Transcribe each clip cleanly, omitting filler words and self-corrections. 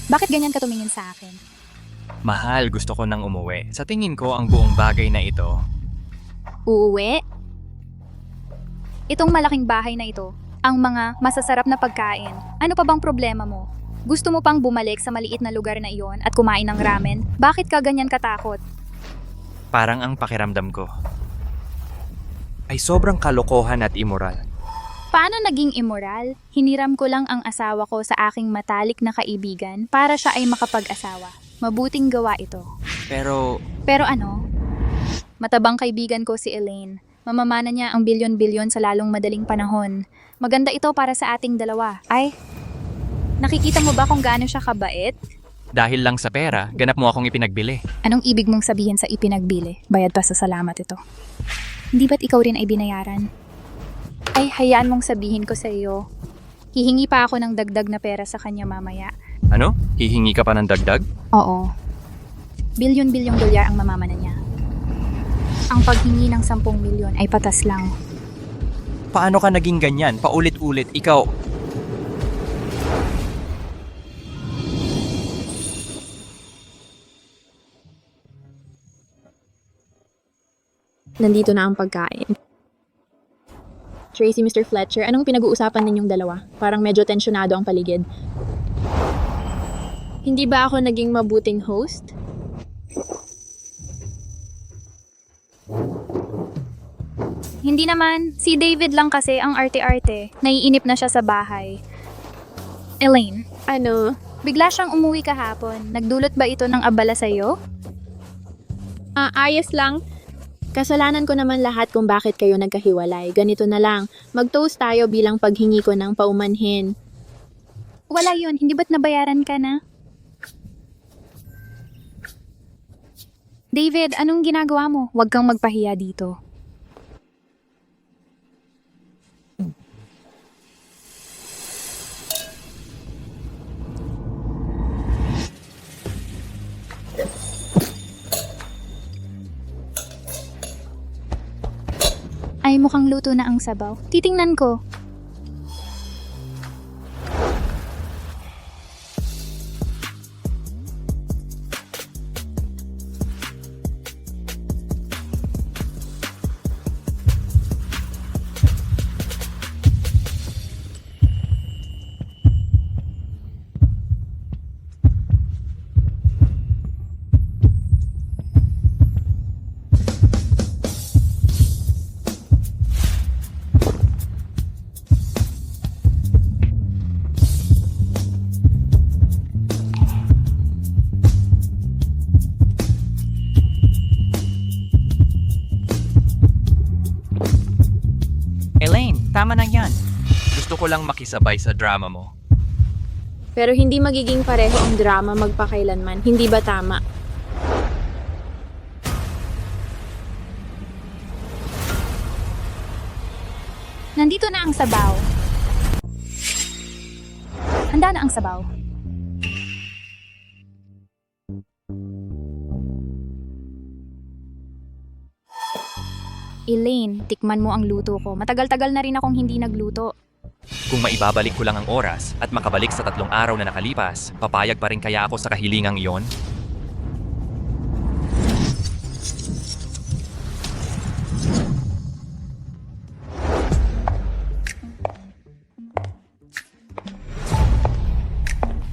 Bakit ganyan ka tumingin sa akin? Mahal, gusto ko nang umuwi. Sa tingin ko, ang buong bagay na ito, Uuwi? Itong malaking bahay na ito, ang mga masasarap na pagkain. Ano pa bang problema mo? Gusto mo pang bumalik sa maliit na lugar na iyon at kumain ng ramen? Bakit ka ganyan katakot? parang ang pakiramdam ko, ay sobrang kalokohan at immoral. Paano naging immoral? Hiniram ko lang ang asawa ko sa aking matalik na kaibigan para siya ay makapag-asawa. Mabuting gawa ito. Pero, Pero ano? Matabang kaibigan ko si Elaine. Mamamana niya ang bilyon-bilyon sa lalong madaling panahon. Maganda ito para sa ating dalawa. Ay, nakikita mo ba kung gaano siya kabait? dahil lang sa pera, ganap mo akong ipinagbili. Anong ibig mong sabihin sa ipinagbili? Bayad pa sa salamat ito. Hindi ba't ikaw rin ay binayaran? Ay, hayaan mong sabihin ko sa iyo. Hihingi pa ako ng dagdag na pera sa kanya mamaya. Ano? Hihingi ka pa ng dagdag? Oo. Bilyon-bilyong dolyar ang mamamana niya. Ang paghingi ng 10 milyon ay patas lang. Paano ka naging ganyan? Paulit-ulit, ikaw. Nandito na ang pagkain. Tracy, Mr. Fletcher, anong pinag-uusapan ninyong dalawa? Parang medyo tensyonado ang paligid. Hindi ba ako naging mabuting host? Hindi naman. Si David lang kasi ang arte-arte. Naiinip na siya sa bahay. Elaine, Ano? bigla siyang umuwi kahapon. Nagdulot ba ito ng abala sa'yo? Ayos lang. Kasalanan ko naman lahat kung bakit kayo nagkahiwalay. Ganito na lang. Mag-toast tayo bilang paghingi ko ng paumanhin. Wala yun. Hindi ba't nabayaran ka na? David, anong ginagawa mo? Huwag kang magpahiya dito. Ay, mukhang luto na ang sabaw. Titingnan ko. Elaine, tama na yan. Gusto ko lang makisabay sa drama mo. Pero hindi magiging pareho ang drama magpakailanman. Hindi ba tama? Nandito na ang sabaw. Handa na ang sabaw. Elaine, tikman mo ang luto ko. Matagal-tagal na rin akong hindi nagluto. Kung maibabalik ko lang ang oras at makabalik sa 3 araw na nakalipas, papayag pa rin kaya ako sa kahilingang iyon?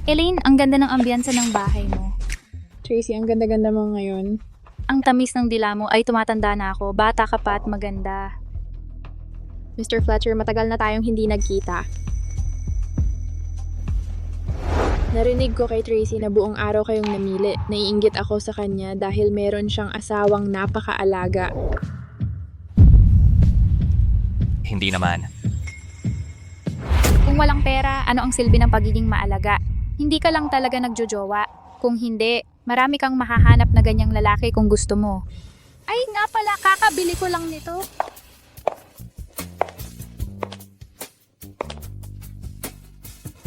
Elaine, ang ganda ng ambiyansa ng bahay mo. Tracy, ang ganda-ganda mo ngayon. Ang tamis ng dila mo ay tumatanda na ako. Bata ka pa at maganda. Mr. Fletcher, matagal na tayong hindi nagkita. Narinig ko kay Tracy na buong araw kayong namili. Naiinggit ako sa kanya dahil meron siyang asawang napakaalaga. Hindi naman. Kung walang pera, ano ang silbi ng pagiging maalaga? Hindi ka lang talaga nagjojowa. Kung hindi, marami kang mahahanap na ganyang lalaki kung gusto mo. Ay nga pala, kakabili ko lang nito.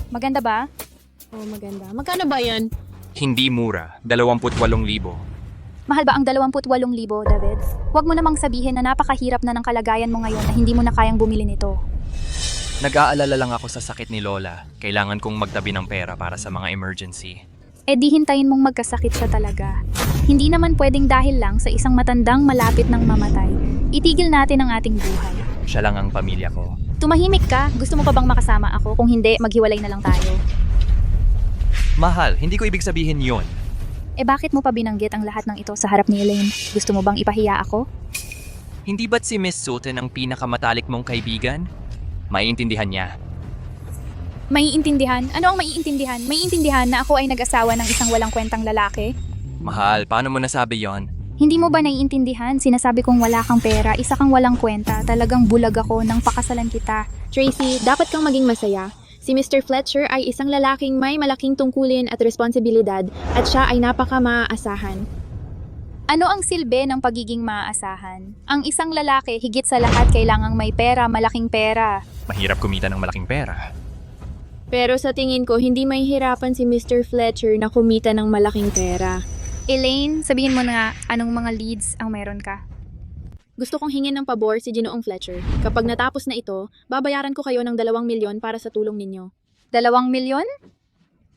Maganda ba? Oh, maganda. Magkano ba yan? Hindi mura, 28,000. Mahal ba ang 28,000, David? Huwag mo namang sabihin na napakahirap na ng kalagayan mo ngayon na hindi mo na kayang bumili nito. Nag-aalala lang ako sa sakit ni Lola. Kailangan kong magtabi ng pera para sa mga emergency. di hintayin mong magkasakit siya talaga. Hindi naman pwedeng dahil lang sa isang matandang malapit ng mamatay. Itigil natin ang ating buhay. Siya lang ang pamilya ko. Tumahimik ka, gusto mo pa bang makasama ako? Kung hindi, maghiwalay na lang tayo. Mahal, hindi ko ibig sabihin yon. Bakit mo pa binanggit ang lahat ng ito sa harap ni Elaine? Gusto mo bang ipahiya ako? Hindi ba't si Miss Sutton ang pinakamatalik mong kaibigan? Maiintindihan niya. Maiintindihan? Ano ang maiintindihan? Maiintindihan na ako ay nag-asawa ng isang walang kwentang lalaki? Mahal, paano mo nasabi yon? Hindi mo ba naiintindihan? Sinasabi kong wala kang pera, isa kang walang kwenta, talagang bulag ako nang pakasalan kita. Tracy, dapat kang maging masaya. Si Mr. Fletcher ay isang lalaking may malaking tungkulin at responsibilidad at siya ay napaka-maaasahan. Ano ang silbi ng pagiging maaasahan? Ang isang lalaki, higit sa lahat, kailangang may pera, malaking pera. Mahirap kumita ng malaking pera. Pero sa tingin ko, hindi mahihirapan si Mr. Fletcher na kumita ng malaking pera. Elaine, sabihin mo na anong mga leads ang meron ka. Gusto kong hingin ng pabor si Ginoong Fletcher. Kapag natapos na ito, babayaran ko kayo ng 2 milyon para sa tulong ninyo. 2 milyon?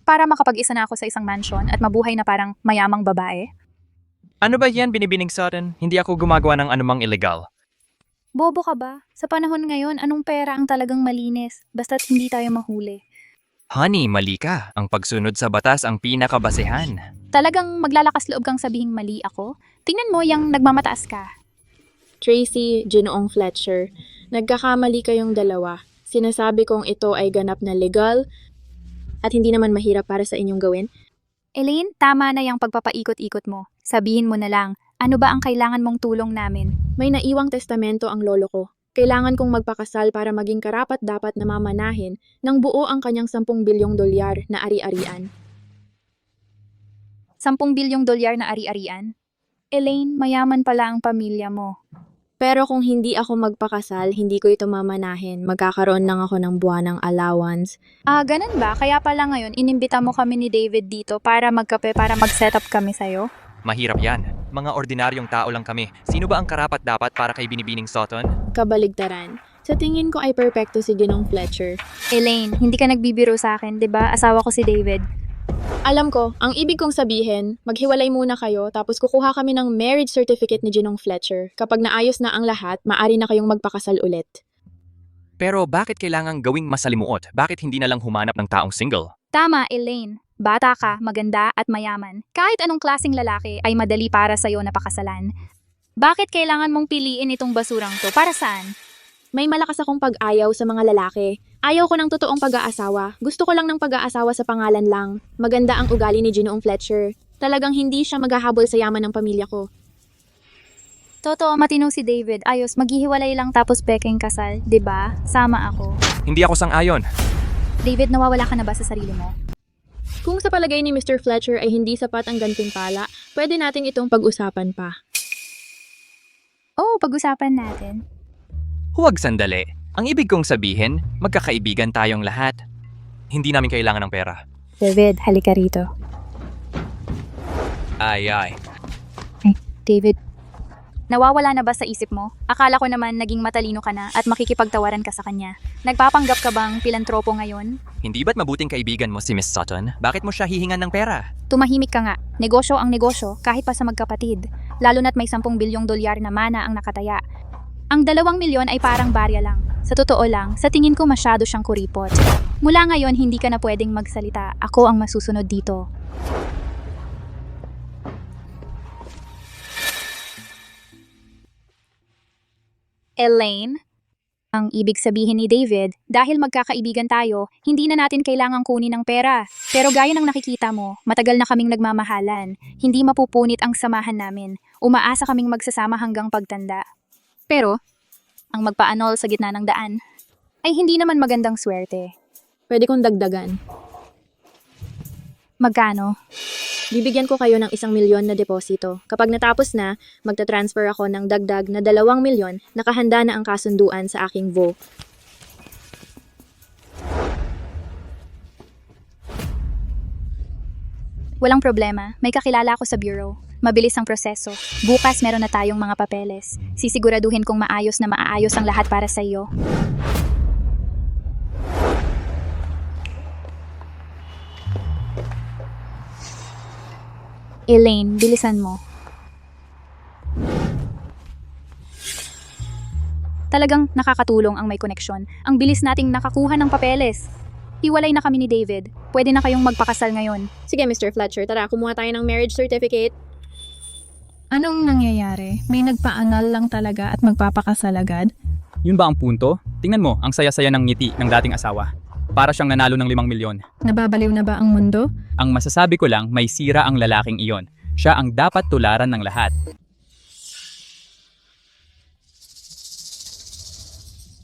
Para makapag-isa na ako sa isang mansion at mabuhay na parang mayamang babae? Ano ba yan binibining Sutton? Hindi ako gumagawa ng anumang illegal. Bobo ka ba? Sa panahon ngayon, anong pera ang talagang malinis? Basta't hindi tayo mahuli. Honey, mali ka. Ang pagsunod sa batas ang pinakabasehan. Talagang maglalakas loob kang sabihing mali ako? Tingnan mo yung nagmamataas ka. Tracy, Ginoong Fletcher, nagkakamali kayong dalawa. Sinasabi kong ito ay ganap na legal at hindi naman mahirap para sa inyong gawin. Elaine, tama na yung pagpapaikot-ikot mo. Sabihin mo na lang, ano ba ang kailangan mong tulong namin? May naiwang testamento ang lolo ko. Kailangan kong magpakasal para maging karapat-dapat na mamanahin ng buo ang kanyang 10 bilyong dolyar na ari-arian. 10 bilyong dolyar na ari-arian? Elaine, mayaman pala ang pamilya mo. Pero kung hindi ako magpakasal, hindi ko ito mamanahin. Magkakaroon lang ako ng buwanang allowance. Ganun ba? Kaya pala ngayon, inimbita mo kami ni David dito para magkape, para mag-set up kami sa'yo? Mahirap yan. Mga ordinaryong tao lang kami. Sino ba ang karapat-dapat para kay binibining Sutton? Kabaligtaran. Sa tingin ko ay perpekto si Ginong Fletcher. Elaine, hindi ka nagbibiro sa akin, 'di ba? Asawa ko si David. Alam ko, ang ibig kong sabihin, maghiwalay muna kayo tapos kukuha kami ng marriage certificate ni Ginong Fletcher. Kapag naayos na ang lahat, maaari na kayong magpakasal ulit. Pero bakit kailangang gawing masalimuot? Bakit hindi na lang humanap ng taong single? Tama, Elaine. Bata ka, maganda at mayaman. Kahit anong klaseng lalaki ay madali para sa'yo na pakasalan. Bakit kailangan mong piliin itong basurang to? Para saan? May malakas akong pag-ayaw sa mga lalaki. Ayaw ko ng totoong pag-aasawa. Gusto ko lang ng pag-aasawa sa pangalan lang. Maganda ang ugali ni Ginoong Fletcher. Talagang hindi siya maghahabol sa yaman ng pamilya ko. Totoo, matino si David. Ayos, maghihiwalay lang tapos peking kasal. 'Di ba? Sama ako. Hindi ako sang-ayon. David, nawawala ka na ba sa sarili mo? Kung sa palagay ni Mr. Fletcher ay hindi sapat ang gantimpala, pwede natin itong pag-usapan pa. Oo, pag-usapan natin. Huwag sandali. Ang ibig kong sabihin, magkakaibigan tayong lahat. Hindi namin kailangan ng pera. David, halika rito. Ay. David, nawawala na ba sa isip mo? Akala ko naman naging matalino ka na at makikipagtawaran ka sa kanya. Nagpapanggap ka bang pilantropo ngayon? Hindi ba't mabuting kaibigan mo si Miss Sutton? Bakit mo siya hihingan ng pera? Tumahimik ka nga. Negosyo ang negosyo kahit pa sa magkapatid. Lalo na't may 10 bilyong dolyar na mana ang nakataya. Ang 2 milyon ay parang barya lang. Sa totoo lang, sa tingin ko masyado siyang kuripot. Mula ngayon, hindi ka na pwedeng magsalita. Ako ang masusunod dito. Elaine? Ang ibig sabihin ni David, dahil magkakaibigan tayo, hindi na natin kailangang kunin ng pera. Pero gaya ng nakikita mo, matagal na kaming nagmamahalan. Hindi mapupunit ang samahan namin. Umaasa kaming magsasama hanggang pagtanda. Pero, ang magpaanol sa gitna ng daan, ay hindi naman magandang swerte. Pwede kong dagdagan. Magkano? Bibigyan ko kayo ng 1 milyon na deposito. Kapag natapos na, magta-transfer ako ng dagdag na 2 milyon, nakahanda na ang kasunduan sa aking VO. Walang problema, may kakilala ako sa bureau. Mabilis ang proseso. Bukas meron na tayong mga papeles. Sisiguraduhin kong maayos na maaayos ang lahat para sa iyo. Elaine, bilisan mo. Talagang nakakatulong ang may koneksyon. Ang bilis nating nakakuha ng papeles. Hiwalay na kami ni David. Pwede na kayong magpakasal ngayon. Sige, Mr. Fletcher, tara, kumuha tayo ng marriage certificate. Anong nangyayari? May nagpaanal lang talaga at magpapakasal agad? Yun ba ang punto? Tingnan mo, ang saya-saya ng ngiti ng dating asawa. Para siyang nanalo ng 5 milyon. Nababaliw na ba ang mundo? Ang masasabi ko lang, may sira ang lalaking iyon. Siya ang dapat tularan ng lahat.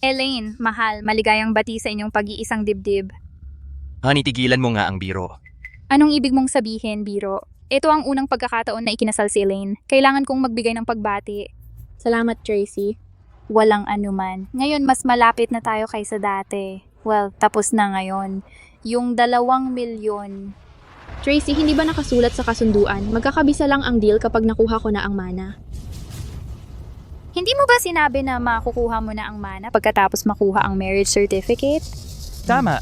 Elaine, mahal, maligayang bati sa inyong pag-iisang dibdib. Honey, tigilan mo nga ang biro. Anong ibig mong sabihin, Biro? Ito ang unang pagkakataon na ikinasal si Elaine. Kailangan kong magbigay ng pagbati. Salamat, Tracy. Walang anuman. Ngayon, mas malapit na tayo kaysa dati. Well, tapos na ngayon. Yung 2 milyon. Tracy, hindi ba nakasulat sa kasunduan? Magkakabisa lang ang deal kapag nakuha ko na ang mana. Hindi mo ba sinabi na makukuha mo na ang mana pagkatapos makuha ang marriage certificate? Tama.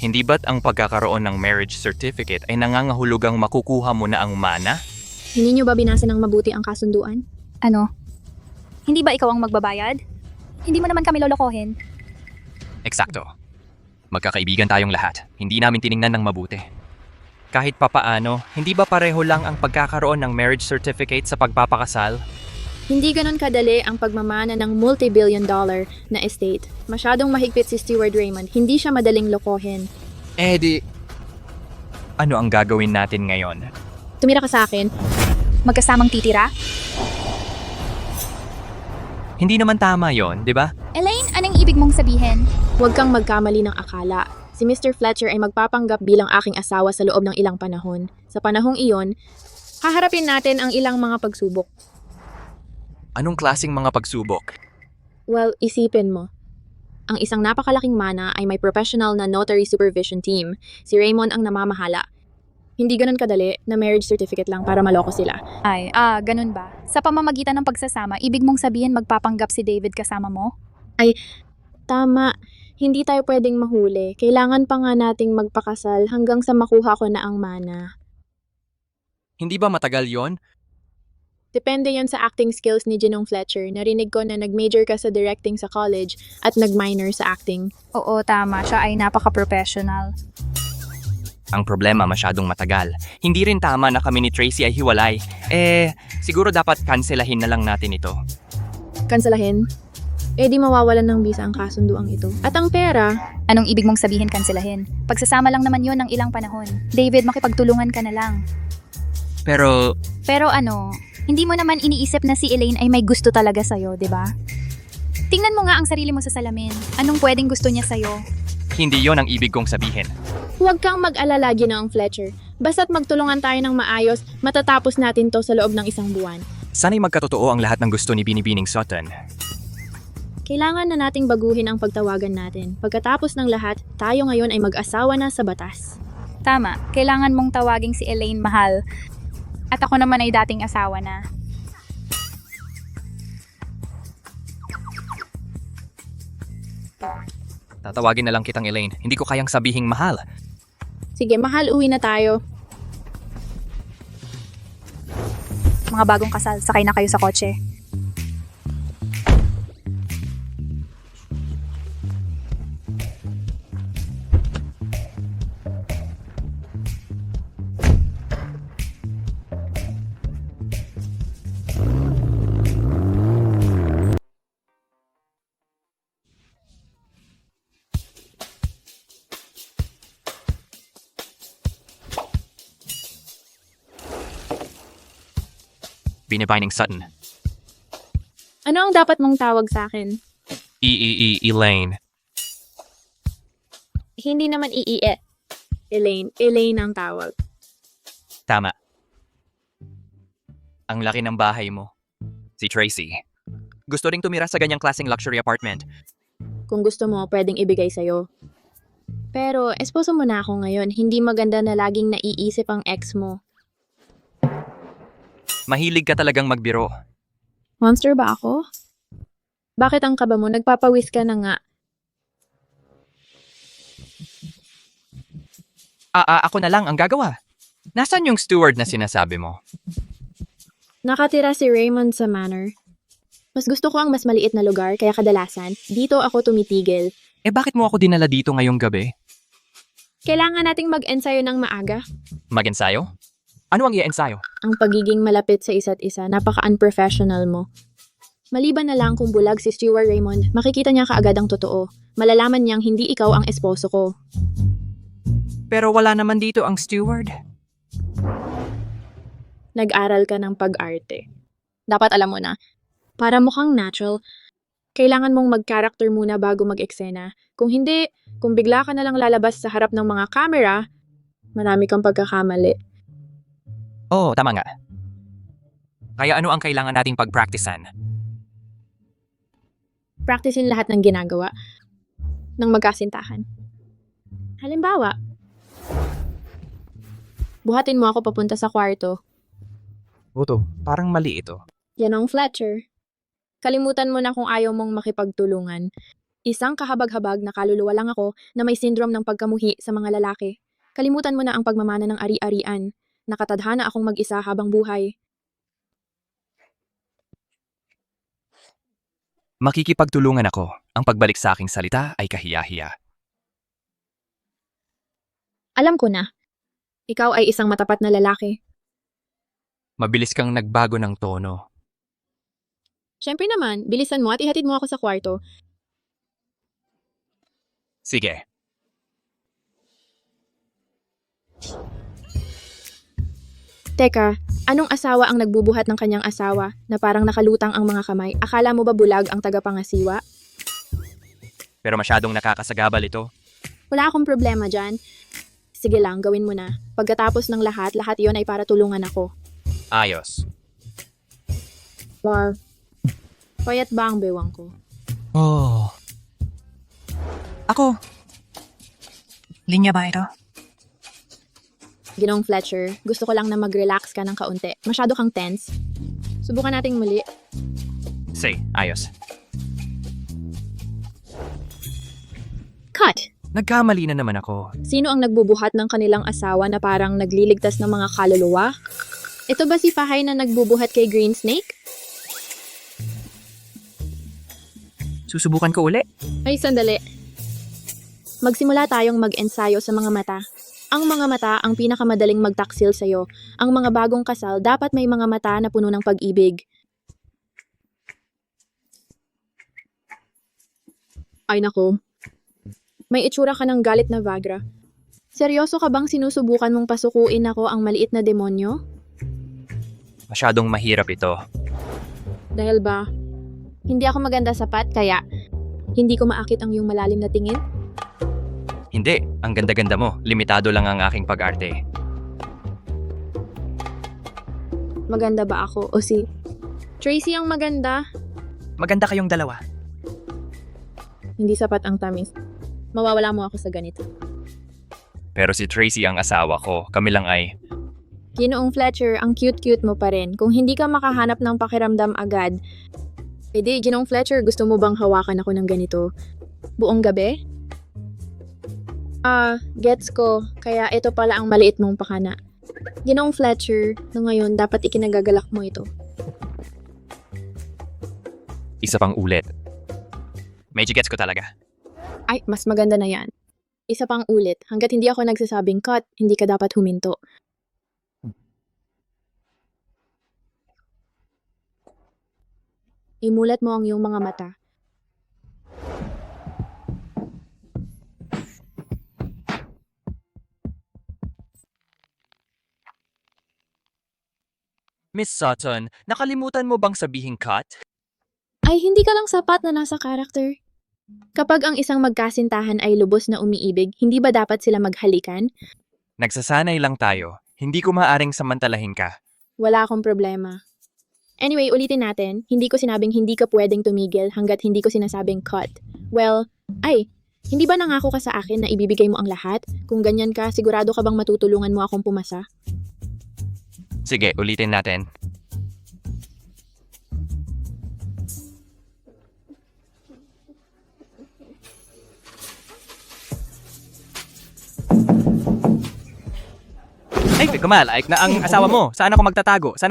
Hindi ba't ang pagkakaroon ng marriage certificate ay nangangahulugang makukuha mo na ang mana? Hindi nyo ba binasa ng mabuti ang kasunduan? Ano? Hindi ba ikaw ang magbabayad? Hindi mo naman kami lolokohin. Eksakto. Magkakaibigan tayong lahat. Hindi namin tiningnan ng mabuti. Kahit papaano, hindi ba pareho lang ang pagkakaroon ng marriage certificate sa pagpapakasal? Hindi ganon kadali ang pagmamana ng multi-billion dollar na estate. Masyadong mahigpit si Steward Raymond, hindi siya madaling lokohin. Ano ang gagawin natin ngayon? Tumira ka sa akin. Magkasamang titira? Hindi naman tama yon, di ba? Elaine, anong ibig mong sabihin? Huwag kang magkamali ng akala. Si Mr. Fletcher ay magpapanggap bilang aking asawa sa loob ng ilang panahon. Sa panahong iyon, haharapin natin ang ilang mga pagsubok. Anong klasing mga pagsubok? Well, isipin mo. Ang isang napakalaking mana ay may professional na notary supervision team. Si Raymond ang namamahala. Hindi ganun kadali na marriage certificate lang para maloko sila. Ganun ba? Sa pamamagitan ng pagsasama, ibig mong sabihin magpapanggap si David kasama mo? Tama, hindi tayo pwedeng mahuli. Kailangan pa nga nating magpakasal hanggang sa makuha ko na ang mana. Hindi ba matagal yon? Depende yon sa acting skills ni Ginong Fletcher. Narinig ko na nag-major ka sa directing sa college at nag-minor sa acting. Oo, tama. Siya ay napaka-professional. Ang problema masyadong matagal. Hindi rin tama na kami ni Tracy ay hiwalay. Siguro dapat kanselahin na lang natin ito. Kansalahin? Di mawawalan ng bisa ang kasunduang ito. At ang pera, Anong ibig mong sabihin kanselahin? Pagsasama lang naman yon ng ilang panahon. David, makipagtulungan ka na lang. Pero Pero hindi mo naman iniisip na si Elaine ay may gusto talaga sa'yo, di ba? Tingnan mo nga ang sarili mo sa salamin. Anong pwedeng gusto niya sa'yo? hindi yon ang ibig kong sabihin. huwag kang mag-alala, Ginong Fletcher. Basta't magtulungan tayo ng maayos, matatapos natin to sa loob ng 1 buwan. Sana'y magkatotoo ang lahat ng gusto ni Binibining Sutton. Kailangan na nating baguhin ang pagtawagan natin. Pagkatapos ng lahat, tayo ngayon ay mag-asawa na sa batas. Tama, kailangan mong tawaging si Elaine mahal. At ako naman ay dating asawa na. Tatawagin na lang kitang Elaine. Hindi ko kayang sabihing mahal. Sige, mahal, uwi na tayo. Mga bagong kasal, sakay na kayo sa kotse. Binibining Sutton. Ano ang dapat mong tawag sa akin? Elaine. Hindi naman iie. Elaine. Elaine ang tawag. Tama. Ang laki ng bahay mo. Si Tracy. Gusto ring tumira sa ganyang klaseng luxury apartment. Kung gusto mo, pwedeng ibigay sa'yo. Pero, esposo mo na ako ngayon. Hindi maganda na laging naiisip ang ex mo. Mahilig ka talagang magbiro. Monster ba ako? Bakit ang kaba mo? Nagpapawis ka na nga. Ako na lang ang gagawa. Nasaan yung steward na sinasabi mo? Nakatira si Raymond sa manor. Mas gusto ko ang mas maliit na lugar, kaya kadalasan, dito ako tumitigil. Eh bakit mo ako dinala dito ngayong gabi? Kailangan nating mag-ensayo ng maaga. Mag-ensayo? Ano ang i-ensayo? Ang pagiging malapit sa isa't isa, napaka-unprofessional mo. Maliban na lang kung bulag si Steward Raymond, makikita niya kaagad ang totoo. Malalaman niyang hindi ikaw ang esposo ko. Pero wala naman dito ang steward. Nag-aral ka ng pag-arte. Dapat alam mo na, para mukhang natural, kailangan mong mag-character muna bago mag-eksena. Kung hindi, kung bigla ka na lang lalabas sa harap ng mga camera, marami kang pagkakamali. Oo, tama nga. Kaya ano ang kailangan nating pag-practicean? Practicein lahat ng ginagawa ng magkasintahan. Halimbawa, buhatin mo ako papunta sa kwarto. Buto, parang mali ito. Yanong Fletcher. Kalimutan mo na kung ayaw mong makipagtulungan. Isang kahabag-habag na kaluluwa lang ako na may syndrome ng pagkamuhi sa mga lalaki. Kalimutan mo na ang pagmamana ng ari-arian. Nakatadhana akong mag-isa habang buhay. Makikipagtulungan ako. Ang pagbalik sa aking salita ay kahiya-hiya. Alam ko na. Ikaw ay isang matapat na lalaki. Mabilis kang nagbago ng tono. Siyempre naman, bilisan mo at ihatid mo ako sa kwarto. Sige. Teka, anong asawa ang nagbubuhat ng kanyang asawa na parang nakalutang ang mga kamay? Akala mo ba bulag ang tagapangasiwa? Pero masyadong nakakasagabal ito. Wala akong problema dyan. Sige lang, gawin mo na. Pagkatapos ng lahat yon ay para tulungan ako. Ayos. Wow. Payat ba ang bewang ko? Oh. Ako. Linya ba ito? Ginong Fletcher, gusto ko lang na mag-relax ka ng kaunti. Masyado kang tense. Subukan nating muli. Say, ayos. Cut! Nagkamali na naman ako. Sino ang nagbubuhat ng kanilang asawa na parang nagliligtas ng mga kaluluwa? Ito ba si Pahay na nagbubuhat kay Green Snake? Susubukan ko uli. Ay, sandali. Magsimula tayong mag-ensayo sa mga mata. Ang mga mata ang pinakamadaling magtaksil sa'yo. Ang mga bagong kasal dapat may mga mata na puno ng pag-ibig. Ay nako. May itsura ka ng galit na Vagra. Seryoso ka bang sinusubukan mong pasukuin ako ang maliit na demonyo? Masyadong mahirap ito. Dahil ba, hindi ako maganda sapat kaya hindi ko maakit ang iyong malalim na tingin? Hindi, ang ganda-ganda mo. Limitado lang ang aking pag-arte. Maganda ba ako o si Tracy ang maganda? Maganda kayong dalawa. Hindi sapat ang tamis. Mawawala mo ako sa ganito. Pero si Tracy ang asawa ko. Kami lang ay... Ginoong Fletcher, ang cute-cute mo pa rin. Kung hindi ka makahanap ng pakiramdam agad, edi, Ginoong Fletcher, gusto mo bang hawakan ako ng ganito? Buong gabi? Gets ko. Kaya ito pala ang maliit mong pakana. Ginoong Fletcher, na ngayon dapat ikinagagalak mo ito. Isa pang ulit. Medyo gets ko talaga. Ay, mas maganda na yan. Isa pang ulit, hanggat hindi ako nagsasabing cut, hindi ka dapat huminto. Imulat mo ang iyong mga mata. Miss Sutton, nakalimutan mo bang sabihin cut? Ay, hindi ka lang sapat na nasa character. Kapag ang isang magkasintahan ay lubos na umiibig, hindi ba dapat sila maghalikan? Nagsasanay lang tayo. Hindi ko maaring samantalahin ka. Wala akong problema. Anyway, ulitin natin. Hindi ko sinabing hindi ka pwedeng tumigil hanggat hindi ko sinasabing cut. Well, hindi ba nangako ka sa akin na ibibigay mo ang lahat? Kung ganyan ka, sigurado ka bang matutulungan mo akong pumasa? Sige, ulitin natin. Ay, like na ang asawa mo. Saan ako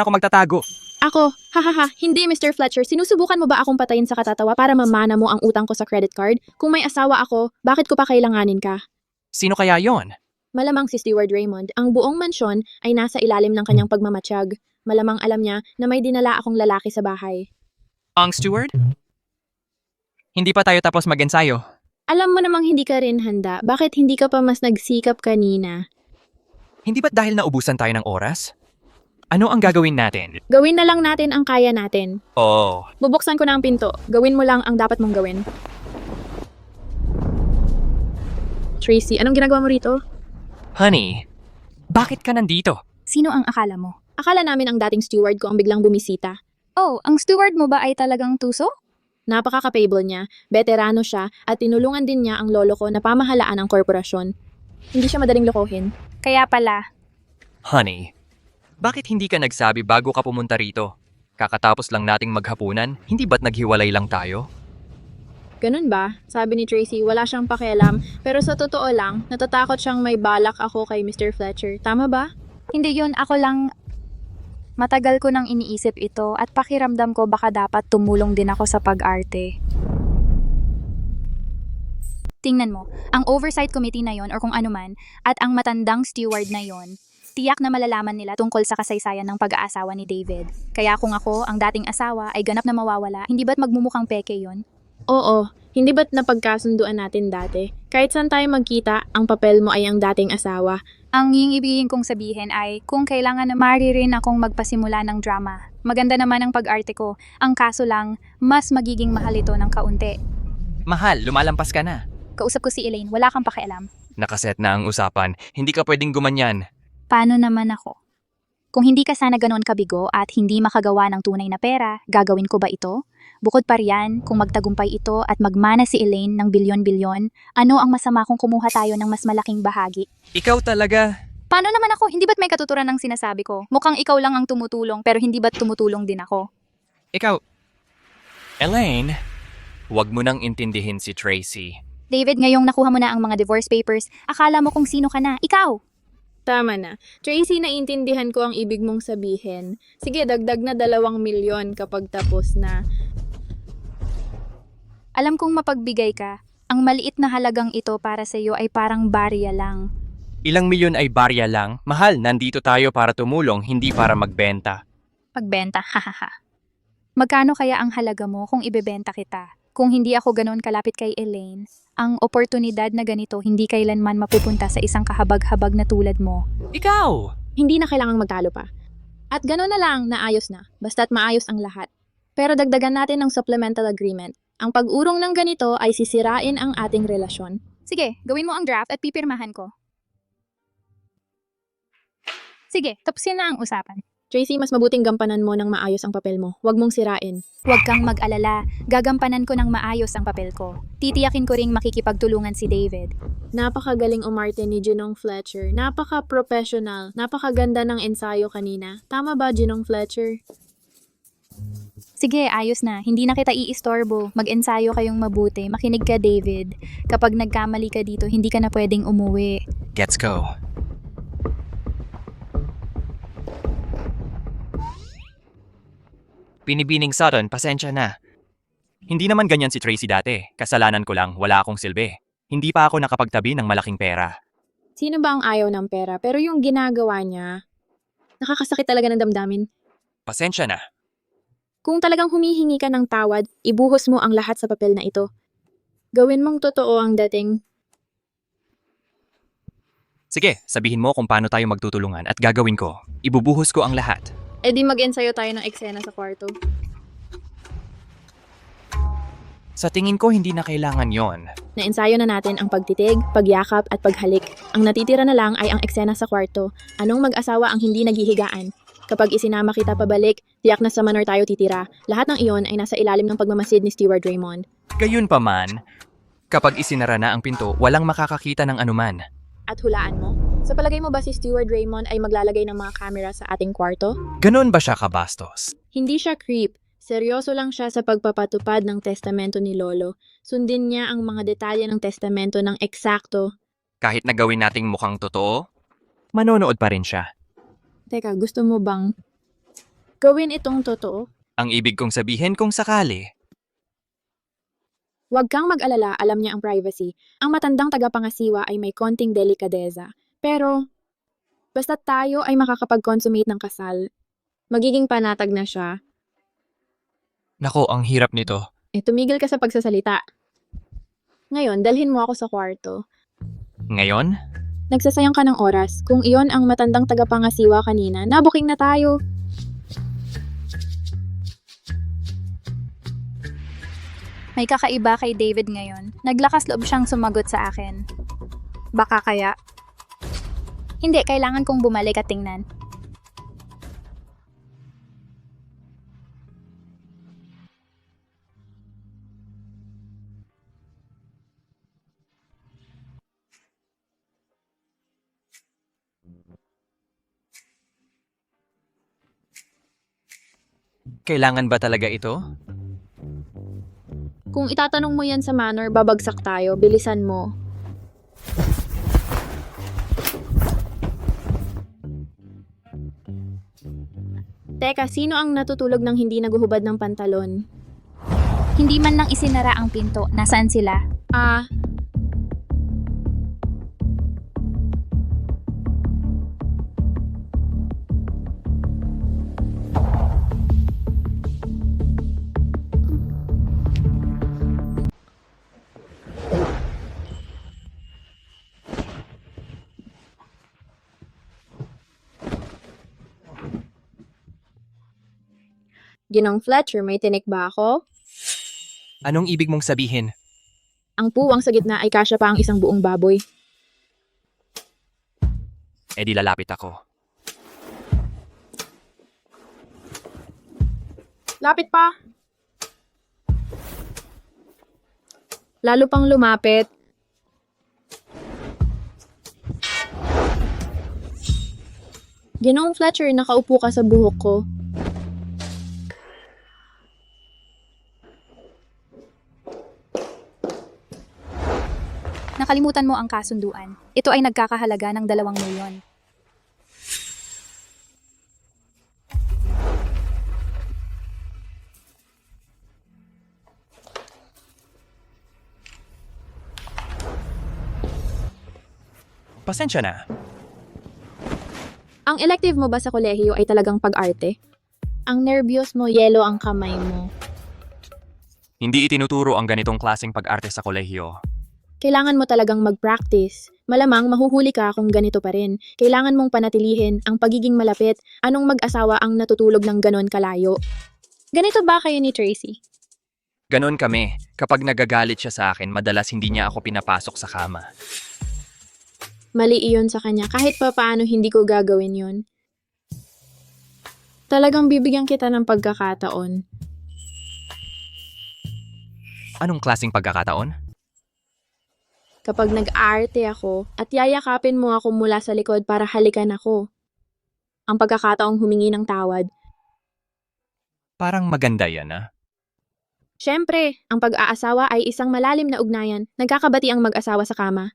magtatago? Ako, hahaha, hindi Mr. Fletcher, sinusubukan mo ba akong patayin sa katatawa para mamana mo ang utang ko sa credit card? Kung may asawa ako, bakit ko pa kailanganin ka? Sino kaya yon? Malamang si Steward Raymond, ang buong mansyon ay nasa ilalim ng kanyang pagmamatsyag. Malamang alam niya na may dinala akong lalaki sa bahay. Ang steward? Hindi pa tayo tapos mag-ensayo. Alam mo namang hindi ka rin handa, bakit hindi ka pa mas nagsikap kanina? Hindi ba't dahil naubusan tayo ng oras? Ano ang gagawin natin? Gawin na lang natin ang kaya natin. Oh, Bubuksan ko na ang pinto, gawin mo lang ang dapat mong gawin. Tracy, anong ginagawa mo rito? honey, bakit ka nandito? Sino ang akala mo? Akala namin ang dating steward ko ang biglang bumisita. Oh, ang steward mo ba ay talagang tuso? Napaka-capable niya, veterano siya, at tinulungan din niya ang lolo ko na pamahalaan ang korporasyon. Hindi siya madaling lokohin. Kaya pala, Honey, bakit hindi ka nagsabi bago ka pumunta rito? Kakatapos lang nating maghapunan, hindi ba't naghiwalay lang tayo? Ganun ba? Sabi ni Tracy, wala siyang pakialam, pero sa totoo lang, natatakot siyang may balak ako kay Mr. Fletcher. Tama ba? hindi yun, ako lang, matagal ko nang iniisip ito at pakiramdam ko baka dapat tumulong din ako sa pag-arte. Tingnan mo, ang oversight committee na yon or kung ano man, at ang matandang steward na yon, tiyak na malalaman nila tungkol sa kasaysayan ng pag-aasawa ni David. Kaya kung ako, ang dating asawa, ay ganap na mawawala, hindi ba't magmumukhang peke yon? Oo, hindi ba't napagkasunduan natin dati? Kahit saan tayo magkita, ang papel mo ay ang dating asawa. Ang ibigin kong sabihin ay, kung kailangan na maaari rin akong magpasimula ng drama. Maganda naman ang pag-arte ko. Ang kaso lang, mas magiging mahal ito ng kaunti. Mahal, lumalampas ka na. Kausap ko si Elaine, wala kang pakialam. Nakaset na ang usapan, hindi ka pwedeng gumanyan. Paano naman ako? Kung hindi ka sana ganoon kabigo at hindi makagawa ng tunay na pera, gagawin ko ba ito? Bukod pa riyan, kung magtagumpay ito at magmana si Elaine ng bilyon-bilyon, ano ang masama kung kumuha tayo ng mas malaking bahagi? Ikaw talaga. Paano naman ako? Hindi ba't may katuturan ng sinasabi ko? Mukhang ikaw lang ang tumutulong pero hindi ba't tumutulong din ako? Ikaw. Elaine, huwag mo nang intindihin si Tracy. David, ngayong nakuha mo na ang mga divorce papers, akala mo kung sino ka na? Ikaw! Tama na. Tracy, naintindihan ko ang ibig mong sabihin. Sige, dagdag na 2 milyon kapag tapos na. Alam kong mapagbigay ka. Ang maliit na halagang ito para sa iyo ay parang barya lang. Ilang milyon ay barya lang. Mahal, nandito tayo para tumulong, hindi para magbenta. Pagbenta, hahaha. Magkano kaya ang halaga mo kung ibebenta kita? Kung hindi ako ganoon kalapit kay Elaine, ang oportunidad na ganito hindi kailanman mapupunta sa isang kahabag-habag na tulad mo. Ikaw! Hindi na kailangang magtalo pa. At gano'n na lang, naayos na. Basta't maayos ang lahat. Pero dagdagan natin ng supplemental agreement. Ang pag-urong ng ganito ay sisirain ang ating relasyon. Sige, gawin mo ang draft at pipirmahan ko. Sige, tapusin na ang usapan. Tracy, mas mabuting gampanan mo ng maayos ang papel mo. Huwag mong sirain. Huwag kang mag-alala, gagampanan ko ng maayos ang papel ko. Titiyakin ko ring makikipagtulungan si David. Napakagaling umarte ni Ginong Fletcher. Napaka-professional. Napakaganda ng ensayo kanina. Tama ba, Ginong Fletcher? Sige, ayos na. Hindi na kita iistorbo. Mag-ensayo kayong mabuti. Makinig ka, David. Kapag nagkamali ka dito, hindi ka na pwedeng umuwi. Let's go. Binibining Sutton, pasensya na. Hindi naman ganyan si Tracy dati. Kasalanan ko lang, wala akong silbi. Hindi pa ako nakapagtabi ng malaking pera. Sino ba ang ayaw ng pera? Pero yung ginagawa niya, nakakasakit talaga ng damdamin. Pasensya na. Kung talagang humihingi ka ng tawad, ibuhos mo ang lahat sa papel na ito. Gawin mong totoo ang dating. Sige, sabihin mo kung paano tayo magtutulungan at gagawin ko. Ibubuhos ko ang lahat. E di mag-ensayo tayo ng eksena sa kwarto. Sa tingin ko, hindi na kailangan yon. Naensayo na natin ang pagtitig, pagyakap at paghalik. Ang natitira na lang ay ang eksena sa kwarto. Anong mag-asawa ang hindi naghihigaan? Kapag isinama kita pabalik, tiyak na sa manor tayo titira. Lahat ng iyon ay nasa ilalim ng pagmamasid ni Steward Raymond. Gayun pa man, kapag isinara na ang pinto, walang makakakita ng anuman. At hulaan mo, sa palagay mo ba si Steward Raymond ay maglalagay ng mga camera sa ating kwarto? Ganon ba siya kabastos? Hindi siya creep. Seryoso lang siya sa pagpapatupad ng testamento ni Lolo. Sundin niya ang mga detalye ng testamento ng eksakto. Kahit na gawin nating mukhang totoo, manonood pa rin siya. Teka, gusto mo bang gawin itong totoo? Ang ibig kong sabihin kung sakali. Huwag kang mag-alala, alam niya ang privacy. Ang matandang tagapangasiwa ay may konting delikadeza. Pero, basta tayo ay makakapag-consummate ng kasal, magiging panatag na siya. Nako, ang hirap nito. Tumigil ka sa pagsasalita. Ngayon, dalhin mo ako sa kwarto. Ngayon? Nagsasayang ka ng oras. Kung iyon ang matandang tagapangasiwa kanina, nabuking na tayo. May kakaiba kay David ngayon. Naglakas loob siyang sumagot sa akin. Baka kaya? Hindi, kailangan kong bumalik at tingnan. Kailangan ba talaga ito? Kung itatanong mo yan sa manor, babagsak tayo. Bilisan mo. Teka, sino ang natutulog ng hindi naguhubad ng pantalon? Hindi man lang isinara ang pinto. Nasaan sila? Ginong Fletcher, may tinik ba ako? Anong ibig mong sabihin? Ang puwang sa gitna ay kasya pa ang isang buong baboy. Eh di lalapit ako. Lapit pa! Lalo pang lumapit. Ginoong Fletcher, nakaupo ka sa buhok ko. Nakalimutan mo ang kasunduan. Ito ay nagkakahalaga ng 2 milyon. Pasensya na. Ang elective mo ba sa kolehiyo ay talagang pag-arte? Ang nervyos mo, yelo ang kamay mo. Hindi itinuturo ang ganitong klaseng pag-arte sa kolehiyo. Kailangan mo talagang mag-practice. Malamang mahuhuli ka kung ganito pa rin. Kailangan mong panatilihin ang pagiging malapit. Anong mag-asawa ang natutulog ng ganon kalayo? Ganito ba kayo ni Tracy? Ganon kami. Kapag nagagalit siya sa akin, madalas hindi niya ako pinapasok sa kama. Mali iyon sa kanya. Kahit pa paano hindi ko gagawin yon. Talagang bibigyan kita ng pagkakataon. Anong klaseng pagkakataon? Kapag nag-aarte ako at yayakapin mo ako mula sa likod para halikan ako. Ang pagkakataong humingi ng tawad. Parang maganda yan, ah. Siyempre, ang pag-aasawa ay isang malalim na ugnayan. Nagkakabati ang mag-asawa sa kama.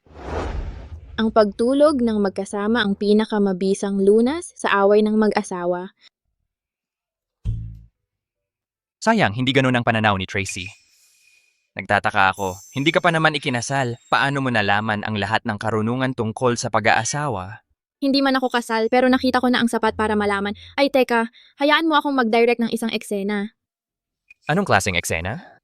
Ang pagtulog ng magkasama ang pinakamabisang lunas sa away ng mag-asawa. Sayang, hindi ganon ang pananaw ni Tracy. Nagtataka ako, hindi ka pa naman ikinasal. Paano mo nalaman ang lahat ng karunungan tungkol sa pag-aasawa? Hindi man ako kasal pero nakita ko na ang sapat para malaman. Ay teka, hayaan mo akong mag-direct ng isang eksena. Anong klaseng eksena?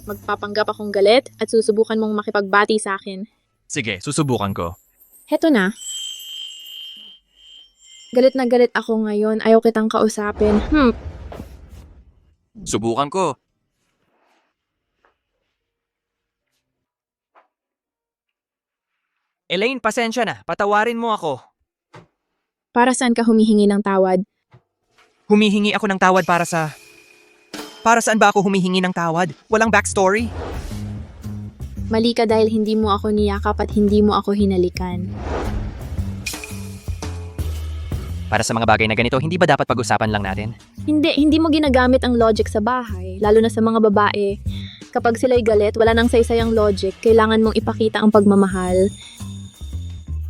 Magpapanggap akong galit at susubukan mong makipagbati sa akin. Sige, susubukan ko. Heto na. Galit na galit ako ngayon. Ayaw kitang kausapin. Subukan ko. Elaine, pasensya na. Patawarin mo ako. Para saan ka humihingi ng tawad? Humihingi ako ng tawad para sa... Para saan ba ako humihingi ng tawad? Walang backstory? Mali ka dahil hindi mo ako niyakap at hindi mo ako hinalikan. Para sa mga bagay na ganito, hindi ba dapat pag-usapan lang natin? Hindi mo ginagamit ang logic sa bahay, lalo na sa mga babae. Kapag sila'y galit, wala nang saysayang logic, kailangan mong ipakita ang pagmamahal.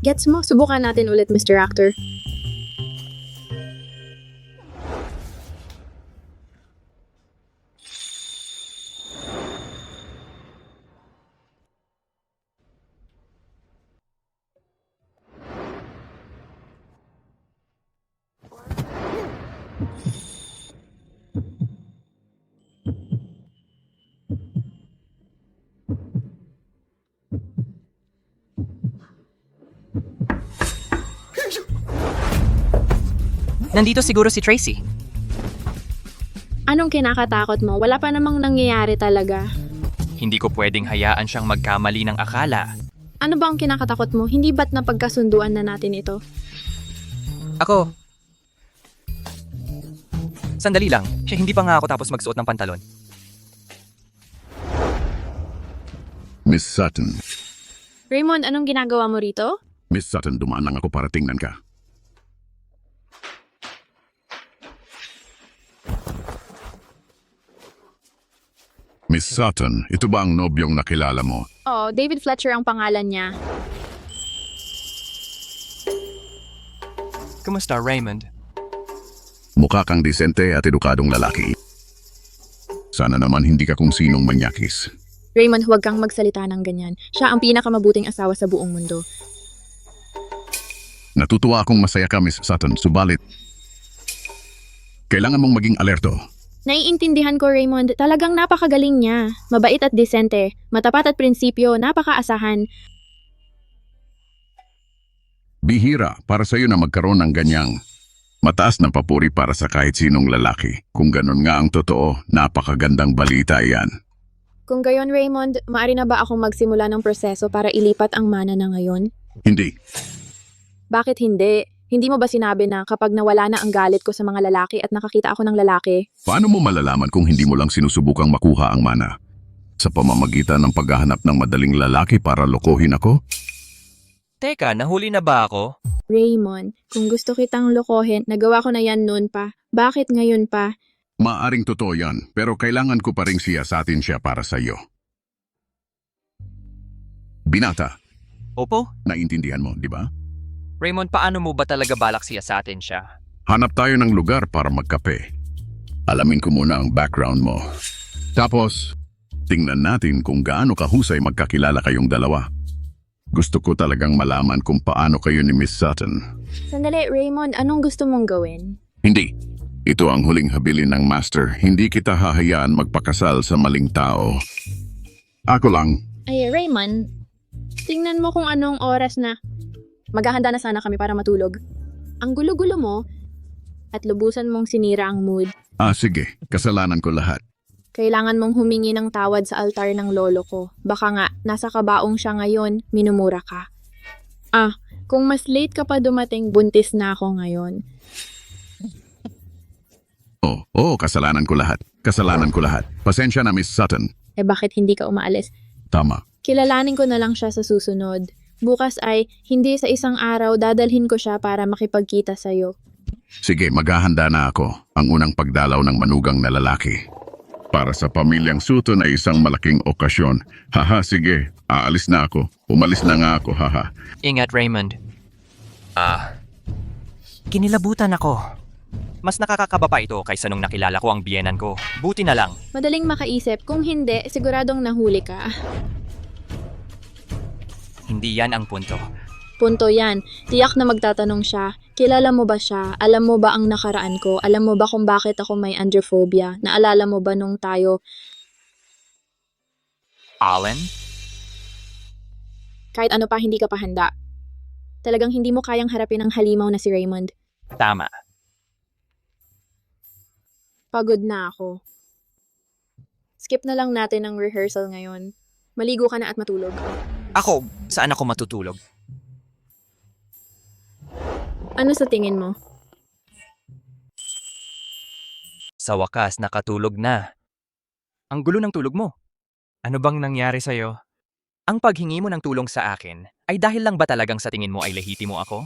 Gets mo? Subukan natin ulit, Mr. Actor. Nandito siguro si Tracy. Anong kinakatakot mo? Wala pa namang nangyayari talaga. Hindi ko pwedeng hayaan siyang magkamali ng akala. Ano ba ang kinakatakot mo? Hindi ba't napagkasunduan na natin ito? Ako. Sandali lang. Siya hindi pa nga ako tapos magsuot ng pantalon. Miss Sutton. Raymond, anong ginagawa mo rito? Miss Sutton, dumaan lang ako para tingnan ka. Miss Sutton, ito ba ang nobyong nakilala mo? Oh, David Fletcher ang pangalan niya. Kumusta, Raymond? Mukha kang disente at edukadong lalaki. Sana naman hindi ka kung sinong manyakis. Raymond, huwag kang magsalita ng ganyan. Siya ang pinakamabuting asawa sa buong mundo. Natutuwa akong masaya ka, Miss Sutton, subalit kailangan mong maging alerto. Naiintindihan ko, Raymond. Talagang napakagaling niya. Mabait at disente. Matapat at prinsipyo. Napakaasahan. Bihira para sa iyo na magkaroon ng ganyang mataas na papuri para sa kahit sinong lalaki. Kung ganun nga ang totoo, napakagandang balita yan. Kung gayon, Raymond, maaari na ba akong magsimula ng proseso para ilipat ang mana na ngayon? Hindi. Bakit hindi? Hindi mo ba sinabi na kapag nawala na ang galit ko sa mga lalaki at nakakita ako ng lalaki, Paano mo malalaman kung hindi mo lang sinusubukang makuha ang mana? Sa pamamagitan ng paghahanap ng madaling lalaki para lokohin ako? Teka, nahuli na ba ako? Raymond, kung gusto kitang lokohin, nagawa ko na yan noon pa. Bakit ngayon pa? Maaring totoo yan, pero kailangan ko pa rin siyasatin siya para sa iyo. Binata, Opo? naintindihan mo, di ba? Raymond, paano mo ba talaga balak siya sa atin siya? Hanap tayo ng lugar para magkape. Alamin ko muna ang background mo. Tapos, tingnan natin kung gaano kahusay magkakilala kayong dalawa. Gusto ko talagang malaman kung paano kayo ni Miss Sutton. Sandali, Raymond, anong gusto mong gawin? Hindi. Ito ang huling habilin ng master. Hindi kita hahayaan magpakasal sa maling tao. Ako lang. Ay, Raymond, tingnan mo kung anong oras na. Maghahanda na sana kami para matulog. Ang gulo-gulo mo at lubusan mong sinira ang mood. Sige. Kasalanan ko lahat. Kailangan mong humingi ng tawad sa altar ng lolo ko. Baka nga, nasa kabaong siya ngayon, minumura ka. Kung mas late ka pa dumating, buntis na ako ngayon. Kasalanan ko lahat. Kasalanan ko lahat. Pasensya na, Miss Sutton. Bakit hindi ka umaalis? Tama. Kilalanin ko na lang siya sa susunod. Bukas ay, hindi sa isang araw, dadalhin ko siya para makipagkita sa'yo. Sige, maghahanda na ako. Ang unang pagdalaw ng manugang na lalaki. Para sa pamilyang Sutton ay isang malaking okasyon. Sige. Aalis na ako. Umalis na nga ako, Ingat, Raymond. Kinilabutan ako. Mas nakakakaba pa ito kaysa nung nakilala ko ang biyenan ko. Buti na lang. Madaling makaisip, kung hindi, siguradong nahuli ka. Hindi yan ang punto. Punto yan. Tiyak na magtatanong siya. Kilala mo ba siya? Alam mo ba ang nakaraan ko? Alam mo ba kung bakit ako may androphobia? Naalala mo ba nung tayo? Allen? Kahit ano pa, hindi ka pa handa. Talagang hindi mo kayang harapin ang halimaw na si Raymond. Tama. Pagod na ako. Skip na lang natin ang rehearsal ngayon. Maligo ka na at matulog. Ako, saan ako matutulog? Ano sa tingin mo? Sa wakas, nakatulog na. Ang gulo ng tulog mo. Ano bang nangyari sa'yo? Ang paghingi mo ng tulong sa akin ay dahil lang ba talagang sa tingin mo ay lehitimo ako?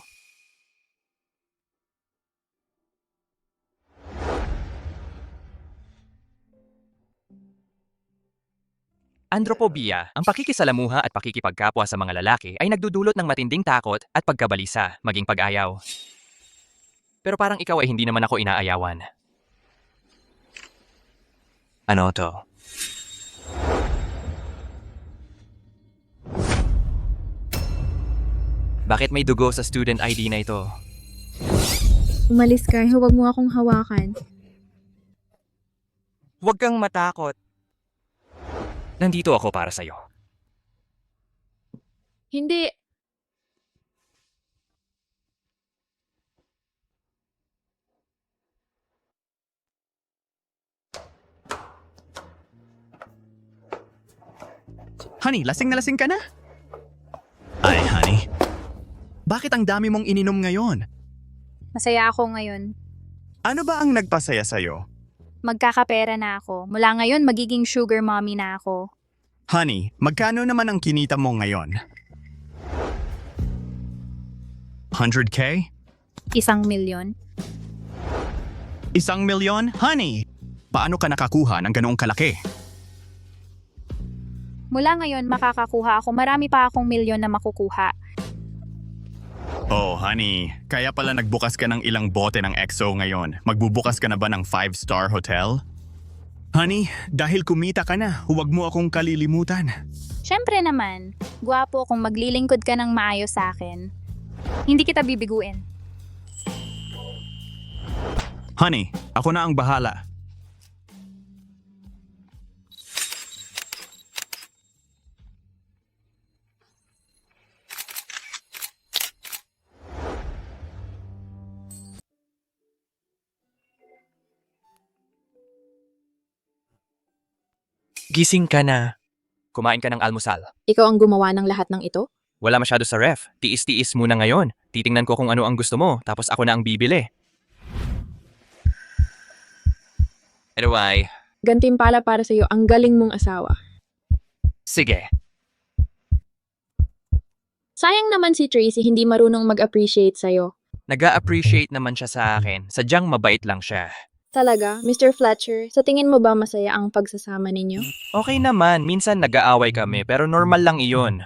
Andropobiya, ang pakikisalamuha at pakikipagkapwa sa mga lalaki ay nagdudulot ng matinding takot at pagkabalisa, maging pag-ayaw. Pero parang ikaw ay hindi naman ako inaayawan. Ano to? Bakit may dugo sa student ID na ito? Umalis ka, huwag mo akong hawakan. Huwag kang matakot. Nandito ako para sa'yo. Hindi. Honey, lasing na lasing ka na? Ay, honey. Bakit ang dami mong ininom ngayon? Masaya ako ngayon. Ano ba ang nagpasaya sa'yo? Magkakapera na ako. Mula ngayon, magiging sugar mommy na ako. Honey, magkano naman ang kinita mo ngayon? 100K? 1,000,000. 1,000,000? Honey, paano ka nakakuha ng ganoong kalaki? Mula ngayon, makakakuha ako. Marami pa akong milyon na makukuha. Oh, honey, kaya pala nagbukas ka ng ilang bote ng EXO ngayon. Magbubukas ka na ba ng 5-star hotel? Honey, dahil kumita ka na, huwag mo akong kalilimutan. Siyempre naman, gwapo kung maglilingkod ka ng maayos sa akin. Hindi kita bibiguin. Honey, ako na ang bahala. Gising ka na. Kumain ka ng almusal. Ikaw ang gumawa ng lahat ng ito? Wala masyado sa ref. Tiis-tiis muna ngayon. Titingnan ko kung ano ang gusto mo, tapos ako na ang bibili. Anyway, Gantimpala para sa'yo, ang galing mong asawa. sige. Sayang naman si Tracy hindi marunong mag-appreciate sa'yo. Nag-a-appreciate naman siya sa akin. Sadyang mabait lang siya. Talaga, Mr. Fletcher, sa tingin mo ba masaya ang pagsasama ninyo? Okay naman, minsan nag-aaway kami pero normal lang iyon.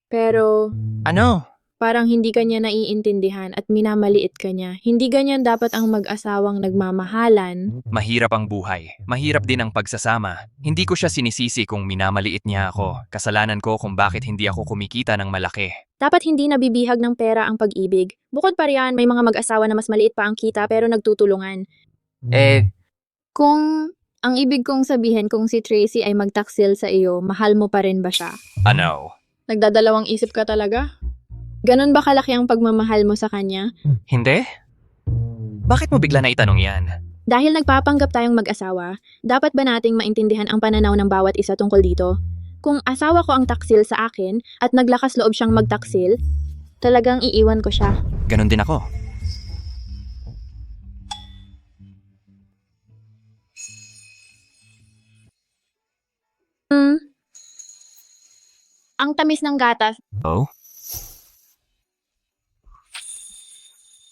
Pero Ano? parang hindi ka niya naiintindihan at minamaliit ka niya. Hindi ganyan dapat ang mag-asawang nagmamahalan. Mahirap ang buhay. Mahirap din ang pagsasama. Hindi ko siya sinisisi kung minamaliit niya ako. Kasalanan ko kung bakit hindi ako kumikita ng malaki. Dapat hindi nabibihag ng pera ang pag-ibig. Bukod pa riyan, may mga mag-asawa na mas maliit pa ang kita pero nagtutulungan. Kung ang ibig kong sabihin kung si Tracy ay magtaksil sa iyo, mahal mo pa rin ba siya? Ano? Nagdadalawang isip ka talaga? Ganon ba kalaki ang pagmamahal mo sa kanya? Hindi? Bakit mo bigla na itanong yan? Dahil nagpapanggap tayong mag-asawa, dapat ba nating maintindihan ang pananaw ng bawat isa tungkol dito? Kung asawa ko ang taksil sa akin at naglakas loob siyang magtaksil, talagang iiwan ko siya. Ganon din ako. Ang tamis ng gatas. Oh?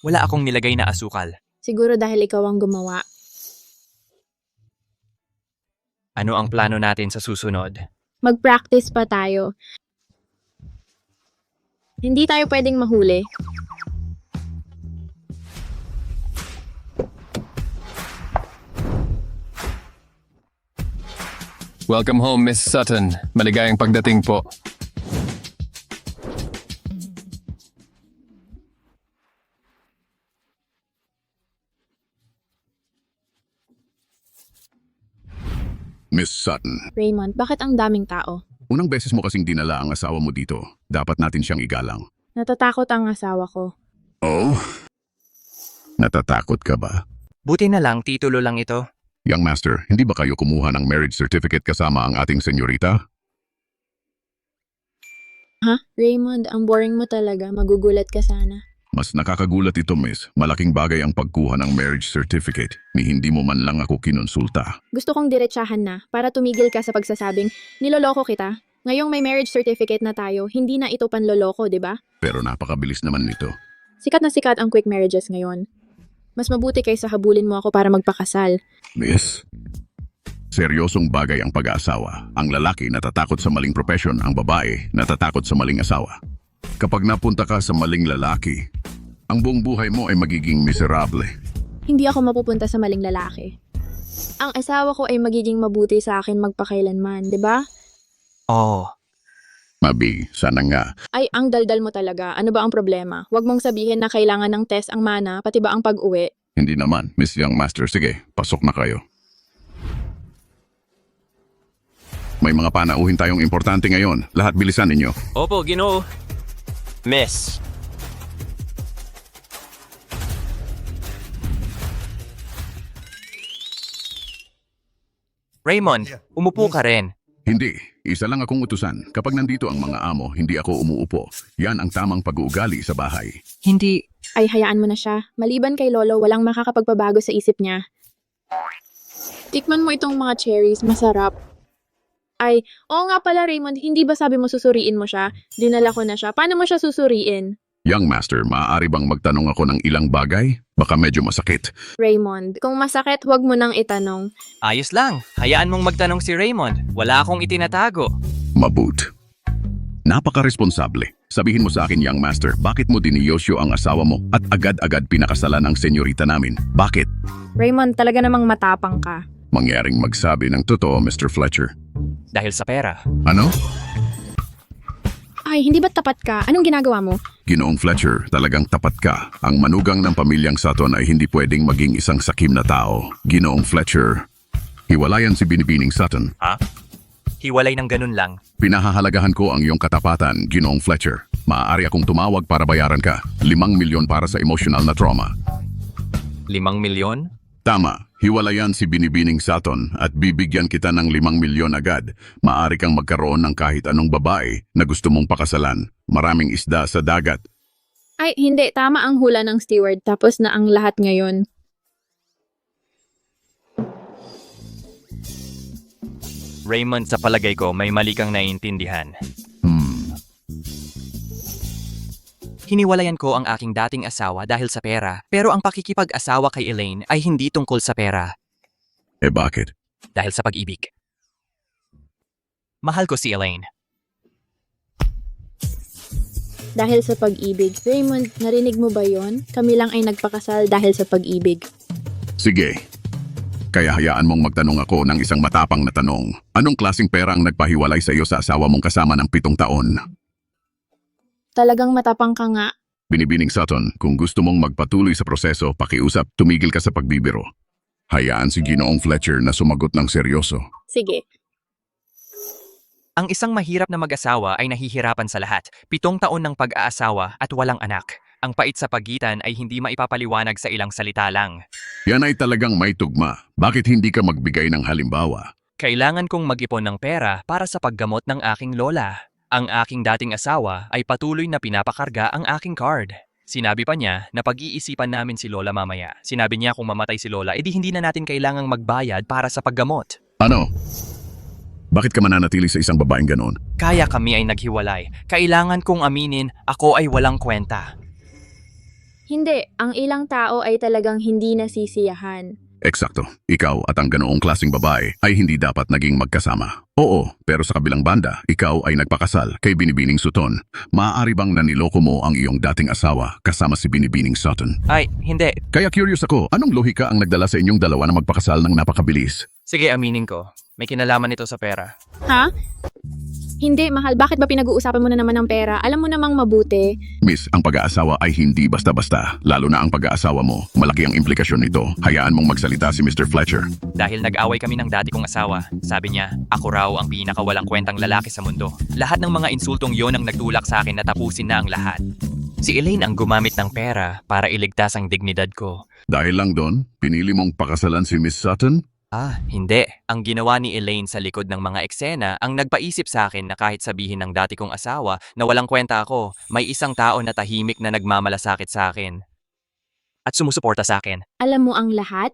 Wala akong nilagay na asukal. Siguro dahil ikaw ang gumawa. Ano ang plano natin sa susunod? Mag-practice pa tayo. Hindi tayo pwedeng mahuli. Welcome home, Miss Sutton. Maligayang pagdating po. Miss Sutton, Raymond, bakit ang daming tao? unang beses mo kasing dinala ang asawa mo dito. Dapat natin siyang igalang. Natatakot ang asawa ko. Oh? Natatakot ka ba? Buti na lang, titulo lang ito. Young Master, hindi ba kayo kumuha ng marriage certificate kasama ang ating senyorita? Ha? Raymond, ang boring mo talaga. Magugulat ka sana. Mas nakakagulat ito, miss. Malaking bagay ang pagkuha ng marriage certificate. Ni hindi mo man lang ako kinonsulta. Gusto kong diretsahan na para tumigil ka sa pagsasabing, niloloko kita. Ngayong may marriage certificate na tayo, hindi na ito panloloko, di ba? Pero napakabilis naman nito. Sikat na sikat ang quick marriages ngayon. Mas mabuti kaysa habulin mo ako para magpakasal. Miss, seryosong bagay ang pag-aasawa. Ang lalaki natatakot sa maling profession, ang babae natatakot sa maling asawa. Kapag napunta ka sa maling lalaki, ang buong buhay mo ay magiging miserable. Hindi ako mapupunta sa maling lalaki. Ang asawa ko ay magiging mabuti sa akin magpakailanman, di ba? Oh, Mabi, sana nga. Ay, ang daldal mo talaga. Ano ba ang problema? Huwag mong sabihin na kailangan ng test ang mana, pati ba ang pag-uwi? Hindi naman, Miss Young Master. Sige, pasok na kayo. May mga panauhin tayong importante ngayon. Lahat bilisan ninyo. opo, Ginoo. Miss. Raymond, umupo ka rin. Hindi, isa lang akong utusan. Kapag nandito ang mga amo, hindi ako umuupo. Yan ang tamang pag-uugali sa bahay. Hindi. Ay, hayaan mo na siya. Maliban kay Lolo, walang makakapagpabago sa isip niya. Tikman mo itong mga cherries, masarap. Ay, oo nga pala Raymond, hindi ba sabi mo susuriin mo siya? Dinala ko na siya. Paano mo siya susuriin? Young Master, maaari bang magtanong ako ng ilang bagay? Baka medyo masakit. Raymond, kung masakit, huwag mo nang itanong. Ayos lang. Hayaan mong magtanong si Raymond. Wala akong itinatago. Mabut. Napaka-responsable. Sabihin mo sa akin, Young Master, bakit mo diniyosyo ang asawa mo at agad-agad pinakasalan ang senyorita namin? Bakit? Raymond, talaga namang matapang ka. Mangyaring magsabi ng totoo, Mr. Fletcher. Dahil sa pera. Ano? Ay, hindi ba tapat ka? Anong ginagawa mo? Ginoong Fletcher, talagang tapat ka. Ang manugang ng pamilyang Sutton ay hindi pwedeng maging isang sakim na tao. Ginoong Fletcher, hiwalayan si Binibining Sutton. Ha? Hiwalay ng ganun lang. Pinahahalagahan ko ang iyong katapatan, Ginoong Fletcher. Maaari akong tumawag para bayaran ka. 5 milyon para sa emotional na trauma. 5 milyon? Tama, hiwalayan si Binibining Sutton at bibigyan kita ng 5 milyon agad. Maaari kang magkaroon ng kahit anong babae na gusto mong pakasalan. Maraming isda sa dagat. Ay, hindi. Tama ang hula ng steward. Tapos na ang lahat ngayon. Raymond, sa palagay ko, may mali kang naiintindihan. Hiniwalayan ko ang aking dating asawa dahil sa pera, pero ang pakikipag-asawa kay Elaine ay hindi tungkol sa pera, Eh bakit? dahil sa pag-ibig. Mahal ko si Elaine. Dahil sa pag-ibig. Raymond, narinig mo ba yon? Kami lang ay nagpakasal dahil sa pag-ibig. Sige. Kaya hayaan mong magtanong ako ng isang matapang na tanong. Anong klaseng pera ang nagpahiwalay sa iyo sa asawa mong kasama ng 7 taon? Talagang matapang ka nga. Binibining Sutton, kung gusto mong magpatuloy sa proseso, pakiusap, tumigil ka sa pagbibiro. Hayaan si Ginoong Fletcher na sumagot ng seryoso. Sige. Ang isang mahirap na mag-asawa ay nahihirapan sa lahat. 7 taon ng pag-aasawa at walang anak. Ang pait sa pagitan ay hindi maipapaliwanag sa ilang salita lang. Yan ay talagang may tugma. Bakit hindi ka magbigay ng halimbawa? Kailangan kong mag-ipon ng pera para sa paggamot ng aking lola. Ang aking dating asawa ay patuloy na pinapakarga ang aking card. Sinabi pa niya na pag-iisipan namin si Lola mamaya. Sinabi niya kung mamatay si Lola, edi hindi na natin kailangang magbayad para sa paggamot. Ano? Bakit ka mananatili sa isang babaeng ganon? Kaya kami ay naghiwalay. Kailangan kong aminin, ako ay walang kwenta. Hindi. Ang ilang tao ay talagang hindi nasisiyahan. Eksakto. Ikaw at ang ganoong klaseng babae ay hindi dapat naging magkasama. Oo, pero sa kabilang banda, ikaw ay nagpakasal kay Binibining Sutton. Maaari bang naniloko mo ang iyong dating asawa kasama si Binibining Sutton? Ay, hindi. Kaya curious ako, anong lohika ang nagdala sa inyong dalawa na magpakasal ng napakabilis? Sige, aminin ko. May kinalaman ito sa pera. Ha? Hindi, mahal. Bakit ba pinag-uusapan mo na naman ng pera? Alam mo namang mabuti. Miss, ang pag-aasawa ay hindi basta-basta. Lalo na ang pag-aasawa mo. Malaki ang implikasyon nito. Hayaan mong magsalita si Mr. Fletcher. Dahil nag-away kami ng dati kong asawa. Sabi niya, ako raw ang pinakawalang kwentang lalaki sa mundo. Lahat ng mga insultong yon ang nagtulak sa akin na tapusin na ang lahat. Si Elaine ang gumamit ng pera para iligtas ang dignidad ko. Dahil lang doon, pinili mong pakasalan si Miss Sutton? Hindi. Ang ginawa ni Elaine sa likod ng mga eksena ang nagpaisip sa akin na kahit sabihin ng dati kong asawa na walang kwenta ako, may isang tao na tahimik na nagmamalasakit sa akin. At sumusuporta sa akin. Alam mo ang lahat?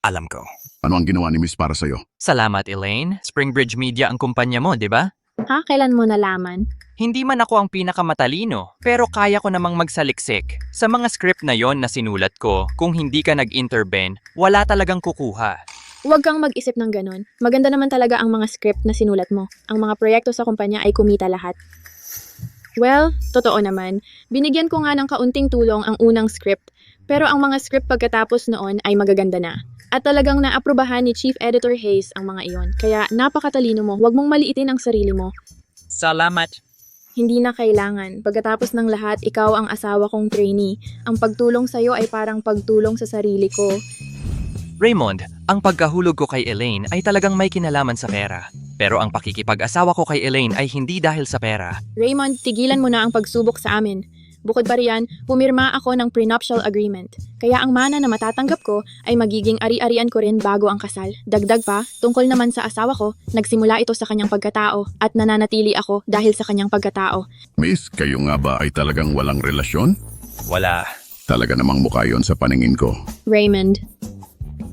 Alam ko. Ano ang ginawa ni Miss para sa'yo? Salamat, Elaine. Springbridge Media ang kumpanya mo, di ba? Ha? Kailan mo nalaman? Hindi man ako ang pinakamatalino, pero kaya ko namang magsaliksik. Sa mga script na yon na sinulat ko, kung hindi ka nag-intervene, wala talagang kukuha. Huwag kang mag-isip ng ganun. Maganda naman talaga ang mga script na sinulat mo. Ang mga proyekto sa kumpanya ay kumita lahat. Well, totoo naman. Binigyan ko nga ng kaunting tulong ang unang script, pero ang mga script pagkatapos noon ay magaganda na. At talagang naaprubahan ni Chief Editor Hayes ang mga iyon. Kaya napakatalino mo, huwag mong maliitin ang sarili mo. Salamat. Hindi na kailangan. Pagkatapos ng lahat, ikaw ang asawa kong trainee. Ang pagtulong sa'yo ay parang pagtulong sa sarili ko. Raymond, ang pagkahulog ko kay Elaine ay talagang may kinalaman sa pera. Pero ang pakikipag-asawa ko kay Elaine ay hindi dahil sa pera. Raymond, tigilan mo na ang pagsubok sa amin. Bukod pa riyan, pumirma ako ng prenuptial agreement. Kaya ang mana na matatanggap ko ay magiging ari-arian ko rin bago ang kasal. Dagdag pa, tungkol naman sa asawa ko, nagsimula ito sa kanyang pagkatao at nananatili ako dahil sa kanyang pagkatao. Miss, kayo nga ba ay talagang walang relasyon? Wala. Talaga namang mukha yon sa paningin ko. Raymond,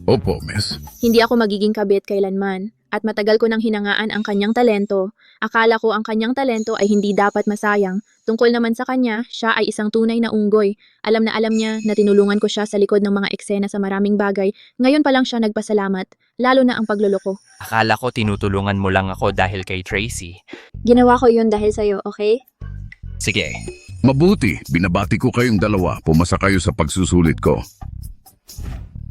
Opo, miss. hindi ako magiging kabit kailanman. At matagal ko nang hinangaan ang kanyang talento. Akala ko ang kanyang talento ay hindi dapat masayang. Tungkol naman sa kanya, siya ay isang tunay na unggoy. Alam niya na tinulungan ko siya sa likod ng mga eksena sa maraming bagay. Ngayon pa lang siya nagpasalamat, lalo na ang pagluloko. Akala ko tinutulungan mo lang ako dahil kay Tracy. Ginawa ko yun dahil sa'yo, okay? Sige. Mabuti, binabati ko kayong dalawa. Pumasa kayo sa pagsusulit ko.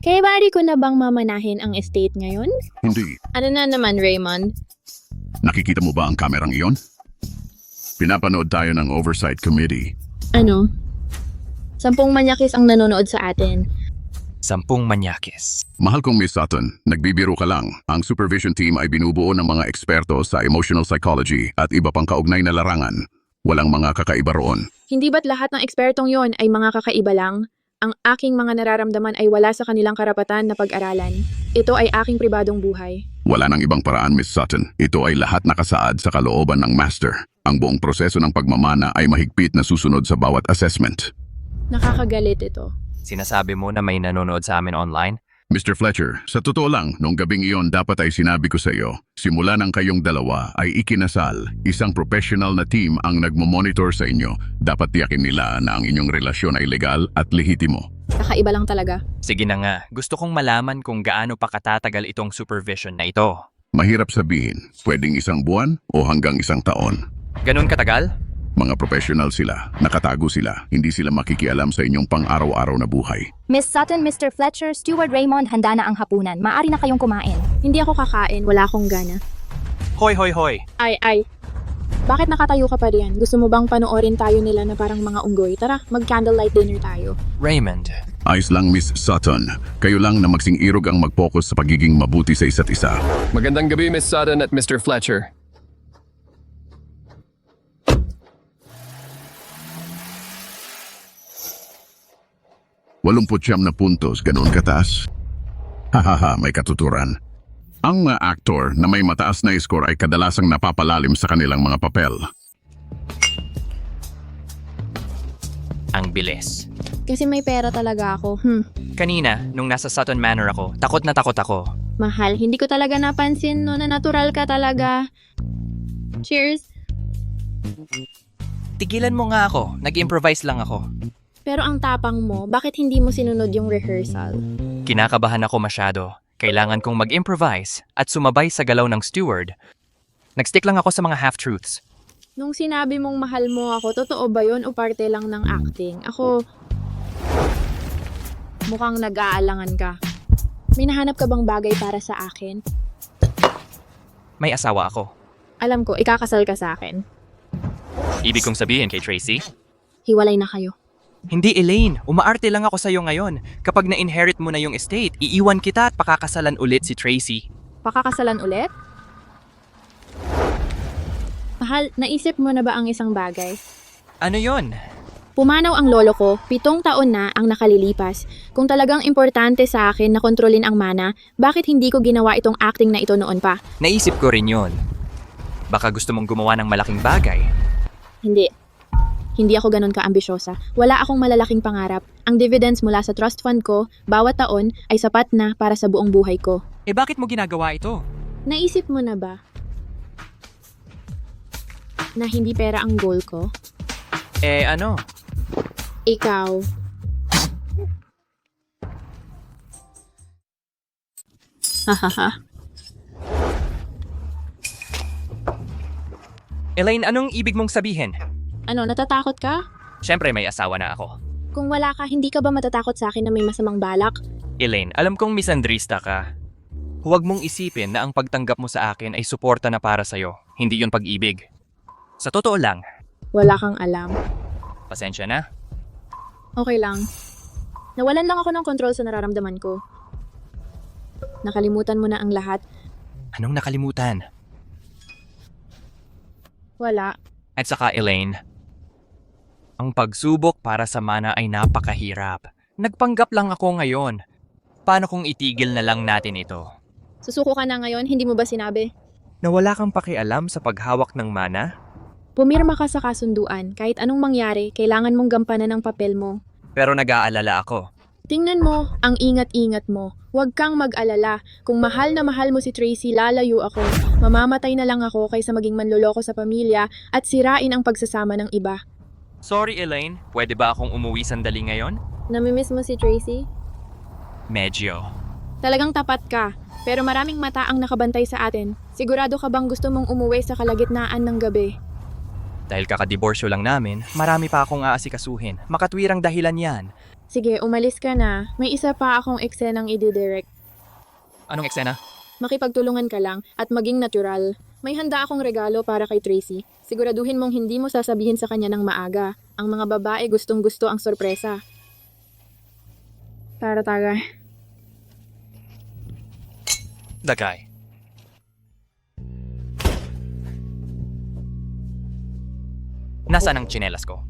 Kaya bari ko na bang mamanahin ang estate ngayon? Hindi. Ano na naman, Raymond? Nakikita mo ba ang kamerang iyon? Pinapanood tayo ng Oversight Committee. Ano? 10 manyakis ang nanonood sa atin. 10 manyakis. Mahal kong Miss Sutton, nagbibiro ka lang. Ang supervision team ay binubuo ng mga eksperto sa emotional psychology at iba pang kaugnay na larangan. Walang mga kakaiba roon. Hindi ba't lahat ng ekspertong yon ay mga kakaiba lang? Ang aking mga nararamdaman ay wala sa kanilang karapatan na pag-aralan. Ito ay aking pribadong buhay. Wala nang ibang paraan, Miss Sutton. Ito ay lahat nakasaad sa kalooban ng master. Ang buong proseso ng pagmamana ay mahigpit na susunod sa bawat assessment. Nakakagalit ito. Sinasabi mo na may nanonood sa amin online? Mr. Fletcher, sa totoo lang, nung gabing iyon dapat ay sinabi ko sa iyo, simula ng kayong dalawa ay ikinasal, isang professional na team ang nagmo-monitor sa inyo. Dapat tiyakin nila na ang inyong relasyon ay legal at lehitimo. Kakaiba lang talaga. Sige na nga, gusto kong malaman kung gaano pa katatagal itong supervision na ito. Mahirap sabihin, pwedeng 1 buwan o hanggang 1 taon. Ganun katagal? Mga professional sila, nakatago sila, hindi sila makikialam sa inyong pang-araw-araw na buhay. Miss Sutton, Mr. Fletcher, Steward Raymond, handa na ang hapunan. Maaari na kayong kumain. Hindi ako kakain, wala akong gana. Hoy, hoy, hoy! Ay. Bakit nakatayo ka pa riyan? Gusto mo bang panoorin tayo nila na parang mga unggoy? Tara, mag-candlelight dinner tayo. Raymond, Ayos lang, Miss Sutton. Kayo lang na magsing-irog ang mag-focus sa pagiging mabuti sa isa't isa. Magandang gabi, Miss Sutton at Mr. Fletcher. ₱80 na puntos, ganoon kataas? Hahaha, may katuturan. Ang mga aktor na may mataas na score ay kadalasang napapalalim sa kanilang mga papel. ang bilis. Kasi may pera talaga ako. Kanina, nung nasa Sutton Manor ako, takot na takot ako. Mahal, hindi ko talaga napansin no na natural ka talaga. Cheers. Tigilan mo nga ako, nag-improvise lang ako. Pero ang tapang mo, bakit hindi mo sinunod yung rehearsal? Kinakabahan ako masyado. Kailangan kong mag-improvise at sumabay sa galaw ng steward. Nag-stick lang ako sa mga half-truths. Nung sinabi mong mahal mo ako, totoo ba yun o parte lang ng acting? Ako, mukhang nag-aalangan ka. May nahanap ka bang bagay para sa akin? May asawa ako. Alam ko, ikakasal ka sa akin. Ibig kong sabihin kay Tracy? Hiwalay na kayo. Hindi, Elaine. Umaarte lang ako sa'yo ngayon. Kapag na-inherit mo na yung estate, iiwan kita at pakakasalan ulit si Tracy. Pakakasalan ulit? Mahal, naisip mo na ba ang isang bagay? Ano yon? Pumanaw ang lolo ko, 7 taon na ang nakalilipas. Kung talagang importante sa akin na kontrolin ang mana, bakit hindi ko ginawa itong acting na ito noon pa? Naisip ko rin yon. Baka gusto mong gumawa ng malaking bagay. Hindi. Hindi ako ganun ka-ambisyosa. Wala akong malalaking pangarap. Ang dividends mula sa trust fund ko, bawat taon, ay sapat na para sa buong buhay ko. Eh bakit mo ginagawa ito? Naisip mo na ba? na hindi pera ang goal ko? Ano? Ikaw. Hahaha. Elaine, anong ibig mong sabihin? Ano, natatakot ka? Siyempre may asawa na ako. Kung wala ka, hindi ka ba matatakot sa akin na may masamang balak? Elaine, alam kong misandrista ka. Huwag mong isipin na ang pagtanggap mo sa akin ay suporta na para sa'yo, hindi yun pag-ibig. Sa totoo lang, Wala kang alam. pasensya na. Okay lang. Nawalan lang ako ng kontrol sa nararamdaman ko. Nakalimutan mo na ang lahat. Anong nakalimutan? Wala. At saka Elaine, ang pagsubok para sa mana ay napakahirap. Nagpanggap lang ako ngayon. Paano kung itigil na lang natin ito? Susuko ka na ngayon, hindi mo ba sinabi? Na wala kang pakialam sa paghawak ng mana? Pumirma ka sa kasunduan. Kahit anong mangyari, kailangan mong gampanan ang papel mo. Pero nag-aalala ako. Tingnan mo, ang ingat-ingat mo. Huwag kang mag-alala. Kung mahal na mahal mo si Tracy, lalayo ako. Mamamatay na lang ako kaysa maging manloloko sa pamilya at sirain ang pagsasama ng iba. Sorry Elaine, pwede ba akong umuwi sandali ngayon? Namimiss mo si Tracy? Medyo. Talagang tapat ka. Pero maraming mata ang nakabantay sa atin. Sigurado ka bang gusto mong umuwi sa kalagitnaan ng gabi? Dahil kakadiborsyo lang namin, marami pa akong aasikasuhin. Makatwirang dahilan yan. Sige, umalis ka na. May isa pa akong eksenang i-direct. Anong eksena? Makipagtulungan ka lang at maging natural. May handa akong regalo para kay Tracy. Siguraduhin mong hindi mo sasabihin sa kanya ng maaga. Ang mga babae gustong-gusto ang sorpresa. Tara, taga. Dagay. Nasaan ang tsinelas ko?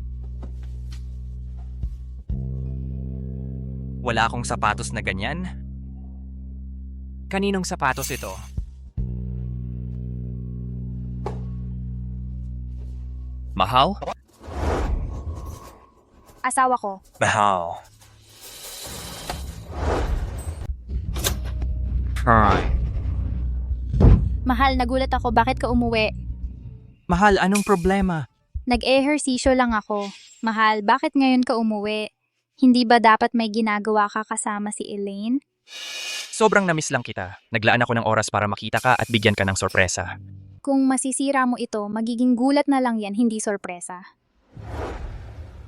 Wala akong sapatos na ganyan. Kaninong sapatos ito? Mahal? Asawa ko. Mahal. Hi. Mahal, nagulat ako. Bakit ka umuwi? Mahal, anong problema? Nag-ehersisyo lang ako. Mahal, bakit ngayon ka umuwi? Hindi ba dapat may ginagawa ka kasama si Elaine? Sobrang namiss lang kita. Naglaan ako ng oras para makita ka at bigyan ka ng sorpresa. Kung masisira mo ito, magiging gulat na lang yan, hindi sorpresa.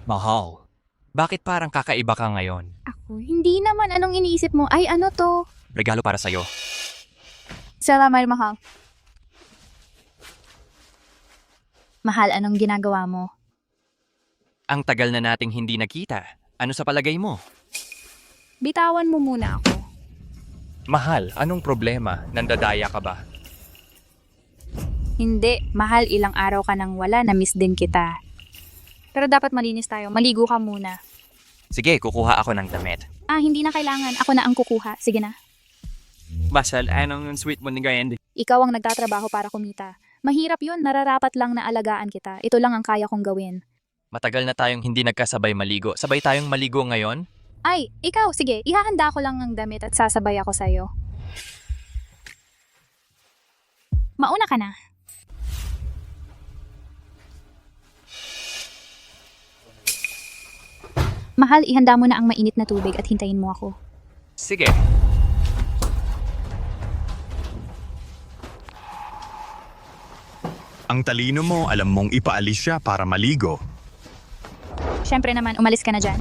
Mahal. Bakit parang kakaiba ka ngayon? Ako, hindi naman. Anong iniisip mo? Ay, ano to? Regalo para sa'yo. Salamat, mahal. Mahal, anong ginagawa mo? Ang tagal na nating hindi nakita. Ano sa palagay mo? Bitawan mo muna ako. Mahal, anong problema? Nandadaya ka ba? Hindi, mahal, ilang araw ka nang wala, na-miss din kita. Pero dapat malinis tayo, maligo ka muna. Sige, kukuha ako ng damit. Hindi na kailangan, ako na ang kukuha. Sige na. Basal, anong sweet mo ni Gayandi? Ikaw ang nagtatrabaho para kumita. Mahirap yun, nararapat lang na alagaan kita. Ito lang ang kaya kong gawin. Matagal na tayong hindi nagkasabay maligo. Sabay tayong maligo ngayon? Ay, ikaw, sige, ihahanda ko lang ang damit at sasabay ako sa'yo. Mauna ka na. Mahal, ihanda mo na ang mainit na tubig at hintayin mo ako. Sige. Ang talino mo, alam mong ipaalis siya para maligo. Siyempre naman, umalis ka na dyan.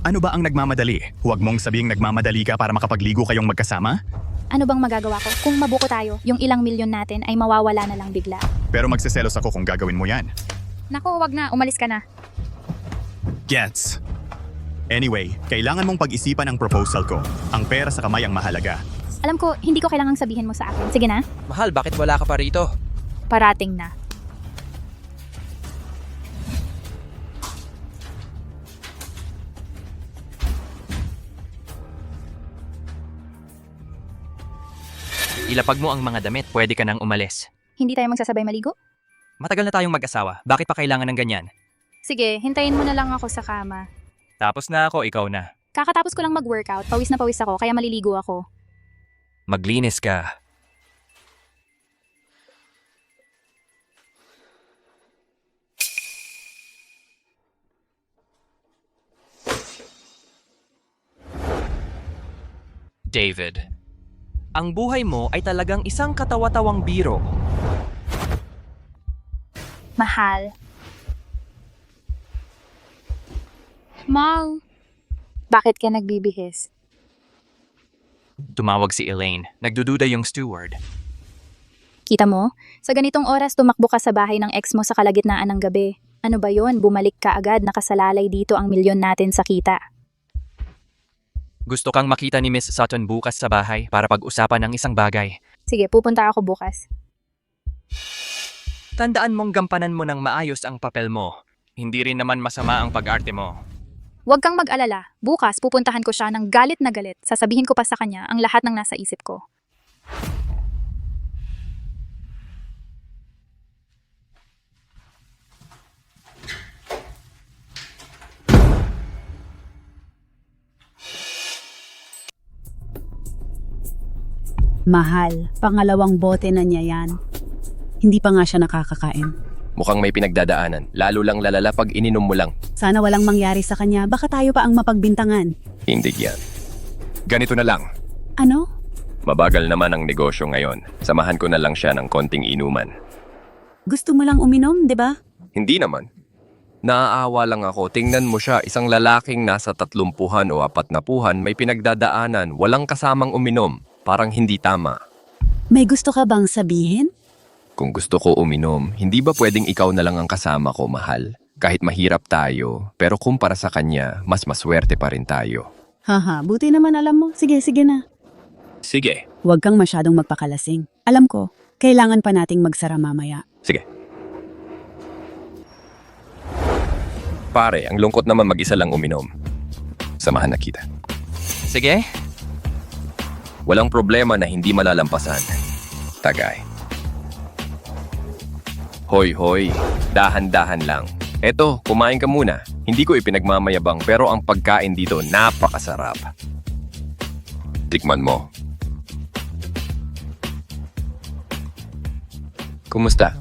Ano ba ang nagmamadali? Huwag mong sabihing nagmamadali ka para makapagligo kayong magkasama? Ano bang magagawa ko? Kung mabuko tayo, yung ilang milyon natin ay mawawala na lang bigla. Pero magseselos ako kung gagawin mo yan. Naku, wag na. Umalis ka na. Gets. Anyway, kailangan mong pag-isipan ang proposal ko. Ang pera sa kamay ang mahalaga. Alam ko, hindi ko kailangang sabihin mo sa akin. Sige na. Mahal, bakit wala ka pa rito? Parating na. Ilapag mo ang mga damit, pwede ka nang umalis. Hindi tayo magsasabay maligo? Matagal na tayong mag-asawa, bakit pa kailangan ng ganyan? Sige, hintayin mo na lang ako sa kama. Tapos na ako, ikaw na. Kakatapos ko lang mag-workout, pawis na pawis ako, kaya maliligo ako. Maglinis ka. David, ang buhay mo ay talagang isang katawa-tawang biro. Mahal. Mal. Bakit ka nagbibihis? Tumawag si Elaine. Nagdududa yung steward. Kita mo? Sa ganitong oras tumakbo ka sa bahay ng ex mo sa kalagitnaan ng gabi. Ano ba yon? Bumalik ka agad, nakasalalay dito ang milyon natin sa kita. Gusto kang makita ni Miss Sutton bukas sa bahay para pag-usapan ng isang bagay. Sige, pupunta ako bukas. Tandaan mong gampanan mo ng maayos ang papel mo. Hindi rin naman masama ang pag-arte mo. Huwag kang mag-alala. Bukas pupuntahan ko siya ng galit na galit. Sasabihin ko pa sa kanya ang lahat ng nasa isip ko. Mahal, pangalawang bote na niya yan. Hindi pa nga siya nakakakain. Mukhang may pinagdadaanan, lalo lang lalala pag ininom mo lang. Sana walang mangyari sa kanya, baka tayo pa ang mapagbintangan. Hindi yan. Ganito na lang. Ano? Mabagal naman ang negosyo ngayon. Samahan ko na lang siya ng konting inuman. Gusto mo lang uminom, di ba? Hindi naman. Naaawa lang ako. Tingnan mo siya, isang lalaking nasa 30 o 40 may pinagdadaanan, walang kasamang uminom. Parang hindi tama. May gusto ka bang sabihin? Kung gusto ko uminom, hindi ba pwedeng ikaw na lang ang kasama ko, mahal? Kahit mahirap tayo, pero kumpara sa kanya, mas maswerte pa rin tayo. Haha, buti naman alam mo. Sige, sige na. Sige. Huwag kang masyadong magpakalasing. Alam ko, kailangan pa nating magsara mamaya. Sige. Pare, ang lungkot naman mag-isa lang uminom. Samahan na kita. Sige, Walang problema na hindi malalampasan. Tagay. Hoy, hoy. Dahan-dahan lang. Eto, kumain ka muna. Hindi ko ipinagmamayabang pero ang pagkain dito napakasarap. Tikman mo. Kumusta?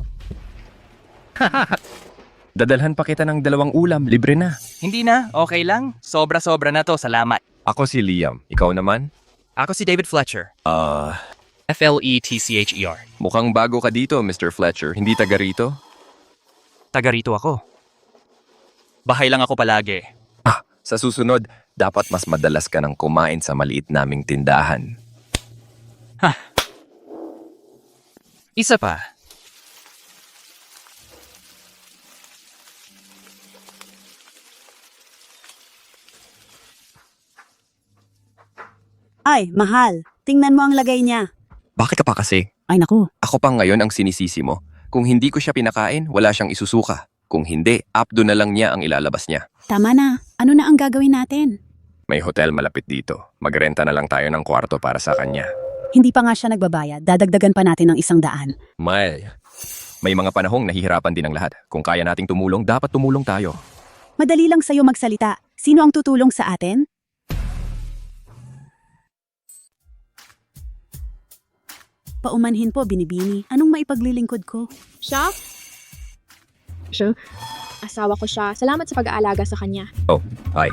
Dadalhan pa kita ng 2 ulam, libre na. hindi na, okay lang. Sobra-sobra na to, salamat. Ako si Liam, ikaw naman? Ako si David Fletcher. Fletcher. Mukhang bago ka dito, Mr. Fletcher. Hindi taga rito? Taga rito ako. Bahay lang ako palagi. Sa susunod, dapat mas madalas ka nang kumain sa maliit naming tindahan. Isa pa, Ay, mahal. Tingnan mo ang lagay niya. Bakit ka pa kasi? Ay naku, Ako pa ngayon ang sinisisi mo. Kung hindi ko siya pinakain, wala siyang isusuka. Kung hindi, abdo na lang niya ang ilalabas niya. tama na. Ano na ang gagawin natin? May hotel malapit dito. Magrenta na lang tayo ng kwarto para sa kanya. Hindi pa nga siya nagbabayad. Dadagdagan pa natin ng 100. May mga panahong nahihirapan din ang lahat. Kung kaya nating tumulong, dapat tumulong tayo. Madali lang sa'yo magsalita. Sino ang tutulong sa atin? Paumanhin po, Binibini. Anong maipaglilingkod ko? Siya? Asawa ko siya. Salamat sa pag-aalaga sa kanya. Hi.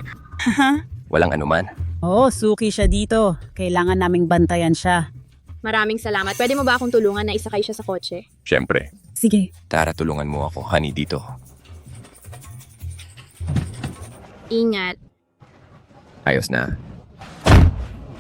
Walang anuman. Oh, suki siya dito. Kailangan naming bantayan siya. Maraming salamat. Pwede mo ba akong tulungan na isakay siya sa kotse? Siyempre. Sige. Tara, tulungan mo ako. Honey, dito. Ingat. Ayos na.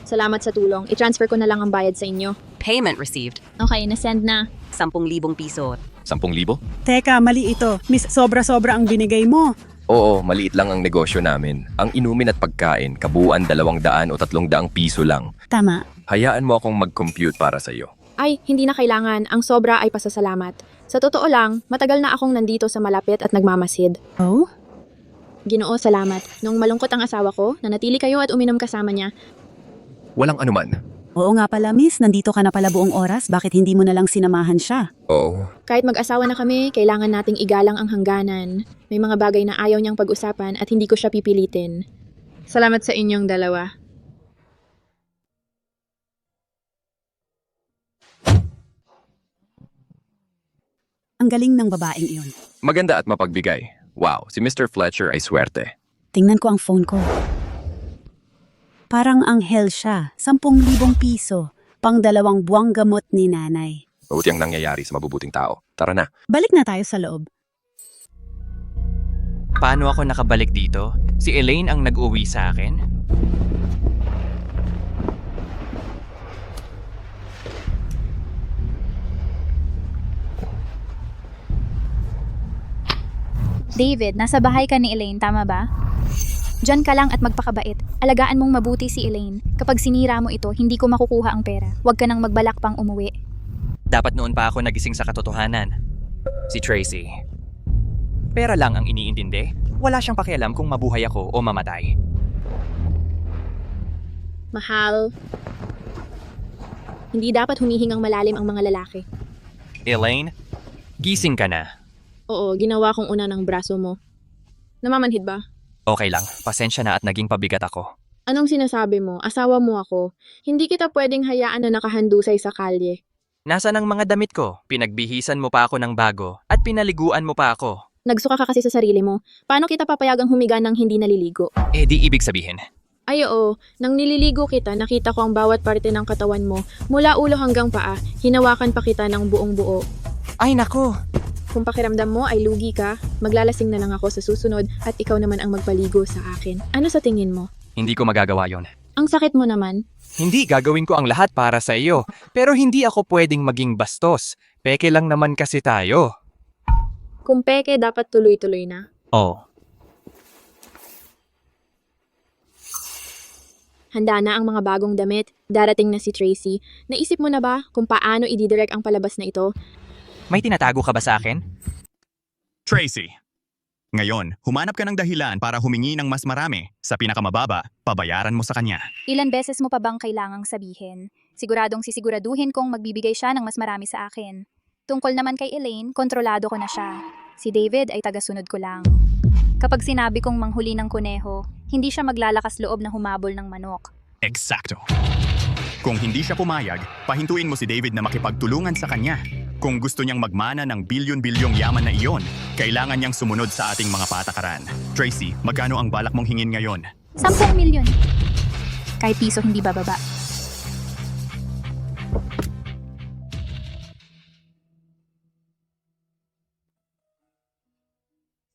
Salamat sa tulong. I-transfer ko na lang ang bayad sa inyo. Payment received. Okay, na-send na. 10,000 piso. 10,000? Teka, mali ito. Miss, sobra-sobra ang binigay mo. Oo, maliit lang ang negosyo namin. Ang inumin at pagkain, kabuuan 200 o 300 piso lang. Tama. Hayaan mo akong mag-compute para sa'yo. Ay, hindi na kailangan. Ang sobra ay pasasalamat. Sa totoo lang, matagal na akong nandito sa malapit at nagmamasid. Oh? Ginoo, salamat. Nung malungkot ang asawa ko, nanatili kayo at uminom kasama niya. Walang anuman. Oo nga pala, miss. Nandito ka na pala buong oras. Bakit hindi mo na lang sinamahan siya? Oo. Kahit mag-asawa na kami, kailangan nating igalang ang hangganan. May mga bagay na ayaw niyang pag-usapan at hindi ko siya pipilitin. Salamat sa inyong dalawa. Ang galing ng babaeng iyon. Maganda at mapagbigay. Wow, si Mr. Fletcher ay swerte. Tingnan ko ang phone ko. Parang anghel siya, 10,000 piso, pang 2 buwang gamot ni nanay. Mabuti ang nangyayari sa mabubuting tao. Tara na. Balik na tayo sa loob. Paano ako nakabalik dito? Si Elaine ang nag-uwi sa akin? David, nasa bahay ka ni Elaine, tama ba? Diyan ka lang at magpakabait. Alagaan mong mabuti si Elaine. Kapag sinira mo ito, hindi ko makukuha ang pera. Huwag ka nang magbalak pang umuwi. Dapat noon pa ako nagising sa katotohanan. Si Tracy. Pera lang ang iniintindi. Wala siyang pakialam kung mabuhay ako o mamatay. Mahal, hindi dapat humihingang malalim ang mga lalaki. Elaine, gising ka na. Oo, ginawa kong una ng braso mo. Namamanhid ba? Okay lang, pasensya na at naging pabigat ako. Anong sinasabi mo? Asawa mo ako. Hindi kita pwedeng hayaan na nakahandusay sa kalye. Nasaan ang mga damit ko? Pinagbihisan mo pa ako ng bago at pinaliguan mo pa ako. Nagsuka ka kasi sa sarili mo. Paano kita papayagang humiga ng hindi naliligo? Eh di ibig sabihin. Ay oo, nang nililigo kita, nakita ko ang bawat parte ng katawan mo. Mula ulo hanggang paa, hinawakan pa kita ng buong buo. Ay nako! Kung pakiramdam mo ay lugi ka, maglalasing na lang ako sa susunod at ikaw naman ang magpaligo sa akin. Ano sa tingin mo? Hindi ko magagawa yon. Ang sakit mo naman. Hindi, gagawin ko ang lahat para sa iyo. Pero hindi ako pwedeng maging bastos. Peke lang naman kasi tayo. Kung peke, dapat tuloy-tuloy na. Oh. Handa na ang mga bagong damit. Darating na si Tracy. Naisip mo na ba kung paano ididirect ang palabas na ito? May tinatago ka ba sa akin? Tracy, ngayon, humanap ka ng dahilan para humingi ng mas marami. Sa pinakamababa, pabayaran mo sa kanya. Ilan beses mo pa bang kailangang sabihin? Siguradong sisiguraduhin kong magbibigay siya ng mas marami sa akin. Tungkol naman kay Elaine, kontrolado ko na siya. Si David ay tagasunod ko lang. Kapag sinabi kong manghuli ng kuneho, hindi siya maglalakas loob na humabol ng manok. Eksakto. Kung hindi siya pumayag, pahintuin mo si David na makipagtulungan sa kanya. Kung gusto niyang magmana ng bilyon-bilyong yaman na iyon, kailangan niyang sumunod sa ating mga patakaran. Tracy, magkano ang balak mong hingin ngayon? 10 milyon. Kahit piso hindi bababa.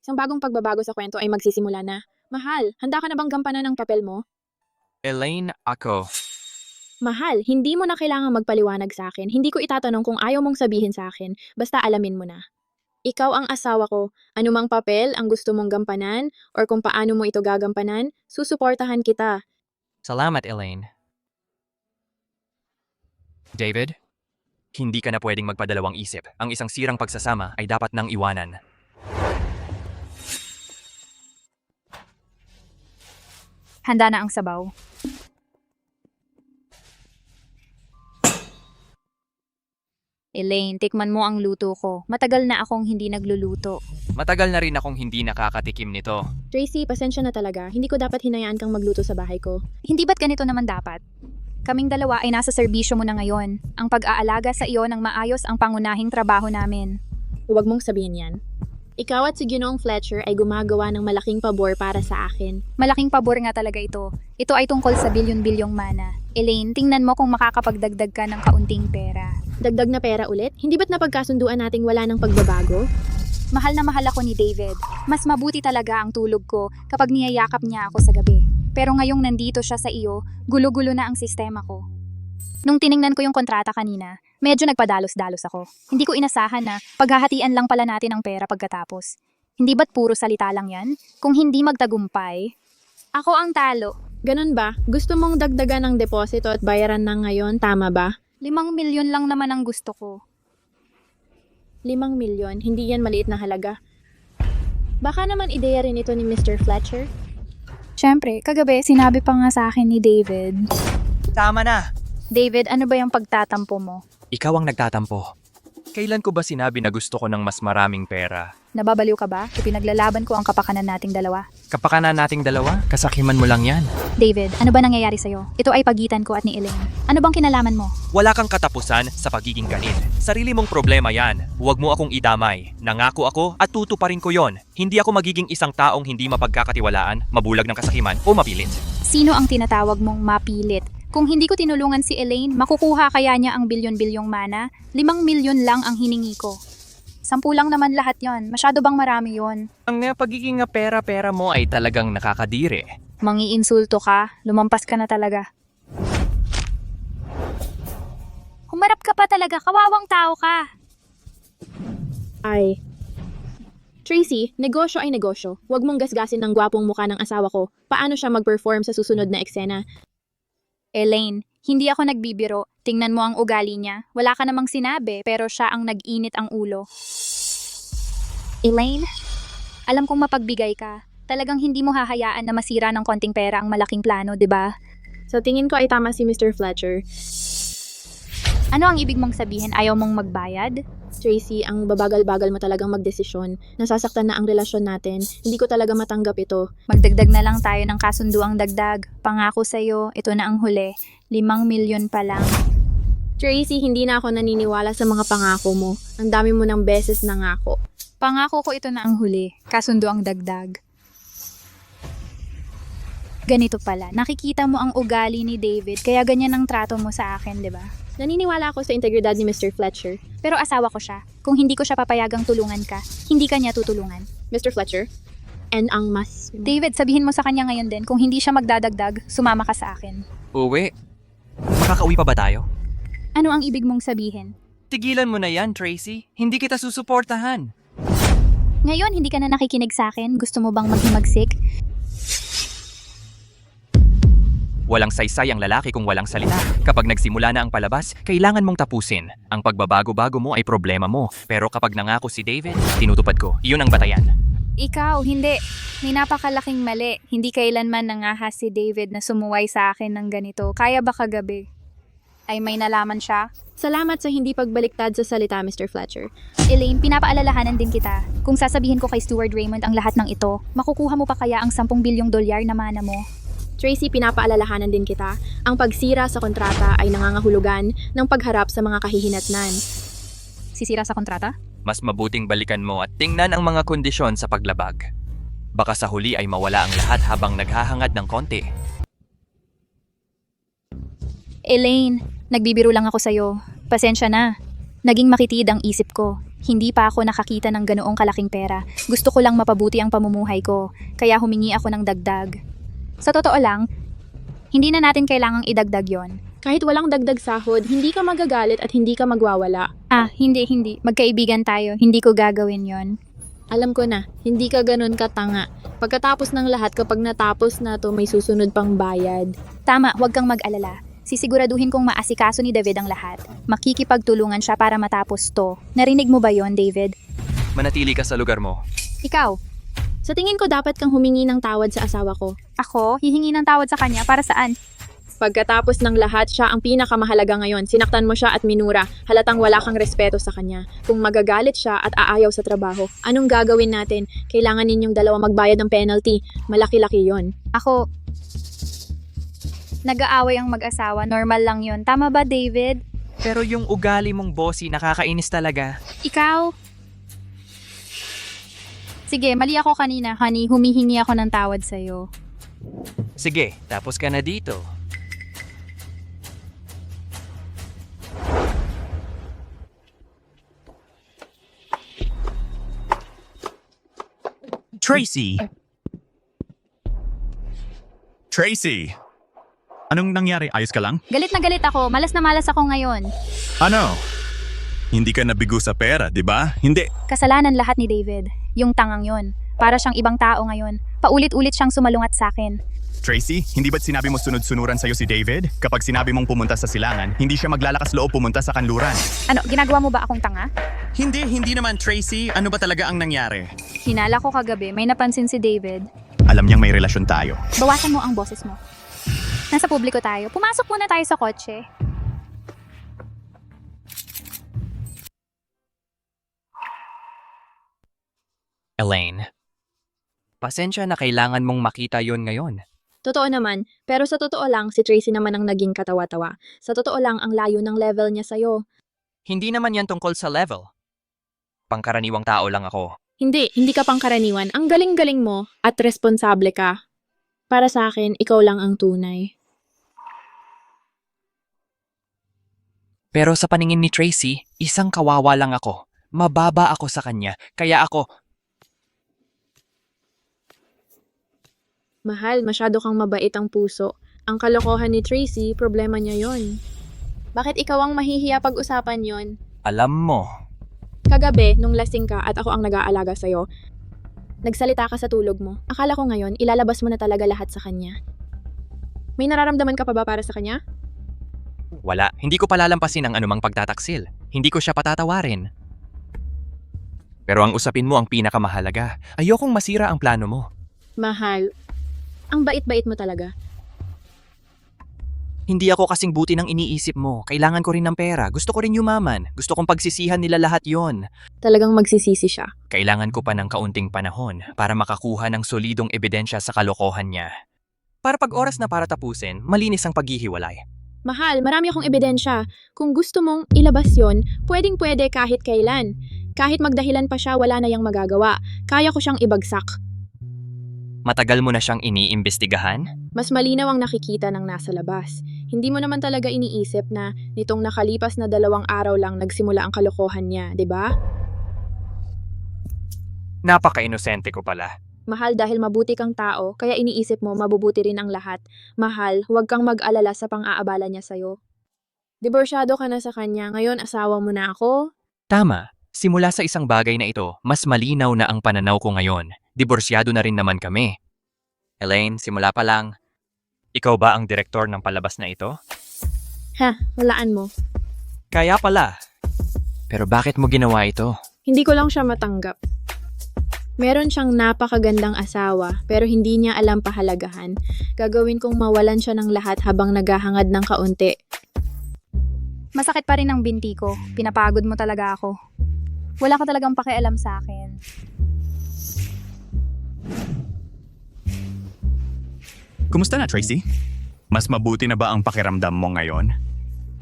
Isang bagong pagbabago sa kwento ay magsisimula na. Mahal, handa ka na bang gampanan ng papel mo? Elaine, ako. Mahal, hindi mo na kailangang magpaliwanag sa akin. Hindi ko itatanong kung ayaw mong sabihin sa akin. Basta alamin mo na. Ikaw ang asawa ko. Anumang papel ang gusto mong gampanan or kung paano mo ito gagampanan, susuportahan kita. Salamat, Elaine. David, hindi ka na pwedeng magpadalawang isip. Ang isang sirang pagsasama ay dapat nang iwanan. Handa na ang sabaw. Elaine, tikman mo ang luto ko. Matagal na akong hindi nagluluto. Matagal na rin akong hindi nakakatikim nito. Tracy, pasensya na talaga. Hindi ko dapat hinayaan kang magluto sa bahay ko. Hindi ba't ganito naman dapat? Kaming dalawa ay nasa serbisyo mo na ngayon. Ang pag-aalaga sa iyo ng maayos ang pangunahing trabaho namin. Huwag mong sabihin yan. Ikaw at si Ginoong Fletcher ay gumagawa ng malaking pabor para sa akin. Malaking pabor nga talaga ito. Ito ay tungkol sa bilyon-bilyong mana. Elaine, tingnan mo kung makakapagdagdag ka ng kaunting pera. Dagdag na pera ulit? Hindi ba't napagkasunduan nating wala ng pagbabago? Mahal na mahal ako ni David. Mas mabuti talaga ang tulog ko kapag niyayakap niya ako sa gabi. Pero ngayong nandito siya sa iyo, gulo-gulo na ang sistema ko. Nung tiningnan ko yung kontrata kanina, medyo nagpadalos-dalos ako. Hindi ko inasahan na paghahatian lang pala natin ang pera pagkatapos. Hindi ba't puro salita lang yan? Kung hindi magtagumpay, ako ang talo. Ganun ba? Gusto mong dagdagan ng deposito at bayaran na ngayon, tama ba? 5 milyon lang naman ang gusto ko. 5 milyon, hindi yan maliit na halaga. Baka naman ideya rin ito ni Mr. Fletcher? Siyempre, kagabi sinabi pa nga sa akin ni David. Tama na! David, ano ba yung pagtatampo mo? Ikaw ang nagtatampo. Kailan ko ba sinabi na gusto ko ng mas maraming pera? Nababaliw ka ba? Ipinaglalaban ko ang kapakanan nating dalawa. Kapakanan nating dalawa? Kasakiman mo lang yan. David, ano ba nangyayari sa'yo? Ito ay pagitan ko at ni Elaine. Ano bang kinalaman mo? Wala kang katapusan sa pagiging ganit. Sarili mong problema yan. Huwag mo akong idamay. Nangako ako at tutuparin ko yon. Hindi ako magiging isang taong hindi mapagkakatiwalaan, mabulag ng kasakiman o mapilit. Sino ang tinatawag mong mapilit? Kung hindi ko tinulungan si Elaine, makukuha kaya niya ang bilyon-bilyong mana? 5 milyon lang ang hiningi ko. 10 lang naman lahat yon. Masyado bang marami yon? Ang pagiging pera-pera mo ay talagang nakakadiri. Mangiinsulto ka, lumampas ka na talaga. Humarap ka pa talaga, kawawang tao ka. Ay. Tracy, negosyo ay negosyo. Huwag mong gasgasin ng gwapong mukha ng asawa ko. Paano siya mag-perform sa susunod na eksena? Elaine, hindi ako nagbibiro. Tingnan mo ang ugali niya. Wala ka namang sinabi, pero siya ang nag-init ang ulo. Elaine, alam kong mapagbigay ka. Talagang hindi mo hahayaan na masira ng konting pera ang malaking plano, di ba? Sa tingin ko ay tama si Mr. Fletcher. Ano ang ibig mong sabihin? Ayaw mong magbayad? Tracy, ang babagal-bagal mo talagang magdesisyon. Nasasaktan na ang relasyon natin. Hindi ko talaga matanggap ito. Magdagdag na lang tayo ng kasunduang dagdag. Pangako sa'yo, ito na ang huli. 5 milyon pa lang. Tracy, hindi na ako naniniwala sa mga pangako mo. Ang dami mo ng beses nangako. Pangako ko ito na ang huli. Kasunduang dagdag. Ganito pala, nakikita mo ang ugali ni David, kaya ganyan ang trato mo sa akin, di ba? Naniniwala ako sa integridad ni Mr. Fletcher. Pero asawa ko siya. Kung hindi ko siya papayagang tulungan ka, hindi ka niya tutulungan. Mr. Fletcher? And ang mas... David, sabihin mo sa kanya ngayon din, kung hindi siya magdadagdag, sumama ka sa akin. Uwi? Makakauwi pa ba tayo? Ano ang ibig mong sabihin? Tigilan mo na yan, Tracy. Hindi kita susuportahan. Ngayon, hindi ka na nakikinig sa akin? Gusto mo bang maghimagsik? Walang saysay ang lalaki kung walang salita. Kapag nagsimula na ang palabas, kailangan mong tapusin. Ang pagbabago-bago mo ay problema mo. Pero kapag nangako si David, tinutupad ko. Iyon ang batayan. Ikaw, hindi. May napakalaking mali. Hindi kailanman nangahas si David na sumuway sa akin ng ganito. Kaya ba kagabi? Ay may nalaman siya? Salamat sa hindi pagbaliktad sa salita, Mr. Fletcher. Elaine, pinapaalalahanan din kita. Kung sasabihin ko kay Steward Raymond ang lahat ng ito, makukuha mo pa kaya ang 10 bilyong dolyar na mana mo? Tracy, pinapaalalahanan din kita. Ang pagsira sa kontrata ay nangangahulugan ng pagharap sa mga kahihinatnan. Sisira sa kontrata? Mas mabuting balikan mo at tingnan ang mga kondisyon sa paglabag. Baka sa huli ay mawala ang lahat habang naghahangad ng konti. Elaine, nagbibiro lang ako sa'yo. Pasensya na. Naging makitid ang isip ko. Hindi pa ako nakakita ng ganoong kalaking pera. Gusto ko lang mapabuti ang pamumuhay ko. Kaya humingi ako ng dagdag. Sa totoo lang, hindi na natin kailangang idagdag yon. Kahit walang dagdag sahod, hindi ka magagalit at hindi ka magwawala. Hindi. Magkaibigan tayo. Hindi ko gagawin yon. Alam ko na, hindi ka ganun katanga. Pagkatapos ng lahat, kapag natapos na to, may susunod pang bayad. Tama, huwag kang mag-alala. Sisiguraduhin kong maasikaso ni David ang lahat. Makikipagtulungan siya para matapos to. Narinig mo ba yon, David? Manatili ka sa lugar mo. Ikaw? Sa tingin ko dapat kang humingi ng tawad sa asawa ko. Ako? Hihingi ng tawad sa kanya? Para saan? Pagkatapos ng lahat, siya ang pinakamahalaga ngayon. Sinaktan mo siya at minura. Halatang wala kang respeto sa kanya. Kung magagalit siya at aayaw sa trabaho, anong gagawin natin? Kailangan ninyong dalawa magbayad ng penalty. Malaki-laki yon. Ako, nag-aaway ang mag-asawa. Normal lang yon. Tama ba, David? Pero yung ugali mong bossy nakakainis talaga. Ikaw? Sige, mali ako kanina, honey. Humihingi ako ng tawad sa'yo. Sige, tapos ka na dito. Tracy! Tracy! Anong nangyari? Ayos ka lang? Galit na galit ako. Malas na malas ako ngayon. Ano? Hindi ka nabigo sa pera, di ba? Hindi. Kasalanan lahat ni David. Yung tangang yon. Para siyang ibang tao ngayon. Paulit-ulit siyang sumalungat sa akin. Tracy, hindi ba't sinabi mo sunod-sunuran sa'yo si David? Kapag sinabi mong pumunta sa silangan, hindi siya maglalakas loob pumunta sa kanluran. Ano, ginagawa mo ba akong tanga? Hindi naman, Tracy. Ano ba talaga ang nangyari? Hinala ko kagabi, may napansin si David. Alam niyang may relasyon tayo. Bawasan mo ang boses mo. Nasa publiko tayo. Pumasok muna tayo sa kotse. Elaine, pasensya na kailangan mong makita yon ngayon. Totoo naman, pero sa totoo lang, si Tracy naman ang naging katawa-tawa. Sa totoo lang, ang layo ng level niya sa'yo. Hindi naman yan tungkol sa level. Pangkaraniwang tao lang ako. Hindi ka pangkaraniwan. Ang galing-galing mo at responsable ka. Para sa akin, ikaw lang ang tunay. Pero sa paningin ni Tracy, isang kawawa lang ako. Mababa ako sa kanya, kaya ako... Mahal, masyado kang mabait ang puso. Ang kalokohan ni Tracy, problema niya yon. Bakit ikaw ang mahihiya pag-usapan yon? Alam mo, Kagabi, nung lasing ka at ako ang nag-aalaga sa'yo, nagsalita ka sa tulog mo. Akala ko ngayon, ilalabas mo na talaga lahat sa kanya. May nararamdaman ka pa ba para sa kanya? wala. Hindi ko palalampasin ang anumang pagtataksil. Hindi ko siya patatawarin. Pero ang usapin mo ang pinakamahalaga. Ayokong masira ang plano mo. Mahal, ang bait-bait mo talaga. Hindi ako kasing buti ng iniisip mo. Kailangan ko rin ng pera. Gusto ko rin yumaman. Gusto kong pagsisihan nila lahat yon. Talagang magsisisi siya. Kailangan ko pa ng kaunting panahon para makakuha ng solidong ebidensya sa kalokohan niya. Para pag oras na para tapusin, malinis ang paghihiwalay. Mahal, marami akong ebidensya. Kung gusto mong ilabas yon, pwedeng-pwede kahit kailan. Kahit magdahilan pa siya, wala na yang magagawa. Kaya ko siyang ibagsak. Matagal mo na siyang iniimbestigahan? Mas malinaw ang nakikita ng nasa labas. Hindi mo naman talaga iniisip na nitong nakalipas na 2 araw lang nagsimula ang kalokohan niya, di ba? Napaka-inosente ko pala. Mahal, dahil mabuti kang tao, kaya iniisip mo mabubuti rin ang lahat. Mahal, huwag kang mag-alala sa pang-aabala niya sa'yo. Diborsyado ka na sa kanya, ngayon asawa mo na ako. Tama. Simula sa isang bagay na ito, mas malinaw na ang pananaw ko ngayon. Diborsyado na rin naman kami. Elaine, simula pa lang. Ikaw ba ang direktor ng palabas na ito? Ha, walaan mo. Kaya pala. Pero bakit mo ginawa ito? Hindi ko lang siya matanggap. Meron siyang napakagandang asawa, pero hindi niya alam pahalagahan. Gagawin kong mawalan siya ng lahat habang naghahangad ng kaunti. Masakit pa rin ang binti ko. Pinapagod mo talaga ako. Wala ka talagang pakialam sa akin. Kumusta na, Tracy? Mas mabuti na ba ang pakiramdam mo ngayon?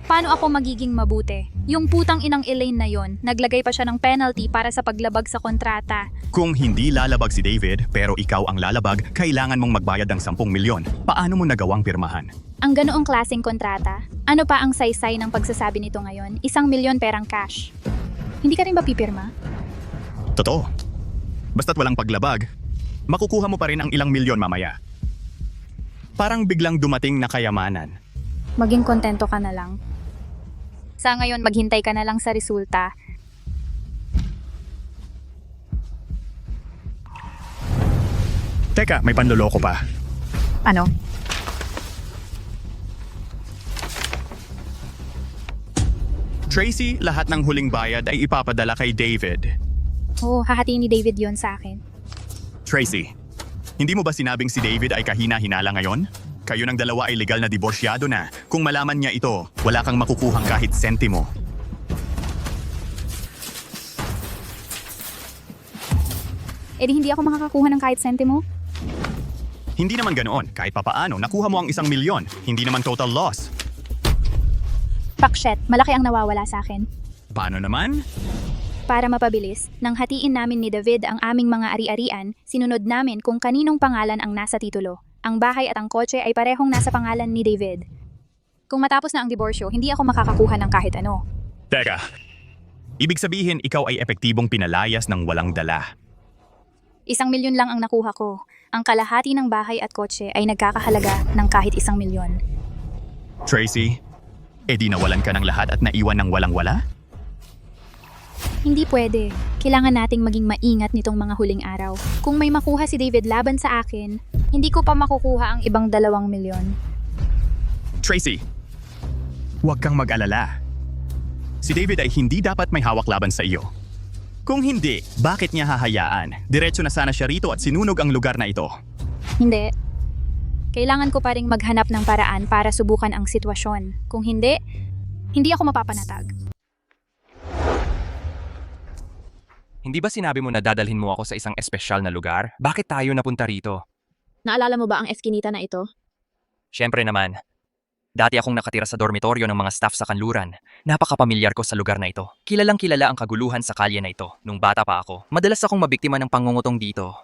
Paano ako magiging mabuti? Yung putang inang Elaine na yon, naglagay pa siya ng penalty para sa paglabag sa kontrata. Kung hindi lalabag si David, pero ikaw ang lalabag, kailangan mong magbayad ng 10 milyon. Paano mo nagawang pirmahan? Ang ganoong klaseng kontrata, ano pa ang saysay ng pagsasabi nito ngayon? 1 milyon perang cash. Hindi ka rin ba pipirma? Totoo. Basta't walang paglabag, makukuha mo pa rin ang ilang milyon mamaya. Parang biglang dumating na kayamanan. Maging kontento ka na lang. Sa ngayon, maghintay ka na lang sa resulta. Teka, may panloloko pa. Ano? Tracy, lahat ng huling bayad ay ipapadala kay David. Oo, hahatiin ni David yon sa akin. Tracy, hindi mo ba sinabing si David ay kahina-hinala ngayon? Kayo ng dalawa ay legal na diborsyado na. Kung malaman niya ito, wala kang makukuhang kahit sentimo. Eh di hindi ako makakakuha ng kahit sentimo? Hindi naman ganoon. Kahit papaano, nakuha mo ang 1 milyon. Hindi naman total loss. Pakshit, malaki ang nawawala sa akin. Paano naman? Para mapabilis, nang hatiin namin ni David ang aming mga ari-arian, sinunod namin kung kaninong pangalan ang nasa titulo. Ang bahay at ang kotse ay parehong nasa pangalan ni David. Kung matapos na ang diborsyo, hindi ako makakakuha ng kahit ano. Teka, ibig sabihin ikaw ay epektibong pinalayas ng walang dala. 1 milyon lang ang nakuha ko. Ang kalahati ng bahay at kotse ay nagkakahalaga ng kahit 1 milyon. Tracy, edi nawalan ka ng lahat at naiwan ng walang-wala? Hindi pwede. Kailangan nating maging maingat nitong mga huling araw. Kung may makuha si David laban sa akin, hindi ko pa makukuha ang ibang 2 milyon. Tracy, huwag kang mag-alala. Si David ay hindi dapat may hawak laban sa iyo. Kung hindi, bakit niya hahayaan? Diretso na sana siya rito at sinunog ang lugar na ito. Hindi. Kailangan ko pa ring maghanap ng paraan para subukan ang sitwasyon. Kung hindi, hindi ako mapapanatag. Hindi ba sinabi mo na dadalhin mo ako sa isang espesyal na lugar? Bakit tayo napunta rito? Naalala mo ba ang eskinita na ito? Siyempre naman. Dati akong nakatira sa dormitoryo ng mga staff sa kanluran. Napakapamilyar ko sa lugar na ito. Kilalang kilala ang kaguluhan sa kalye na ito. Nung bata pa ako, madalas akong mabiktima ng pangungutong dito.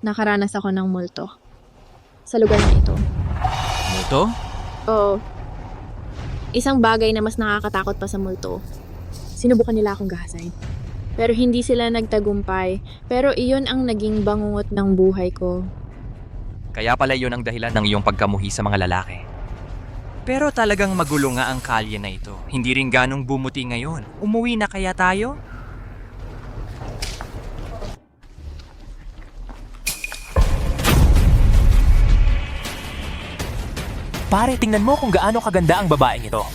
Nakaranas ako ng multo. sa lugar na ito. Multo? Oo. Isang bagay na mas nakakatakot pa sa multo. Sinubukan nila akong gahasain. Pero hindi sila nagtagumpay. Pero iyon ang naging bangungot ng buhay ko. Kaya pala yun ang dahilan ng iyong pagkamuhi sa mga lalaki. Pero talagang magulo nga ang kalye na ito. Hindi rin ganong bumuti ngayon. Umuwi na kaya tayo? Pare, tingnan mo kung gaano kaganda ang babaeng ito.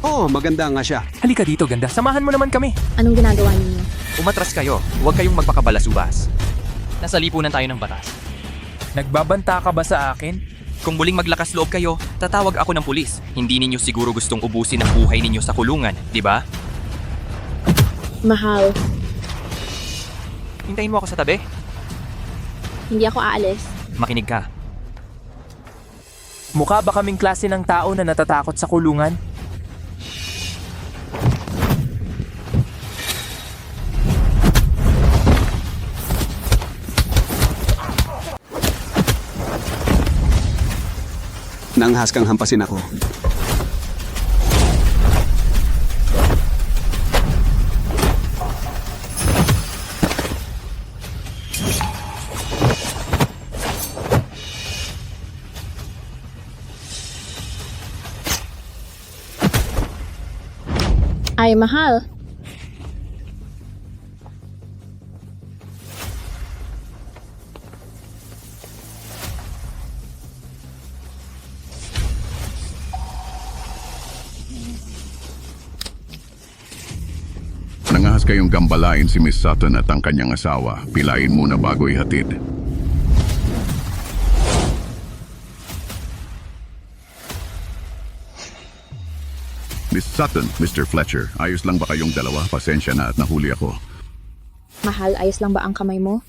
Oo, maganda nga siya. Halika dito, ganda. Samahan mo naman kami. Anong ginagawa ninyo? Umatras kayo. Huwag kayong magpakabalasubas. Nasa lipunan tayo ng batas. Nagbabanta ka ba sa akin? Kung muling maglakas loob kayo, tatawag ako ng pulis. Hindi ninyo siguro gustong ubusin ang buhay ninyo sa kulungan, di ba? Mahal, Hintayin mo ako sa tabi. hindi ako aalis. Makinig ka. Mukha ba kaming klase ng tao na natatakot sa kulungan? Nanghas kang hampasin ako. Ay, mahal. Nangahas kayong gambalain si Miss Sutton at ang kanyang asawa. Pilain muna bago ihatid. Miss Sutton, Mr. Fletcher, ayos lang ba kayong dalawa? Pasensya na at nahuli ako. Mahal, ayos lang ba ang kamay mo?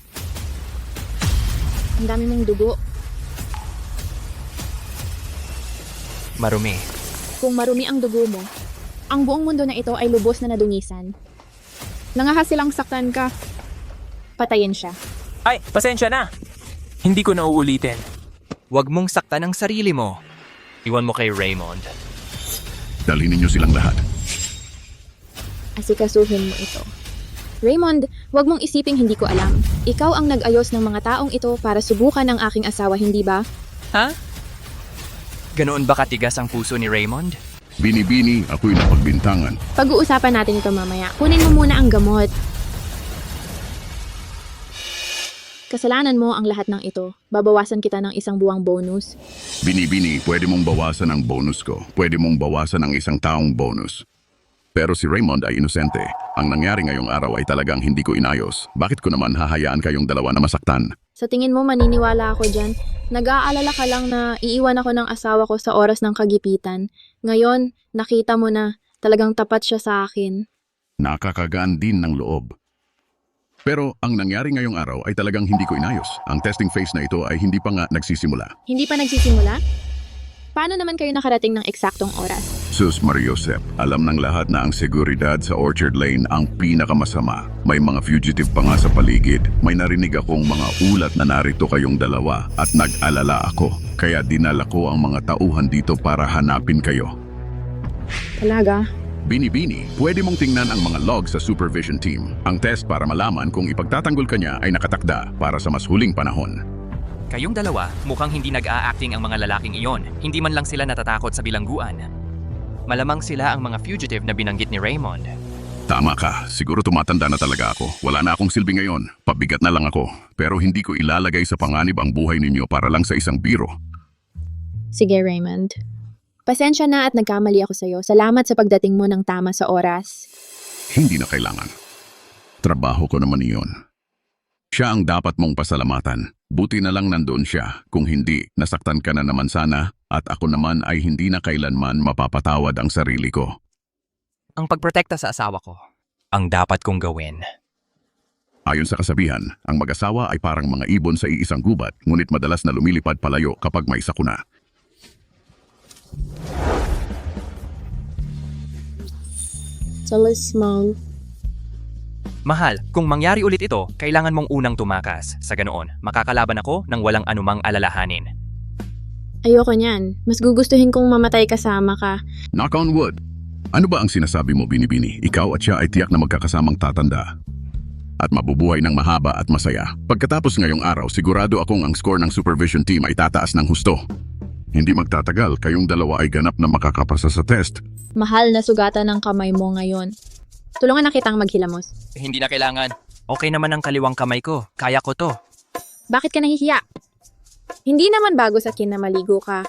Ang dami mong dugo. Marumi. Kung marumi ang dugo mo, ang buong mundo na ito ay lubos na nadungisan. Nangahas silang saktan ka. Patayin siya. Ay, pasensya na. Hindi ko na uulitin. Huwag mong saktan ang sarili mo. Iwan mo kay Raymond. Dalhin ninyo silang lahat. Asikasuhin mo ito. Raymond, wag mong isiping hindi ko alam. Ikaw ang nag-ayos ng mga taong ito para subukan ang aking asawa, hindi ba? Ha? Ganoon ba katigas ang puso ni Raymond? Bini-bini, ako'y napagbintangan. Pag-uusapan natin ito mamaya. Kunin mo muna ang gamot. Kasalanan mo ang lahat ng ito. Babawasan kita ng isang buwang bonus. Bini-bini, pwede mong bawasan ang bonus ko. Pwede mong bawasan ang isang taong bonus. Pero si Raymond ay inosente. Ang nangyari ngayong araw ay talagang hindi ko inayos. Bakit ko naman hahayaan kayong dalawa na masaktan? Sa tingin mo maniniwala ako dyan? Nag-aalala ka lang na iiwan ako ng asawa ko sa oras ng kagipitan. Ngayon, nakita mo na talagang tapat siya sa akin. Nakakagaan din ng loob. Pero ang nangyari ngayong araw ay talagang hindi ko inayos. Ang testing phase na ito ay hindi pa nga nagsisimula. Hindi pa nagsisimula? Paano naman kayo nakarating ng eksaktong oras? Sus Mariosep, alam ng lahat na ang seguridad sa Orchard Lane ang pinakamasama. May mga fugitive pa nga sa paligid. May narinig akong mga ulat na narito kayong dalawa at nag-alala ako. Kaya dinala ko ang mga tauhan dito para hanapin kayo. Talaga? Bini-bini, pwede mong tingnan ang mga log sa supervision team. Ang test para malaman kung ipagtatanggol ka niya ay nakatakda para sa mas huling panahon. Kayong dalawa, mukhang hindi nag-a-acting ang mga lalaking iyon. Hindi man lang sila natatakot sa bilangguan. Malamang sila ang mga fugitive na binanggit ni Raymond. Tama ka, siguro tumatanda na talaga ako. Wala na akong silbi ngayon, pabigat na lang ako. Pero hindi ko ilalagay sa panganib ang buhay ninyo para lang sa isang biro. Sige, Raymond. Pasensya na at nagkamali ako sa'yo. Salamat sa pagdating mo ng tama sa oras. Hindi na kailangan. Trabaho ko naman iyon. Siya ang dapat mong pasalamatan. Buti na lang nandoon siya. Kung hindi, nasaktan ka na naman sana at ako naman ay hindi na kailanman mapapatawad ang sarili ko. Ang pagprotekta sa asawa ko, ang dapat kong gawin. Ayon sa kasabihan, ang mag-asawa ay parang mga ibon sa iisang gubat, ngunit madalas na lumilipad palayo kapag may sakuna. Talisman. Mahal, kung mangyari ulit ito, kailangan mong unang tumakas. Sa ganoon, makakalaban ako ng walang anumang alalahanin. Ayoko niyan. Mas gugustuhin kong mamatay kasama ka. Knock on wood. Ano ba ang sinasabi mo, Binibini? Ikaw at siya ay tiyak na magkakasamang tatanda. At mabubuhay ng mahaba at masaya. Pagkatapos ngayong araw, sigurado akong ang score ng supervision team ay tataas ng husto. Hindi magtatagal, kayong dalawa ay ganap na makakapasa sa test. Mahal na sugatan ng kamay mo ngayon. Tulungan na kitang maghilamos. Hindi na kailangan. Okay naman ang kaliwang kamay ko. Kaya ko to. Bakit ka nahihiya? Hindi naman bago sa akin na maligo ka.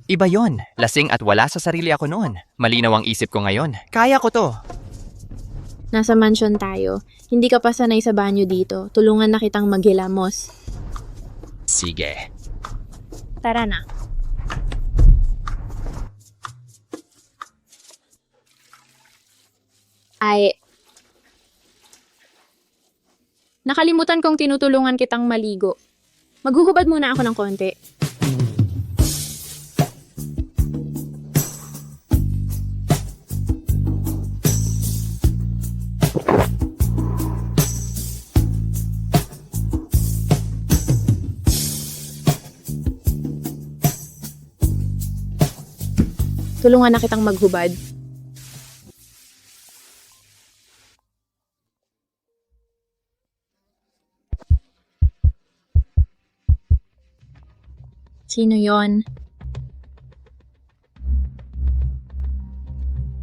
Iba yon. Lasing at wala sa sarili ako noon. Malinaw ang isip ko ngayon. Kaya ko to. Nasa mansyon tayo. Hindi ka pa sanay sa banyo dito. Tulungan na kitang maghilamos. Sige. Tara na. Ay, nakalimutan kong tinutulungan kitang maligo. Maghuhubad muna ako ng konti. Tulungan na kitang maghubad. Sino yon?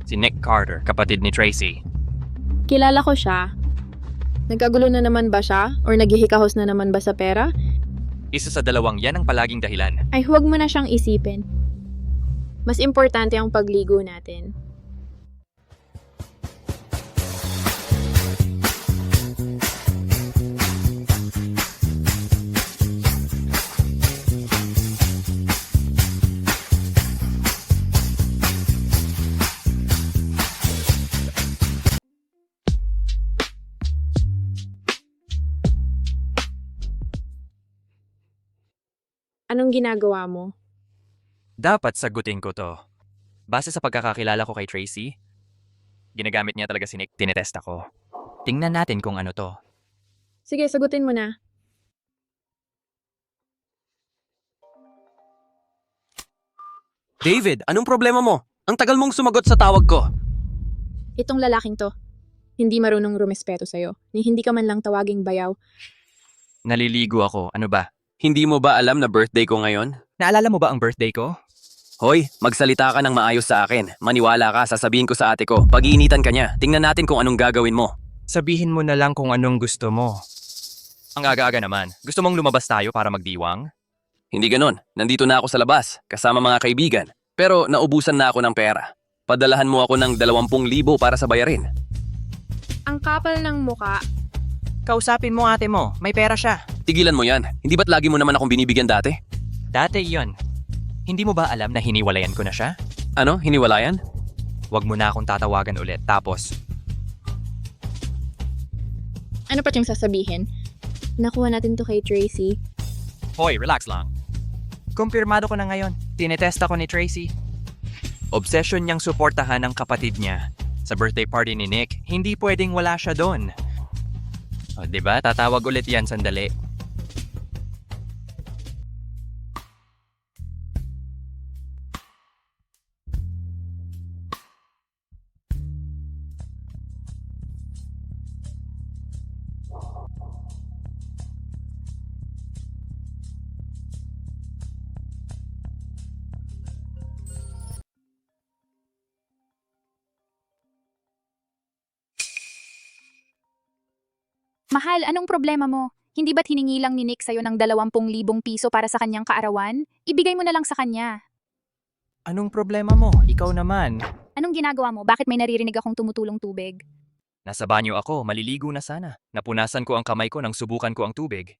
Si Nick Carter, kapatid ni Tracy. Kilala ko siya. Nagkagulo na naman ba siya? Or naghihikahos na naman ba sa pera? Isa sa dalawang yan ang palaging dahilan. Ay huwag mo na siyang isipin. Mas importante ang pagligo natin. Anong ginagawa mo? Dapat sagutin ko to. Base sa pagkakakilala ko kay Tracy, ginagamit niya talaga si Nick. Tinetest ako. Tingnan natin kung ano to. Sige, sagutin mo na. David, anong problema mo? Ang tagal mong sumagot sa tawag ko. Itong lalaking to, hindi marunong rumespeto sa'yo. Ni hindi ka man lang tawaging bayaw. Naliligo ako. Ano ba? Hindi mo ba alam na birthday ko ngayon? Naalala mo ba ang birthday ko? Hoy, magsalita ka ng maayos sa akin. Maniwala ka, sasabihin ko sa ate ko. Pag-iinitan ka niya. Tingnan natin kung anong gagawin mo. Sabihin mo na lang kung anong gusto mo. Ang aga-aga naman. Gusto mong lumabas tayo para magdiwang? Hindi ganon. Nandito na ako sa labas, kasama mga kaibigan. Pero naubusan na ako ng pera. Padalahan mo ako ng 20,000 para sa bayarin. Ang kapal ng muka. Kausapin mo ate mo. May pera siya. Tigilan mo yan. Hindi ba't lagi mo naman akong binibigyan dati? Dati yon. Hindi mo ba alam na hiniwalayan ko na siya? Ano? Hiniwalayan? Huwag mo na akong tatawagan ulit. Tapos, Ano pa siyang sasabihin? Nakuha natin to kay Tracy. hoy, relax lang. Kumpirmado ko na ngayon. Tinetest ako ni Tracy. Obsession niyang suportahan ang kapatid niya. Sa birthday party ni Nick, hindi pwedeng wala siya doon. O, diba? Tatawag ulit yan sandali. Mahal, anong problema mo? Hindi ba't hiningi lang ni Nick sa'yo ng 20,000 piso para sa kanyang kaarawan? Ibigay mo na lang sa kanya. Anong problema mo? Ikaw naman. Anong ginagawa mo? Bakit may naririnig akong tumutulong tubig? Nasa banyo ako, maliligo na sana. Napunasan ko ang kamay ko nang subukan ko ang tubig.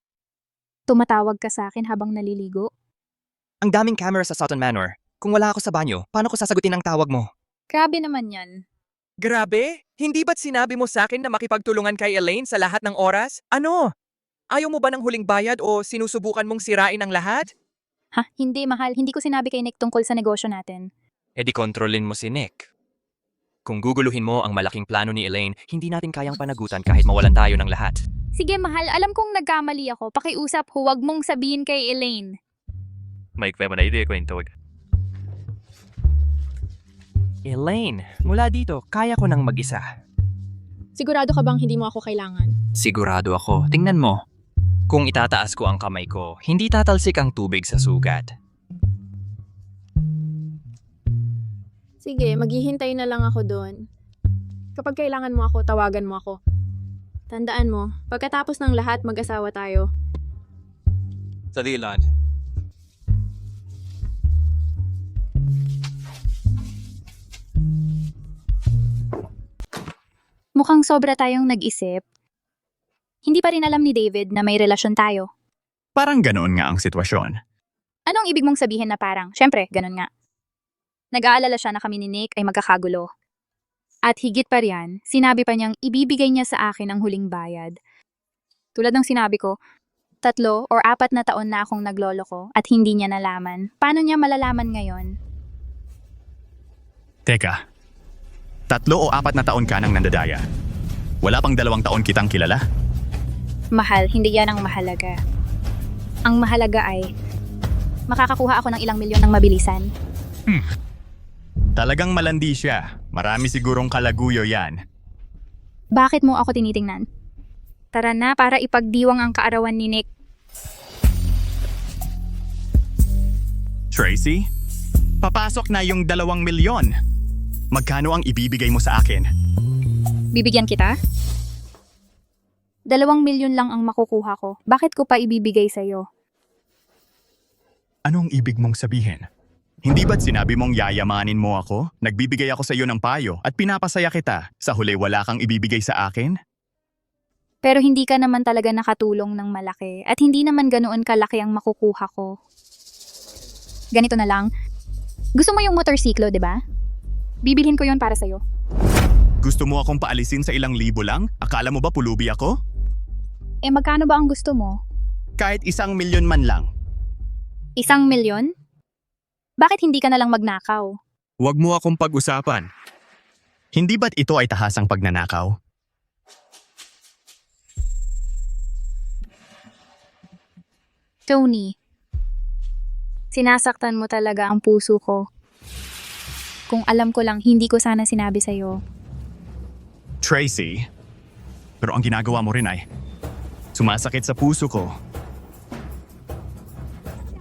Tumatawag ka sa akin habang naliligo? Ang daming camera sa Sutton Manor. Kung wala ako sa banyo, paano ko sasagutin ang tawag mo? Grabe naman yan. Grabe? Hindi ba't sinabi mo sa akin na makipagtulungan kay Elaine sa lahat ng oras? Ano? Ayaw mo ba ng huling bayad o sinusubukan mong sirain ang lahat? Ha? Hindi, mahal. Hindi ko sinabi kay Nick tungkol sa negosyo natin. E di kontrolin mo si Nick. Kung guguluhin mo ang malaking plano ni Elaine, hindi natin kayang panagutan kahit mawalan tayo ng lahat. Sige, mahal. Alam kong nagkamali ako. Pakiusap, huwag mong sabihin kay Elaine. May kwento. Elaine, mula dito, kaya ko nang mag-isa. Sigurado ka bang hindi mo ako kailangan? Sigurado ako. Tingnan mo. Kung itataas ko ang kamay ko, hindi tatalsik ang tubig sa sugat. Sige, maghihintay na lang ako doon. Kapag kailangan mo ako, tawagan mo ako. Tandaan mo, pagkatapos ng lahat, mag-asawa tayo. Sa dilan. Mukhang sobra tayong nag-isip. Hindi pa rin alam ni David na may relasyon tayo. Parang ganoon nga ang sitwasyon. Anong ibig mong sabihin na parang? Syempre, ganun nga. Nag-aalala siya na kami ni Nick ay magkakagulo. At higit pa riyan, sinabi pa niyang ibibigay niya sa akin ang huling bayad. Tulad ng sinabi ko, 3 or 4 na taon na akong nagloloko at hindi niya nalaman. Paano niya malalaman ngayon? Teka, 3 o 4 na taon ka nang nandadaya. Wala pang 2 taon kitang kilala? Mahal, hindi yan ang mahalaga. Ang mahalaga ay makakakuha ako ng ilang milyon ng mabilisan. Talagang malandi siya. Marami sigurong kalaguyo yan. Bakit mo ako tinitingnan? Tara na para ipagdiwang ang kaarawan ni Nick. Tracy? Papasok na yung 2 milyon. Magkano ang ibibigay mo sa akin? Bibigyan kita? 2 milyon lang ang makukuha ko. Bakit ko pa ibibigay sa'yo? Anong ibig mong sabihin? Hindi ba't sinabi mong yayamanin mo ako? Nagbibigay ako sa iyo ng payo at pinapasaya kita. Sa huli wala kang ibibigay sa akin? Pero hindi ka naman talaga nakatulong ng malaki at hindi naman ganoon kalaki ang makukuha ko. Ganito na lang. Gusto mo yung motorsiklo, di ba? Bibilhin ko yon para sa'yo. Gusto mo akong paalisin sa ilang libo lang? Akala mo ba pulubi ako? Eh magkano ba ang gusto mo? Kahit 1 milyon man lang. 1 milyon? Bakit hindi ka na lang magnakaw? Huwag mo akong pag-usapan. Hindi ba't ito ay tahasang pagnanakaw? Tony, sinasaktan mo talaga ang puso ko. Kung alam ko lang, hindi ko sana sinabi sa'yo. Tracy, pero ang ginagawa mo rin ay sumasakit sa puso ko.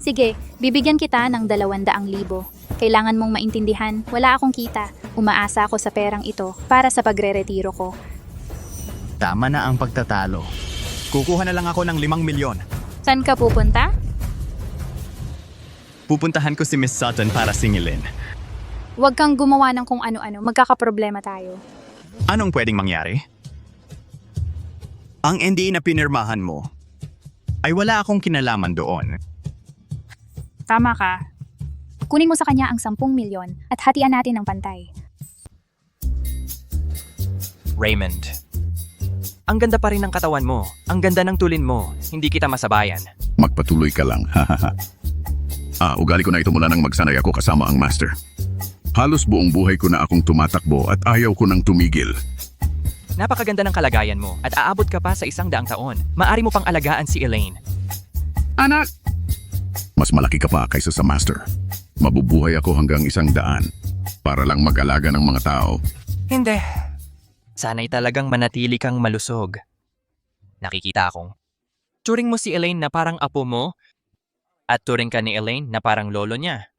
Sige, bibigyan kita ng 200,000. Kailangan mong maintindihan, wala akong kita. Umaasa ako sa perang ito para sa pagre-retiro ko. Tama na ang pagtatalo. Kukuha na lang ako ng 5 milyon. Saan ka pupunta? Pupuntahan ko si Miss Sutton para singilin. Huwag kang gumawa ng kung ano-ano, magkakaproblema tayo. Anong pwedeng mangyari? Ang NDA na pinirmahan mo ay wala akong kinalaman doon. Tama ka. Kunin mo sa kanya ang 10 milyon at hatian natin ng pantay. Raymond, ang ganda pa rin ng katawan mo. Ang ganda ng tulin mo. Hindi kita masabayan. Magpatuloy ka lang, hahaha. Ugali ko na ito mula nang magsanay ako kasama ang master. Halos buong buhay ko na akong tumatakbo at ayaw ko nang tumigil. Napakaganda ng kalagayan mo at aabot ka pa sa 100 taon. Maari mo pang alagaan si Elaine. Anak! Mas malaki ka pa kaysa sa master. Mabubuhay ako hanggang 100 para lang mag-alaga ng mga tao. Hindi. Sana'y talagang manatili kang malusog. Nakikita akong turing mo si Elaine na parang apo mo at turing ka ni Elaine na parang lolo niya.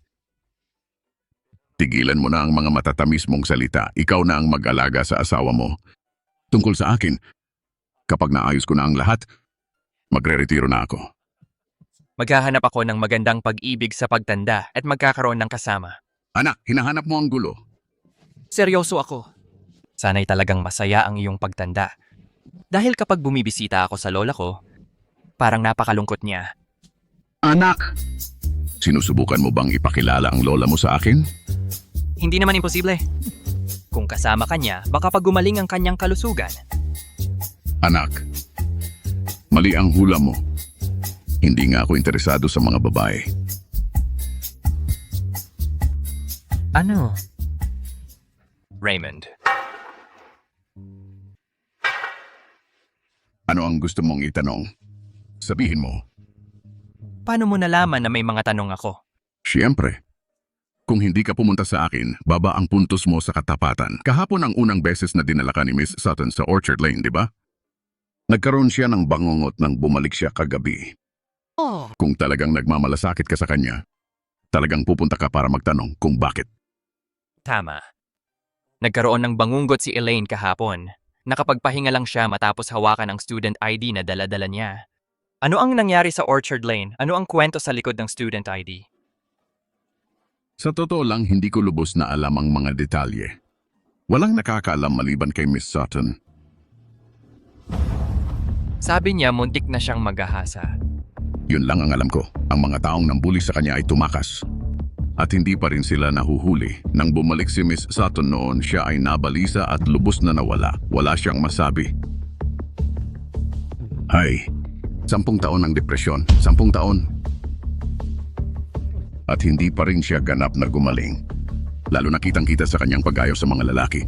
Tigilan mo na ang mga matatamis mong salita. Ikaw na ang mag-alaga sa asawa mo. Tungkol sa akin, kapag naayos ko na ang lahat, magre-retiro na ako. Maghahanap ako ng magandang pag-ibig sa pagtanda at magkakaroon ng kasama. Anak, hinahanap mo ang gulo. Seryoso ako. Sana'y talagang masaya ang iyong pagtanda. Dahil kapag bumibisita ako sa lola ko, parang napakalungkot niya. Anak! Sinusubukan mo bang ipakilala ang lola mo sa akin? Hindi naman imposible. Kung kasama ka niya, baka pag gumaling ang kanyang kalusugan. Anak, mali ang hula mo. Hindi nga ako interesado sa mga babae. Ano? Raymond. Ano ang gusto mong itanong? Sabihin mo. Paano mo nalaman na may mga tanong ako? Siyempre. Kung hindi ka pumunta sa akin, baba ang puntos mo sa katapatan. Kahapon ang unang beses na dinala ka ni Miss Sutton sa Orchard Lane, di ba? Nagkaroon siya ng bangungot nang bumalik siya kagabi. Kung talagang nagmamalasakit ka sa kanya, talagang pupunta ka para magtanong kung bakit. Tama. Nagkaroon ng bangungot si Elaine kahapon. Nakapagpahinga lang siya matapos hawakan ang student ID na dala-dala niya. Ano ang nangyari sa Orchard Lane? Ano ang kwento sa likod ng student ID? Sa totoo lang, hindi ko lubos na alam ang mga detalye. Walang nakakaalam maliban kay Miss Sutton. Sabi niya muntik na siyang maghahasa. Yun lang ang alam ko. Ang mga taong nambuli sa kanya ay tumakas. At hindi pa rin sila nahuhuli. Nang bumalik si Miss Sutton noon, siya ay nabalisa at lubos na nawala. Wala siyang masabi. Hay, 10 taon ng depresyon. 10 taon. At hindi pa rin siya ganap na gumaling. Lalo na kitang-kita sa kanyang pag-ayaw sa mga lalaki.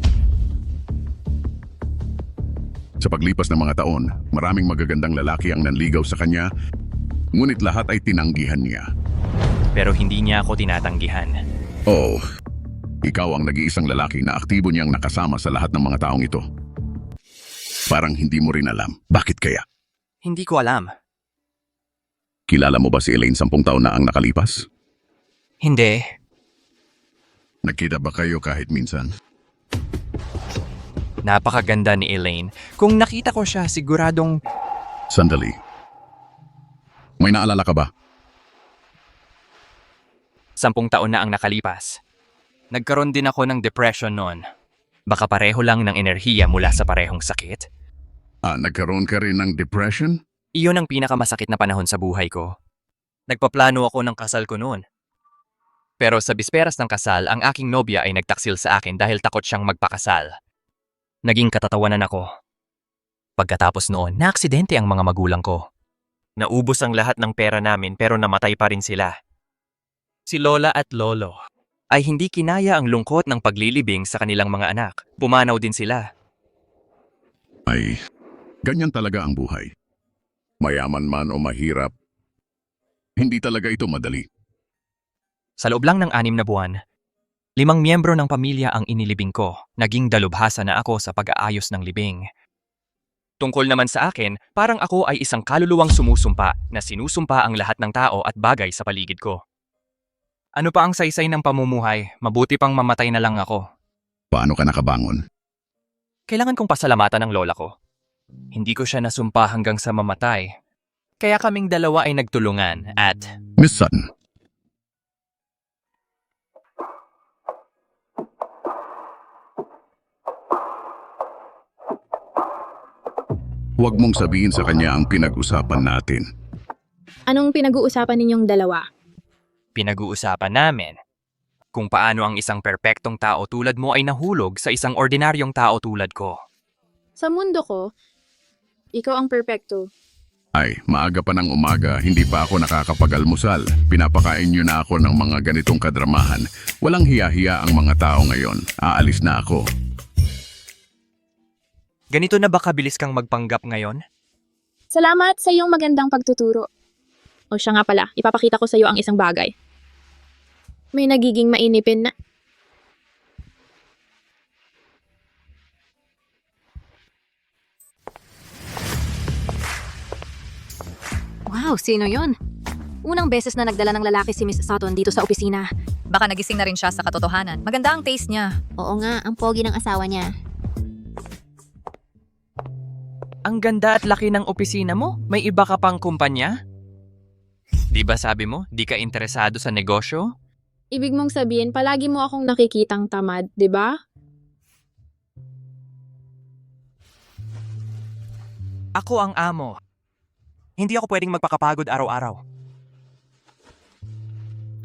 Sa paglipas ng mga taon, maraming magagandang lalaki ang nanligaw sa kanya, ngunit lahat ay tinanggihan niya. Pero hindi niya ako tinatanggihan. Oo, ikaw ang nag-iisang lalaki na aktibo niyang nakasama sa lahat ng mga taong ito. Parang hindi mo rin alam. Bakit kaya? Hindi ko alam. Kilala mo ba si Elaine 10 taon na ang nakalipas? Hindi. Nagkita ba kayo kahit minsan? Napakaganda ni Elaine. Kung nakita ko siya, siguradong... Sandali. May naalala ka ba? 10 taon na ang nakalipas. Nagkaroon din ako ng depression noon. Baka pareho lang ng enerhiya mula sa parehong sakit. Nagkaroon ka rin ng depression? Iyon ang pinakamasakit na panahon sa buhay ko. Nagpaplano ako ng kasal ko noon. Pero sa bisperas ng kasal, ang aking nobya ay nagtaksil sa akin dahil takot siyang magpakasal. Naging katatawanan ako. Pagkatapos noon, naaksidente ang mga magulang ko. Naubos ang lahat ng pera namin pero namatay pa rin sila. Si Lola at Lolo ay hindi kinaya ang lungkot ng paglilibing sa kanilang mga anak. Pumanaw din sila. Ay, ganyan talaga ang buhay. Mayaman man o mahirap, hindi talaga ito madali. Sa loob lang ng 6 na buwan, 5 miyembro ng pamilya ang inilibing ko. Naging dalubhasa na ako sa pag-aayos ng libing. Tungkol naman sa akin, parang ako ay isang kaluluwang sumusumpa na sinusumpa ang lahat ng tao at bagay sa paligid ko. Ano pa ang saysay ng pamumuhay? Mabuti pang mamatay na lang ako. Paano ka nakabangon? Kailangan kong pasalamatan ng lola ko. Hindi ko siya nasumpa hanggang sa mamatay. Kaya kaming dalawa ay nagtulungan at... Miss Sutton. Huwag mong sabihin sa kanya ang pinag-usapan natin. Anong pinag-uusapan ninyong dalawa? Pinag-uusapan namin kung paano ang isang perpektong tao tulad mo ay nahulog sa isang ordinaryong tao tulad ko. Sa mundo ko, ikaw ang perpekto. Ay, maaga pa ng umaga, hindi pa ako nakakapag-almusal. Pinapakain niyo na ako ng mga ganitong kadramahan. Walang hiya-hiya ang mga tao ngayon. Aalis na ako. Ganito na ba kabilis kang magpanggap ngayon? Salamat sa iyong magandang pagtuturo. O siya nga pala, ipapakita ko sa iyo ang isang bagay. May nagiging mainipin na... Wow, sino yun? Unang beses na nagdala ng lalaki si Miss Sutton dito sa opisina. Baka nagising na rin siya sa katotohanan. Maganda ang taste niya. Oo nga, ang pogi ng asawa niya. Ang ganda at laki ng opisina mo. May iba ka pang kumpanya? Di ba sabi mo, di ka interesado sa negosyo? Ibig mong sabihin, palagi mo akong nakikitang tamad, di ba? Ako ang amo. Hindi ako pwedeng magpakapagod araw-araw.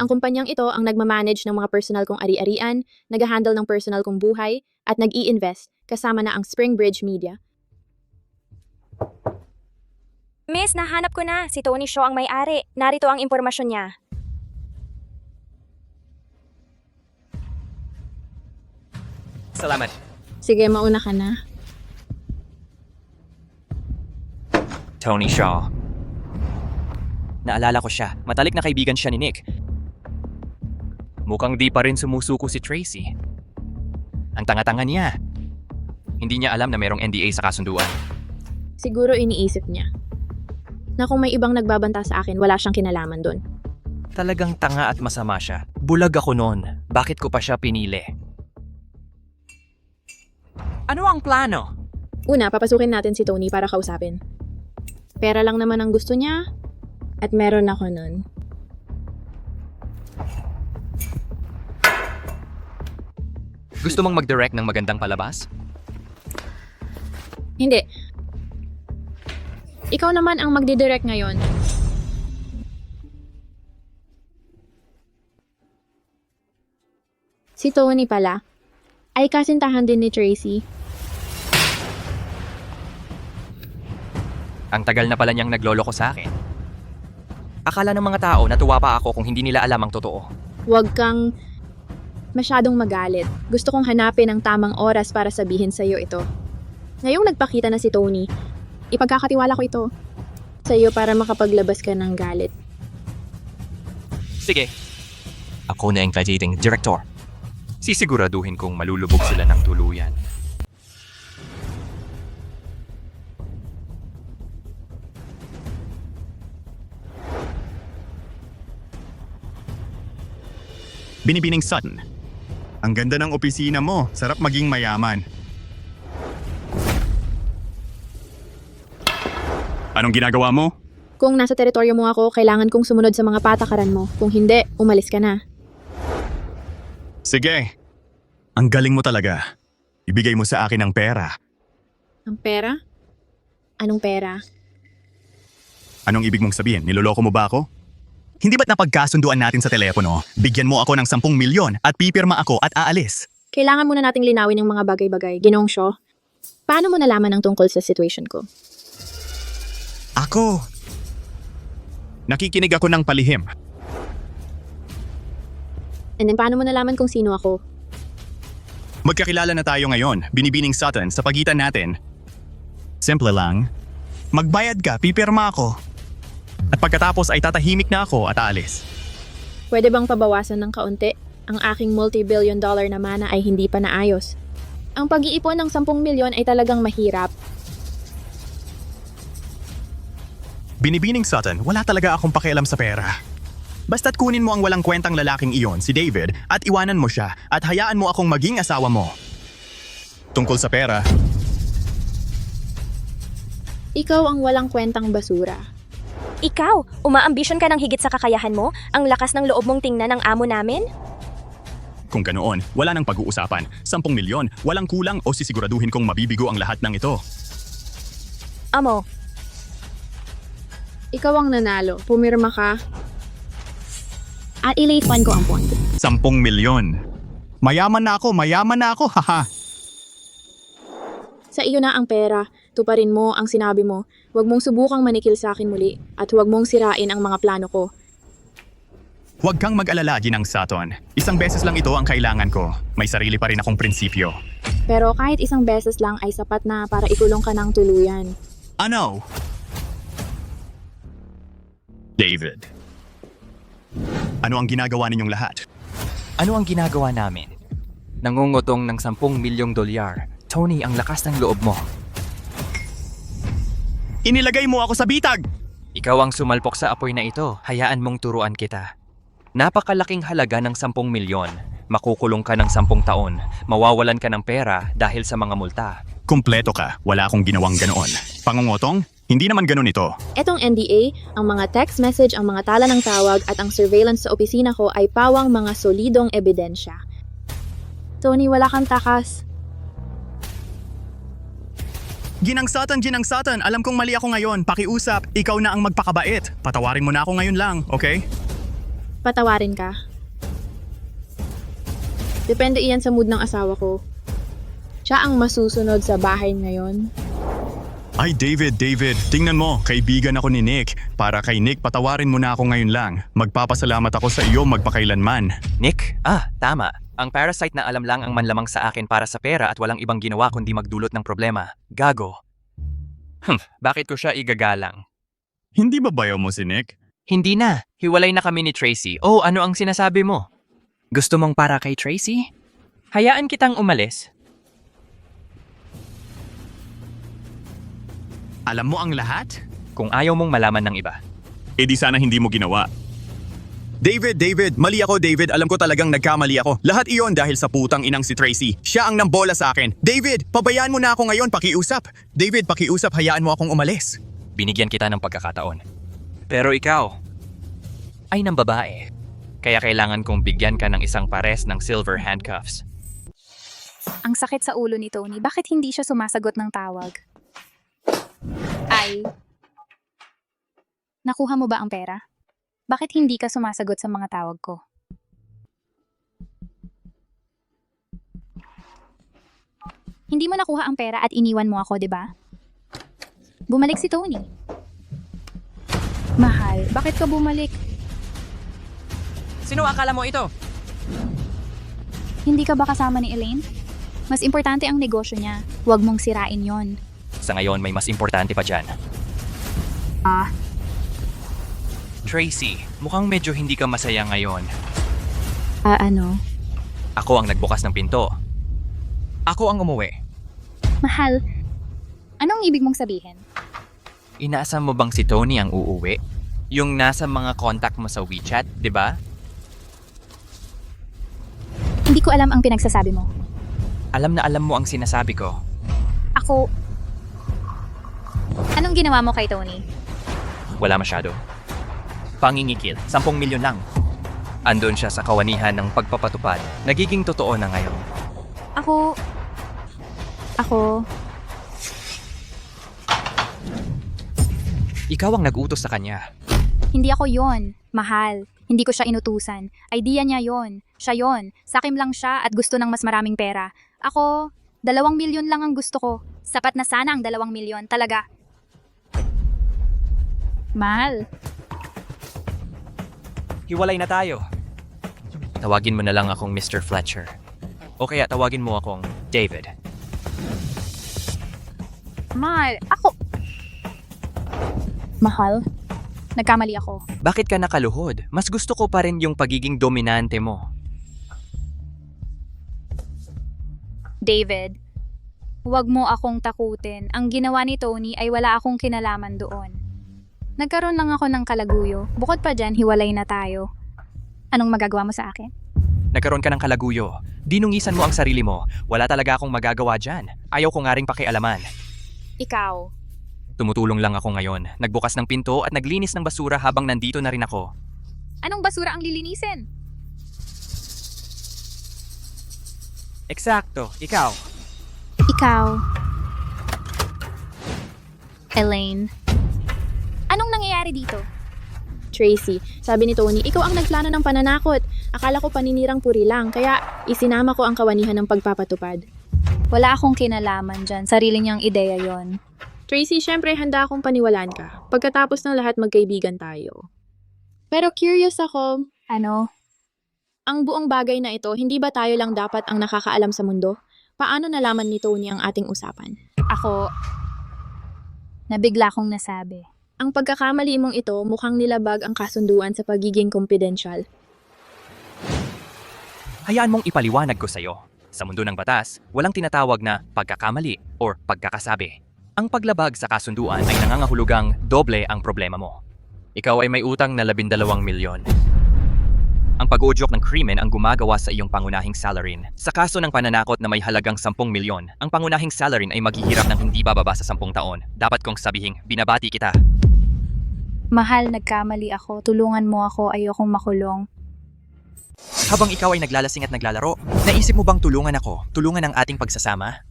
Ang kumpanyang ito ang nagmamanage ng mga personal kong ari-arian, nag-handle ng personal kong buhay, at nag-i-invest, kasama na ang Springbridge Media. Miss, nahanap ko na. Si Tony Shaw ang may-ari. Narito ang impormasyon niya. Salamat. Sige, mauna ka na. Tony Shaw. Naalala ko siya. Matalik na kaibigan siya ni Nick. Mukhang di pa rin sumusuko si Tracy. Ang tanga-tanga niya. Hindi niya alam na merong NDA sa kasunduan. Siguro iniisip niya na kung may ibang nagbabanta sa akin, wala siyang kinalaman doon. Talagang tanga at masama siya. Bulag ako noon. Bakit ko pa siya pinili? Ano ang plano? Una, papasukin natin si Tony para kausapin. Pera lang naman ang gusto niya at meron ako nun. Gusto mong mag-direct ng magandang palabas? Hindi. Ikaw naman ang magdidirect ngayon. Si Tony pala ay kasintahan din ni Tracy. Ang tagal na pala niyang nagloloko sa akin. Akala ng mga tao natuwa pa ako kung hindi nila alam ang totoo. Huwag kang masyadong magalit. Gusto kong hanapin ang tamang oras para sabihin sa'yo ito. Ngayong nagpakita na si Tony, ipagkakatiwala ko ito sa'yo para makapaglabas ka ng galit. Sige. Ako na ang dating director. Sisiguraduhin kong malulubog sila ng tuluyan. Binibining Sutton. Ang ganda ng opisina mo. Sarap maging mayaman. Anong ginagawa mo? Kung nasa teritoryo mo ako, kailangan kong sumunod sa mga patakaran mo. Kung hindi, umalis ka na. Sige. Ang galing mo talaga. Ibigay mo sa akin ang pera. Ang pera? Anong pera? Anong ibig mong sabihin? Niloloko mo ba ako? Hindi ba't napagkasunduan natin sa telepono? Bigyan mo ako ng 10 milyon at pipirma ako at aalis. Kailangan muna nating linawin ng mga bagay-bagay. Ginoong Shaw, paano mo nalaman ang tungkol sa situation ko? Ako. Nakikinig ako ng palihim. And then paano mo nalaman kung sino ako? Magkakilala na tayo ngayon, Binibining Sutton, sa pagitan natin. Simple lang. Magbayad ka, pipirma ako. At pagkatapos ay tatahimik na ako at aalis. Pwede bang pabawasan ng kaunti? Ang aking multi-billion dollar na mana ay hindi pa naayos. Ang pag-iipon ng 10 milyon ay talagang mahirap. Binibining Sutton, wala talaga akong pakialam sa pera. Basta't kunin mo ang walang kwentang lalaking iyon, si David, at iwanan mo siya at hayaan mo akong maging asawa mo. Tungkol sa pera, Ikaw ang walang kwentang basura. Ikaw, umaambisyon ka ng higit sa kakayahan mo? Ang lakas ng loob mong tingnan ng amo namin? kung ganoon, wala nang pag-uusapan. 10 milyon, walang kulang o sisiguraduhin kong mabibigo ang lahat ng ito. Amo, Ikaw ang nanalo. Pumirma ka. At ilaypan ko ang point. 10 milyon. Mayaman na ako, haha. Sa iyo na ang pera. Tuparin mo ang sinabi mo. Huwag mong subukang manikil sa akin muli. At huwag mong sirain ang mga plano ko. Huwag kang mag-alala, Ginang Sutton. Isang beses lang ito ang kailangan ko. May sarili pa rin akong prinsipyo. Pero kahit isang beses lang ay sapat na para ikulong ka ng tuluyan. Ano? David. Ano ang ginagawa ninyong lahat? Ano ang ginagawa namin? Nangungutong ng 10 milyong dolyar. Tony, ang lakas ng loob mo. Inilagay mo ako sa bitag! Ikaw ang sumalpok sa apoy na ito. Hayaan mong turuan kita. Napakalaking halaga ng 10 milyon. Makukulong ka ng 10 taon. Mawawalan ka ng pera dahil sa mga multa. Kumpleto ka. Wala akong ginawang ganoon. Pangungutong? Hindi naman ganon ito. Etong NDA, ang mga text message, ang mga tala ng tawag at ang surveillance sa opisina ko ay pawang mga solidong ebidensya. Tony, wala kang takas. Ginang Sutton, alam kong mali ako ngayon. Pakiusap, ikaw na ang magpakabait. Patawarin mo na ako ngayon lang, okay? Patawarin ka. Depende iyan sa mood ng asawa ko. Siya ang masusunod sa bahay ngayon. Ay, David, tingnan mo, kaibigan ako ni Nick. Para kay Nick, patawarin mo na ako ngayon lang. Magpapasalamat ako sa iyo magpakailanman. Nick? Tama. Ang parasite na alam lang ang manlamang sa akin para sa pera at walang ibang ginawa kundi magdulot ng problema. Gago. Bakit ko siya igagalang? Hindi ba bayaw mo si Nick? Hindi na. Hiwalay na kami ni Tracy. Oh, ano ang sinasabi mo? Gusto mong para kay Tracy? Hayaan kitang umalis. Alam mo ang lahat? Kung ayaw mong malaman ng iba. Eh di sana hindi mo ginawa. David, mali ako David. Alam ko talagang nagkamali ako. Lahat iyon dahil sa putang inang si Tracy. Siya ang nambola sa akin. David, pabayaan mo na ako ngayon, pakiusap. David, pakiusap, hayaan mo akong umalis. Binigyan kita ng pagkakataon. Pero ikaw ay ng babae. Kaya kailangan kong bigyan ka ng isang pares ng silver handcuffs. Ang sakit sa ulo ni Tony. Bakit hindi siya sumasagot ng tawag? Ay, nakuha mo ba ang pera? Bakit hindi ka sumasagot sa mga tawag ko? Hindi mo nakuha ang pera at iniwan mo ako, di ba? Bumalik si Tony. Mahal, bakit ka bumalik? Sino akala mo ito? Hindi ka ba kasama ni Elaine? Mas importante ang negosyo niya. Huwag mong sirain yon. Sa ngayon, may mas importante pa dyan. Tracy, mukhang medyo hindi ka masaya ngayon. Ano? Ako ang nagbukas ng pinto. Ako ang umuwi. Mahal, anong ibig mong sabihin? Inaasam mo bang si Tony ang uuwi? Yung nasa mga contact mo sa WeChat, di ba? Hindi ko alam ang pinagsasabi mo. Alam na alam mo ang sinasabi ko. Ako... Anong ginawa mo kay Tony? Wala masyado. Pangingikil, 10 milyon lang. Andun siya sa kawanihan ng pagpapatupad. Nagiging totoo na ngayon. Ako... Ikaw ang nag-utos sa kanya. Hindi ako yon, mahal. Hindi ko siya inutusan. Idea niya yon. Siya yon. Sakim lang siya at gusto ng mas maraming pera. Ako, 2 milyon lang ang gusto ko. Sapat na sana ang 2 milyon, talaga. Mahal. Hiwalay na tayo. Tawagin mo na lang akong Mr. Fletcher. O kaya tawagin mo akong David. Mahal, ako... Mahal, nagkamali ako. Bakit ka nakaluhod? Mas gusto ko pa rin yung pagiging dominante mo. David, huwag mo akong takutin. Ang ginawa ni Tony ay wala akong kinalaman doon. Nagkaroon lang ako ng kalaguyo. Bukod pa dyan, hiwalay na tayo. Anong magagawa mo sa akin? Nagkaroon ka ng kalaguyo. Dinungisan mo ang sarili mo. Wala talaga akong magagawa dyan. Ayaw ko nga ring pakialaman. Ikaw. Tumutulong lang ako ngayon. Nagbukas ng pinto at naglinis ng basura habang nandito na rin ako. Anong basura ang lilinisin? Eksakto, ikaw. Ikaw. Elaine. Anong nangyayari dito? Tracy, sabi ni Tony, ikaw ang nagplano ng pananakot. Akala ko paninirang puri lang, kaya isinama ko ang kawanihan ng pagpapatupad. Wala akong kinalaman dyan. Sarili niyang ideya yon. Tracy, syempre handa akong paniwalaan ka. Pagkatapos ng lahat magkaibigan tayo. Pero curious ako, Ano? ang buong bagay na ito, hindi ba tayo lang dapat ang nakakaalam sa mundo? Paano nalaman ni Tony ang ating usapan? Ako, nabigla kong nasabi. Ang pagkakamali mong ito mukhang nilabag ang kasunduan sa pagiging confidential. Hayaan mong ipaliwanag ko sa'yo. Sa mundo ng batas, walang tinatawag na pagkakamali or pagkakasabi. Ang paglabag sa kasunduan ay nangangahulugang doble ang problema mo. Ikaw ay may utang na 12 milyon. Ang pag-uudyok ng krimen ang gumagawa sa iyong pangunahing salarin. Sa kaso ng pananakot na may halagang 10 milyon, ang pangunahing salarin ay maghihirap ng hindi bababa sa 10 taon. Dapat kong sabihing, binabati kita. Mahal, nagkamali ako. Tulungan mo ako. Ayokong makulong. Habang ikaw ay naglalasing at naglalaro, naisip mo bang tulungan ako? Tulungan ang ating pagsasama?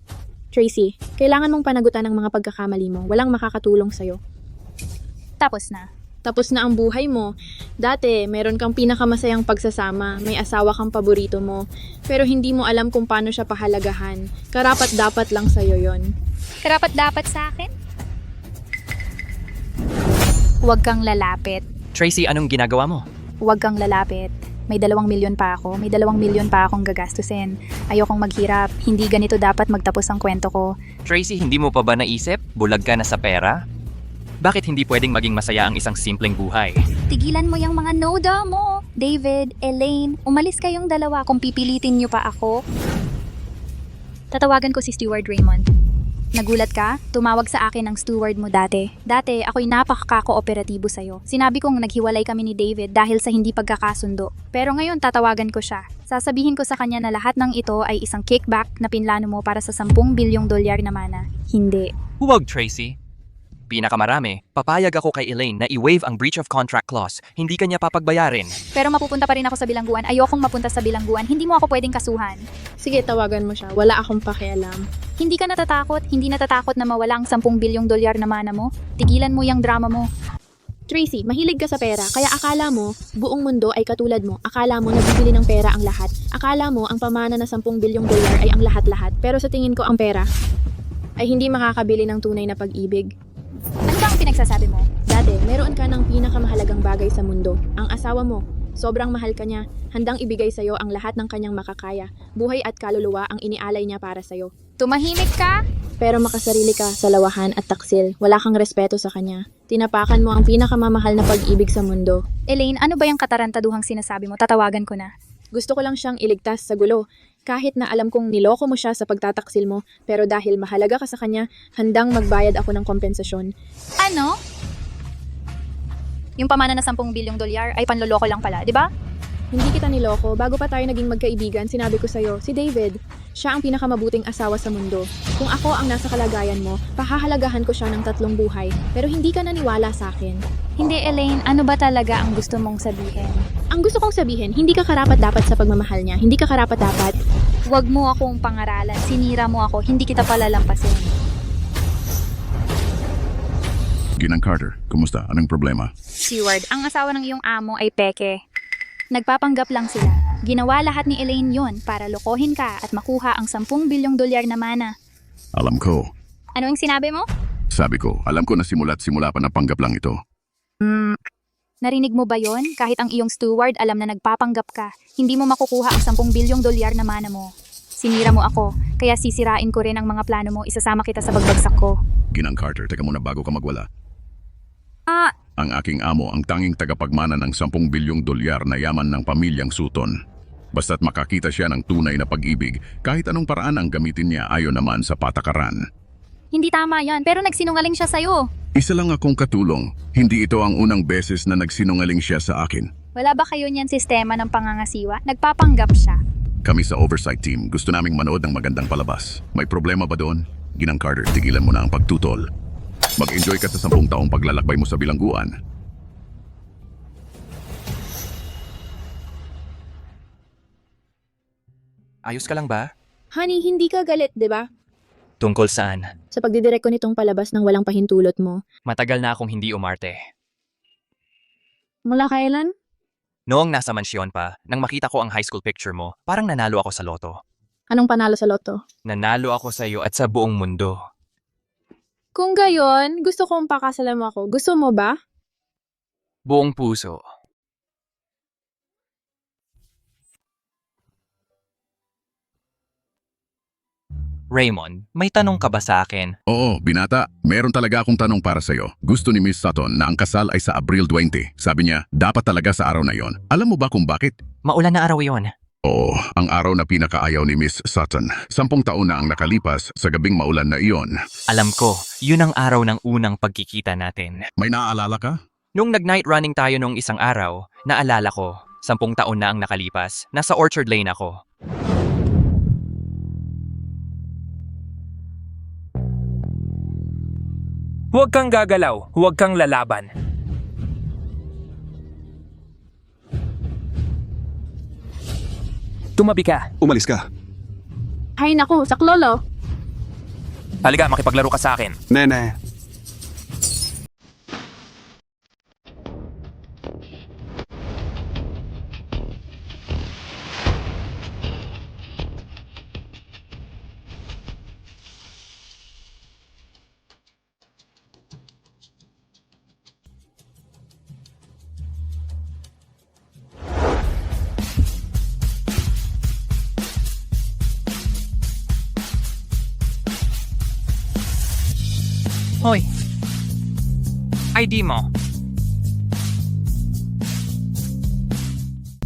Tracy, kailangan mong panagutan ng mga pagkakamali mo. Walang makakatulong sa'yo. Tapos na. Tapos na ang buhay mo. Dati, meron kang pinakamasayang pagsasama. May asawa kang paborito mo. Pero hindi mo alam kung paano siya pahalagahan. Karapat-dapat lang sa'yo yon. Karapat-dapat sa akin? Huwag kang lalapit. Tracy, anong ginagawa mo? Huwag kang lalapit. May 2 milyon pa ako. May 2 milyon pa akong gagastusin. Ayokong maghirap. Hindi ganito dapat magtapos ang kwento ko. Tracy, hindi mo pa ba naisip? Bulag ka na sa pera? Bakit hindi pwedeng maging masaya ang isang simpleng buhay? Tigilan mo yung mga noda mo. David, Elaine, umalis kayong dalawa kung pipilitin niyo pa ako. Tatawagan ko si Steward Raymond. Nagulat ka? Tumawag sa akin ang steward mo dati. Dati, ako'y napaka-kooperatibo sa'yo. Sinabi kong naghiwalay kami ni David dahil sa hindi pagkakasundo. Pero ngayon tatawagan ko siya. Sasabihin ko sa kanya na lahat ng ito ay isang kickback na pinlano mo para sa 10 bilyong dolyar na mana. Hindi. Huwag, Tracy. Pinakamarami, papayag ako kay Elaine na i-waive ang breach of contract clause. Hindi kanya papagbayarin. Pero mapupunta pa rin ako sa bilangguan. Ayokong mapunta sa bilangguan. Hindi mo ako pwedeng kasuhan. Sige, tawagan mo siya. Wala akong pakialam. Hindi ka natatakot? Hindi natatakot na mawala ang 10 bilyong dolyar na mana mo? Tigilan mo yung drama mo. Tracy, mahilig ka sa pera, kaya akala mo, buong mundo ay katulad mo. Akala mo nabibili ng pera ang lahat. Akala mo ang pamana na 10 bilyong dolyar ay ang lahat-lahat. Pero sa tingin ko ang pera ay hindi makakabili ng tunay na pag-ibig. Ano ba ang pinagsasabi mo? Dati, meron ka ng pinakamahalagang bagay sa mundo, ang asawa mo. Sobrang mahal ka niya, handang ibigay sa'yo ang lahat ng kanyang makakaya. Buhay at kaluluwa ang inialay niya para sa'yo. Tumahimik ka? Pero makasarili ka sa lawahan at taksil, wala kang respeto sa kanya. Tinapakan mo ang pinakamamahal na pag-ibig sa mundo. Elaine, ano ba yung katarantaduhang sinasabi mo? Tatawagan ko na. Gusto ko lang siyang iligtas sa gulo. Kahit na alam kong niloko mo siya sa pagtataksil mo, pero dahil mahalaga ka sa kanya, handang magbayad ako ng kompensasyon. Ano? Yung pamana na 10 bilyong dolyar ay panloloko lang pala, di ba? Hindi kita niloko. Bago pa tayo naging magkaibigan, sinabi ko sa'yo, si David, siya ang pinakamabuting asawa sa mundo. Kung ako ang nasa kalagayan mo, pahahalagahan ko siya ng 3 buhay, pero hindi ka naniwala sa akin. Hindi, Elaine, ano ba talaga ang gusto mong sabihin? Ang gusto kong sabihin, hindi ka karapat-dapat sa pagmamahal niya. Hindi ka karapat-dapat. Huwag mo akong pangaralan. Sinira mo ako. Hindi kita palalampasin. Ginang Carter, kumusta? Anong problema? Steward, ang asawa ng iyong amo ay peke. Nagpapanggap lang sila. Ginawa lahat ni Elaine yon para lokohin ka at makuha ang 10 bilyong dolyar na mana. Alam ko. Ano yung sinabi mo? Sabi ko, alam ko na simula't simula pa na panggap lang ito. Narinig mo ba yon? Kahit ang iyong steward alam na nagpapanggap ka, hindi mo makukuha ang 10 bilyong dolyar na mana mo. Sinira mo ako, kaya sisirain ko rin ang mga plano mo, isasama kita sa pagbagsak ko. Ginang Carter, teka muna bago ka magwala. Ah, Ang aking amo ang tanging tagapagmana ng 10 bilyong dolyar na yaman ng pamilyang Sutton. Basta't makakita siya ng tunay na pag-ibig, kahit anong paraan ang gamitin niya ayon naman sa patakaran. hindi tama yan, pero nagsinungaling siya sa'yo. Isa lang akong katulong. Hindi ito ang unang beses na nagsinungaling siya sa akin. Wala ba kayo niyan sistema ng pangangasiwa? Nagpapanggap siya. Kami sa oversight team, gusto naming manood ng magandang palabas. May problema ba doon? Ginang Carter, tigilan mo na ang pagtutol. Mag-enjoy ka sa 10 taong paglalakbay mo sa bilangguan. Ayos ka lang ba? Honey, hindi ka galit, di ba? Tungkol saan? Sa pagdidirect ko nitong palabas ng walang pahintulot mo. Matagal na akong hindi umarte. Mula kailan? Noong nasa mansyon pa, nang makita ko ang high school picture mo, parang nanalo ako sa loto. Anong panalo sa loto? Nanalo ako sa iyo at sa buong mundo. Kung gayon, gusto kong pakasalan mo ako. Gusto mo ba? Buong puso. Raymond, may tanong ka ba sa akin? Oo, binata. Meron talaga akong tanong para sa'yo. Gusto ni Miss Sutton na ang kasal ay sa Abril 20. Sabi niya, dapat talaga sa araw na yon. Alam mo ba kung bakit? Maulan na araw yon. Oo, ang araw na pinakaayaw ni Miss Sutton. 10 taon na ang nakalipas sa gabing maulan na iyon. Alam ko, yun ang araw ng unang pagkikita natin. May naaalala ka? Nung nag-night running tayo nung isang araw, naalala ko, 10 taon na ang nakalipas, nasa Orchard Lane ako. Huwag kang gagalaw, huwag kang lalaban. Tumabi ka. Umalis ka. Ay naku, saklolo. Halika, makipaglaro ka sa akin. Nene. Hoy, ID mo.